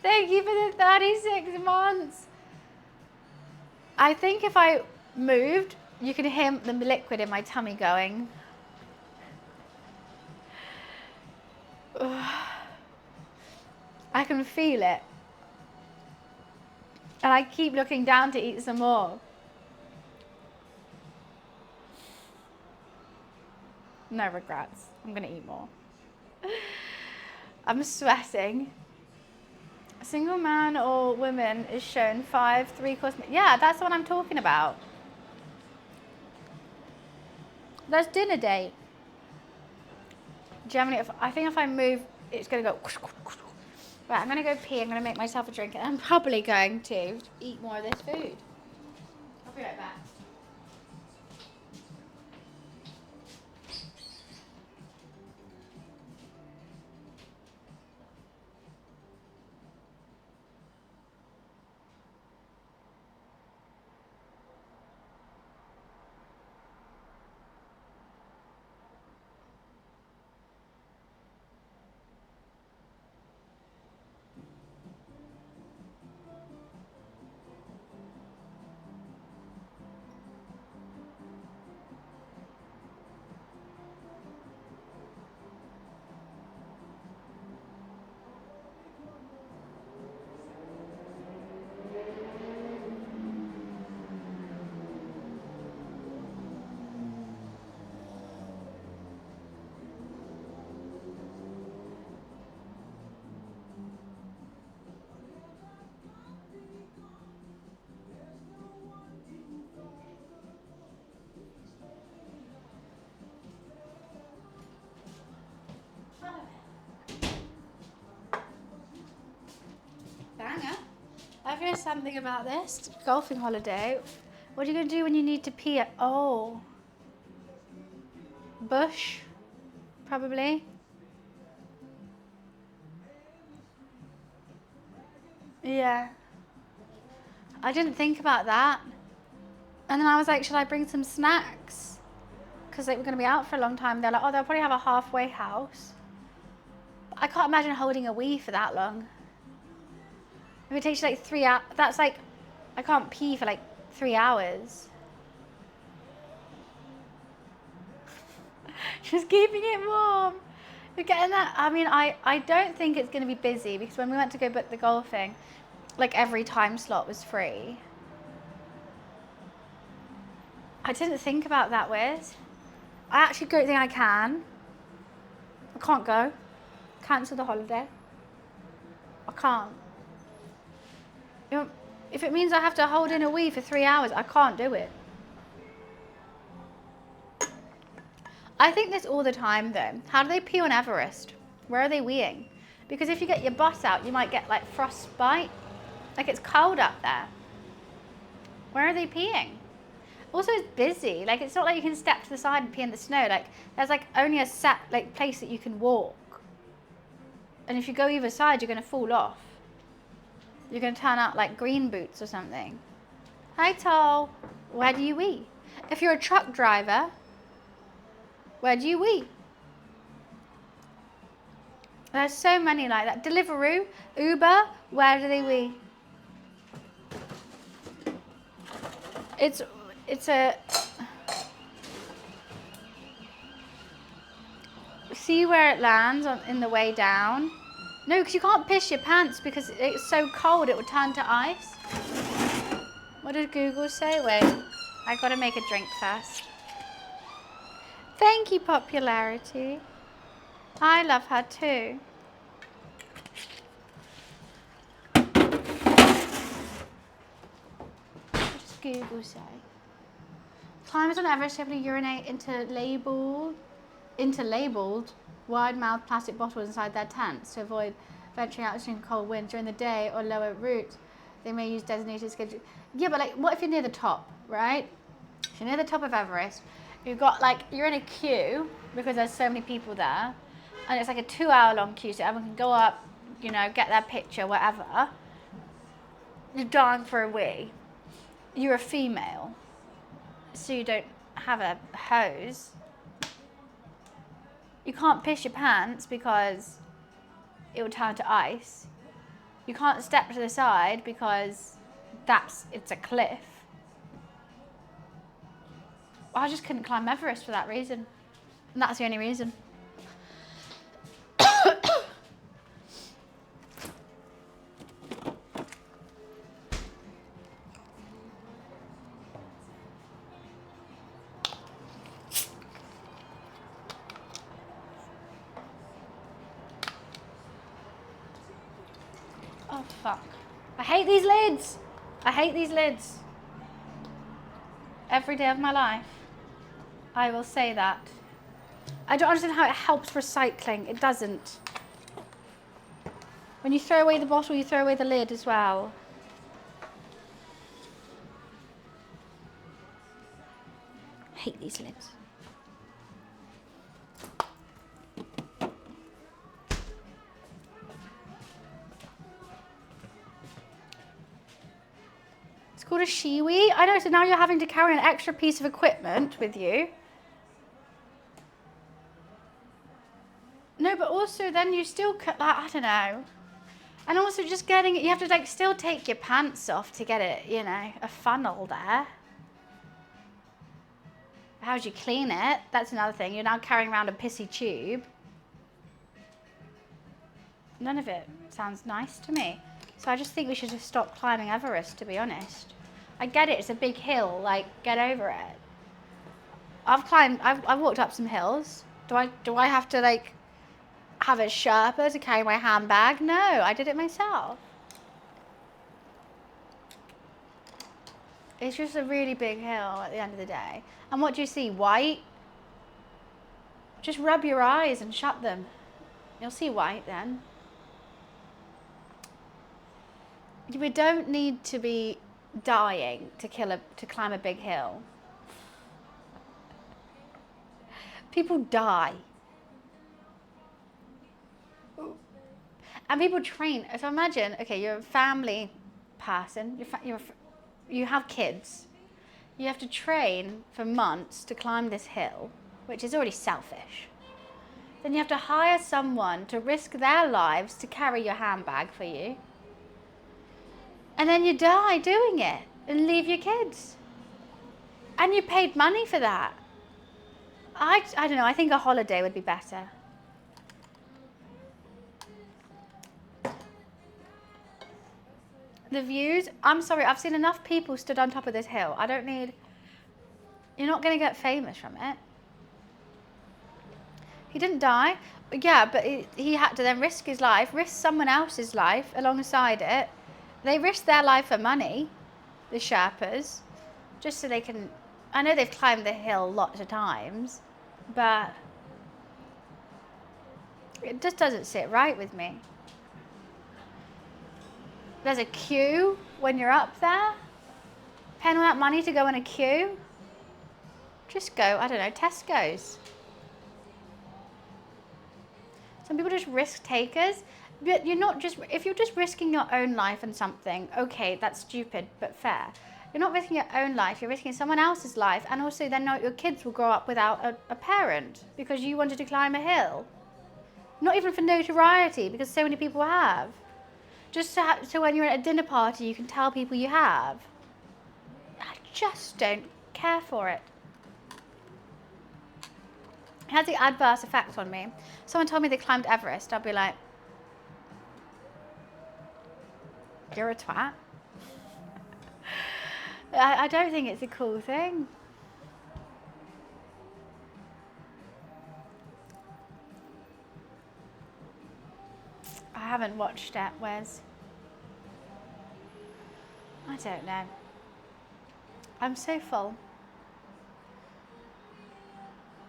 Thank you for the 36 months. I think if I moved, you can hear the liquid in my tummy going. I can feel it. And I keep looking down to eat some more. No regrets. I'm gonna eat more. I'm sweating. A single man or woman is shown 5 3-course meals. Yeah, that's what I'm talking about. That's dinner date. Germany, I think if I move, it's gonna go. Right, I'm gonna go pee. I'm gonna make myself a drink, and I'm probably going to eat more of this food. I'll be right back. Banger. I've heard something about this golfing holiday. What are you going to do when you need to pee at... Oh. Bush, probably. Yeah. I didn't think about that. And then I was like, should I bring some snacks? Because they were going to be out for a long time. They're like, oh, they'll probably have a halfway house. I can't imagine holding a wee for that long. If it takes you like 3 hours, that's like, I can't pee for like 3 hours. Just keeping it warm. We're getting that. I mean, I don't think it's going to be busy because when we went to go book the golfing, like every time slot was free. I didn't think about that, Wiz. I actually don't think I can. I can't go. Cancel the holiday. I can't. You know, if it means I have to hold in a wee for 3 hours, I can't do it. I think this all the time though. How do they pee on Everest? Where are they weeing? Because if you get your butt out, you might get like frostbite. Like it's cold up there. Where are they peeing? Also, it's busy. Like it's not like you can step to the side and pee in the snow. Like there's like only a set like place that you can walk. And if you go either side, you're going to fall off. You're going to turn out like green boots or something. Hi, Toll. Where do you wee? If you're a truck driver, where do you wee? There's so many like that. Deliveroo, Uber, where do they wee? It's a... See where it lands in the way down? No, because you can't piss your pants because it's so cold it would turn to ice. What did Google say? Wait, I gotta make a drink first. Thank you, Popularity. I love her too. What does Google say? Climbers on Everest heavily urinate into labeled wide-mouthed plastic bottles inside their tents to avoid venturing out into cold wind during the day or lower route. They may use designated schedule. Yeah, but like, what if you're near the top, right? If you're near the top of Everest, you're in a queue because there's so many people there, and it's like a 2-hour long queue, so everyone can go up, get their picture, whatever. You're dying for a wee. You're a female, so you don't have a hose. You can't piss your pants because it will turn to ice. You can't step to the side because it's a cliff. I just couldn't climb Everest for that reason. And that's the only reason. Oh, fuck. I hate these lids. I hate these lids. Every day of my life. I will say that. I don't understand how it helps recycling. It doesn't. When you throw away the bottle, you throw away the lid as well. I hate these lids. It's called a shiwi. I know, so now you're having to carry an extra piece of equipment with you. No, but also then you still I don't know. And also just getting it, you have to like still take your pants off to get it, a funnel there. How do you clean it? That's another thing. You're now carrying around a pissy tube. None of it sounds nice to me. So I just think we should just stop climbing Everest, to be honest. I get it, it's a big hill, like, get over it. I've walked up some hills. Do I have to, like, have a Sherpa to carry my handbag? No, I did it myself. It's just a really big hill at the end of the day. And what do you see? White? Just rub your eyes and shut them. You'll see white then. We don't need to be dying to climb a big hill. People die. And people train. So imagine, okay, you're a family person. You have kids. You have to train for months to climb this hill, which is already selfish. Then you have to hire someone to risk their lives to carry your handbag for you. And then you die doing it and leave your kids. And you paid money for that. I don't know, I think a holiday would be better. The views, I'm sorry, I've seen enough people stood on top of this hill. I don't need, you're not going to get famous from it. He didn't die. Yeah, but he had to then risk his life, risk someone else's life alongside it. They risked their life for money, the Sherpas, just so they can, I know they've climbed the hill lots of times, but it just doesn't sit right with me. There's a queue when you're up there. Paying all that money to go in a queue. Just go, I don't know, Tesco's. Some people just risk takers. But you're not just, if you're just risking your own life and something, okay, that's stupid, but fair. You're not risking your own life, you're risking someone else's life, and also then your kids will grow up without a parent because you wanted to climb a hill. Not even for notoriety, because so many people have. Just so when you're at a dinner party, you can tell people you have. I just don't care for it. It has the adverse effect on me. Someone told me they climbed Everest, I'll be like, you're a twat. I don't think it's a cool thing. I haven't watched it, Wes. I don't know. I'm so full.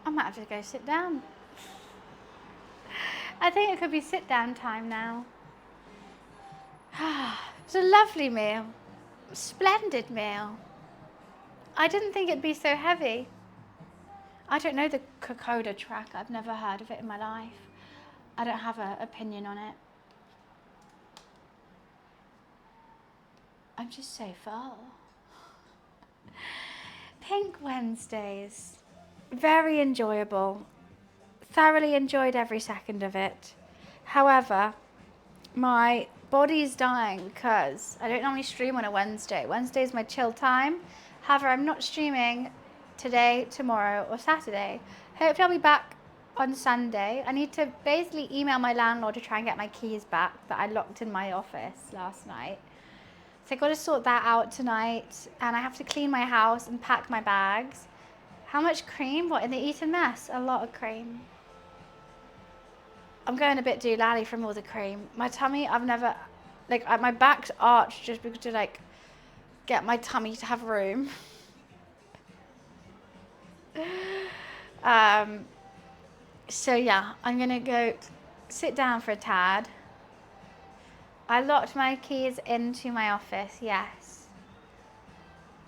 I might have to go sit down. I think it could be sit down time now. It was a lovely meal. Splendid meal. I didn't think it'd be so heavy. I don't know the Kokoda track. I've never heard of it in my life. I don't have an opinion on it. I'm just so full. Pink Wednesdays. Very enjoyable. Thoroughly enjoyed every second of it. However, my body's dying because I don't normally stream on a Wednesday. Wednesday's my chill time. However, I'm not streaming today, tomorrow, or Saturday. Hopefully I'll be back on Sunday. I need to basically email my landlord to try and get my keys back that I locked in my office last night. So I've got to sort that out tonight, and I have to clean my house and pack my bags. How much cream? What, in the Eton mess? A lot of cream. I'm going a bit doolally from all the cream. My tummy, I've never, like, my back's arched just because to, like, get my tummy to have room. So yeah, I'm gonna go sit down for a tad. I locked my keys into my office, yes.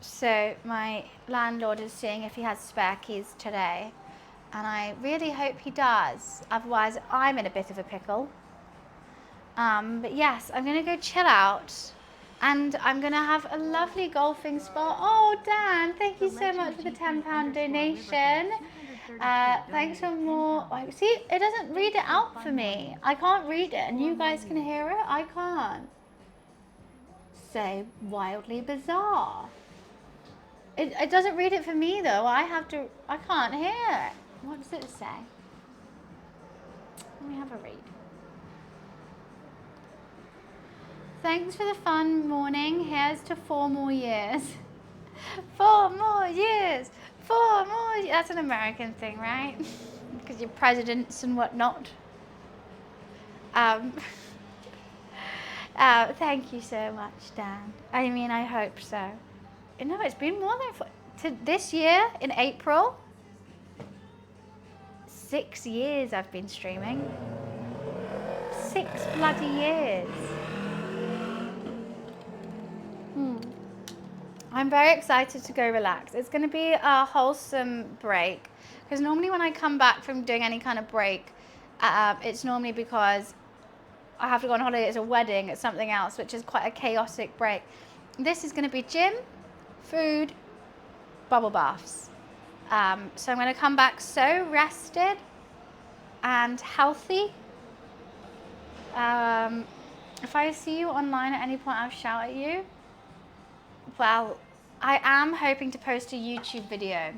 So my landlord is seeing if he has spare keys today. And I really hope he does. Otherwise, I'm in a bit of a pickle. But yes, I'm going to go chill out. And I'm going to have a lovely golfing spot. Oh, Dan, thank you so much for the £10 donation. Thanks for more. See, it doesn't read it out for me. I can't read it, and you guys can hear it. I can't. So wildly bizarre. It doesn't read it for me, though. I can't hear it. What does it say? Let me have a read. Thanks for the fun morning. Here's to 4 more years. 4 more years. 4 more years. That's an American thing, right? Because you're presidents and whatnot. Thank you so much, Dan. I mean, I hope so. No, it's been more than this year in April. 6 years I've been streaming. 6 bloody years. I'm very excited to go relax. It's going to be a wholesome break. Because normally when I come back from doing any kind of break, it's normally because I have to go on holiday, it's a wedding, it's something else, which is quite a chaotic break. This is going to be gym, food, bubble baths. So I'm going to come back so rested and healthy. If I see you online at any point, I'll shout at you. Well, I am hoping to post a YouTube video.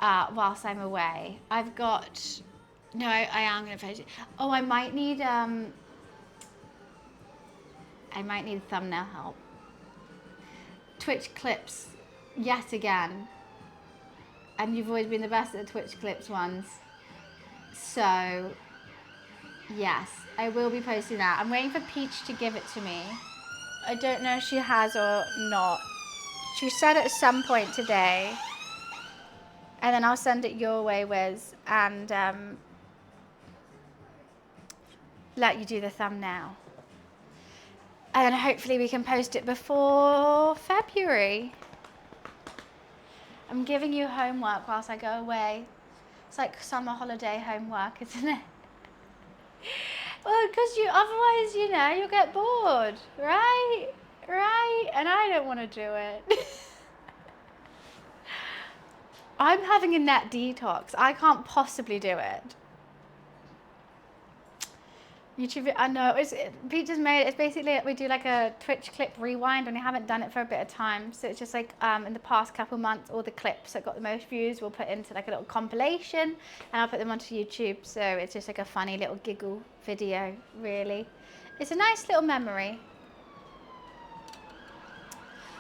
whilst I'm away. I've got, no, I am going to post it. Oh, I might need thumbnail help. Twitch clips, yet again. And you've always been the best at the Twitch clips ones. So, yes, I will be posting that. I'm waiting for Peach to give it to me. I don't know if she has or not. She said at some point today. And then I'll send it your way, Wiz, and let you do the thumbnail. And then hopefully we can post it before February. I'm giving you homework whilst I go away. It's like summer holiday homework, isn't it? Well, because otherwise, you'll get bored, right? Right? And I don't want to do it. I'm having a net detox. I can't possibly do it. YouTube, I know, Pete just made it. It's basically, we do like a Twitch clip rewind, and I haven't done it for a bit of time. So it's just like in the past couple months, all the clips that got the most views, we'll put into like a little compilation, and I'll put them onto YouTube. So it's just like a funny little giggle video, really. It's a nice little memory.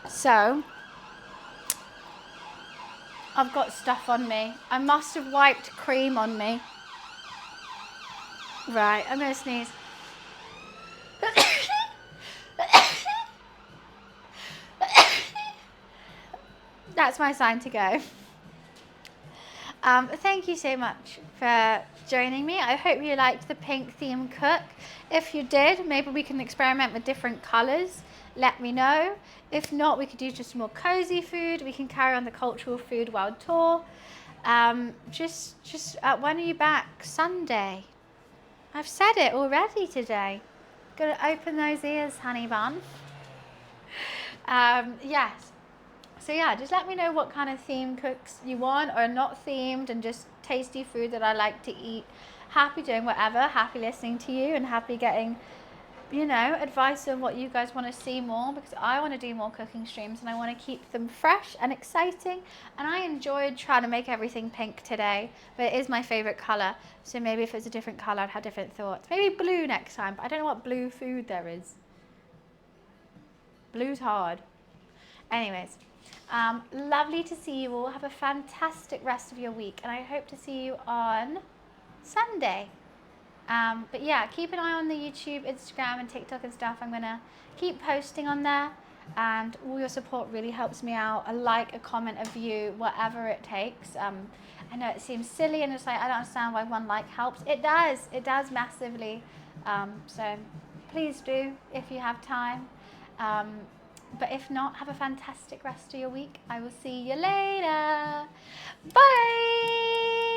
So, I've got stuff on me. I must have wiped cream on me. Right, I'm going to sneeze. That's my sign to go. Thank you so much for joining me. I hope you liked the pink theme cook. If you did, maybe we can experiment with different colours. Let me know. If not, we could do just more cozy food. We can carry on the cultural food world tour. When are you back? Sunday. I've said it already today. Gonna open those ears, honey bun. Yes. So yeah, just let me know what kind of theme cooks you want, or not themed, and just tasty food that I like to eat. Happy doing whatever, happy listening to you, and happy getting, advice on what you guys want to see more, because I want to do more cooking streams and I want to keep them fresh and exciting. And I enjoyed trying to make everything pink today, but it is my favorite color. So maybe if it's a different color, I'd have different thoughts. Maybe blue next time, but I don't know what blue food there is. Blue's hard. Anyways, lovely to see you all. Have a fantastic rest of your week, and I hope to see you on Sunday. But yeah, keep an eye on the YouTube, Instagram, and TikTok and stuff. I'm going to keep posting on there, and all your support really helps me out. A like, a comment, a view, whatever it takes. I know it seems silly, and it's like, I don't understand why one like helps. It does massively. So please do if you have time. But if not, have a fantastic rest of your week. I will see you later. Bye.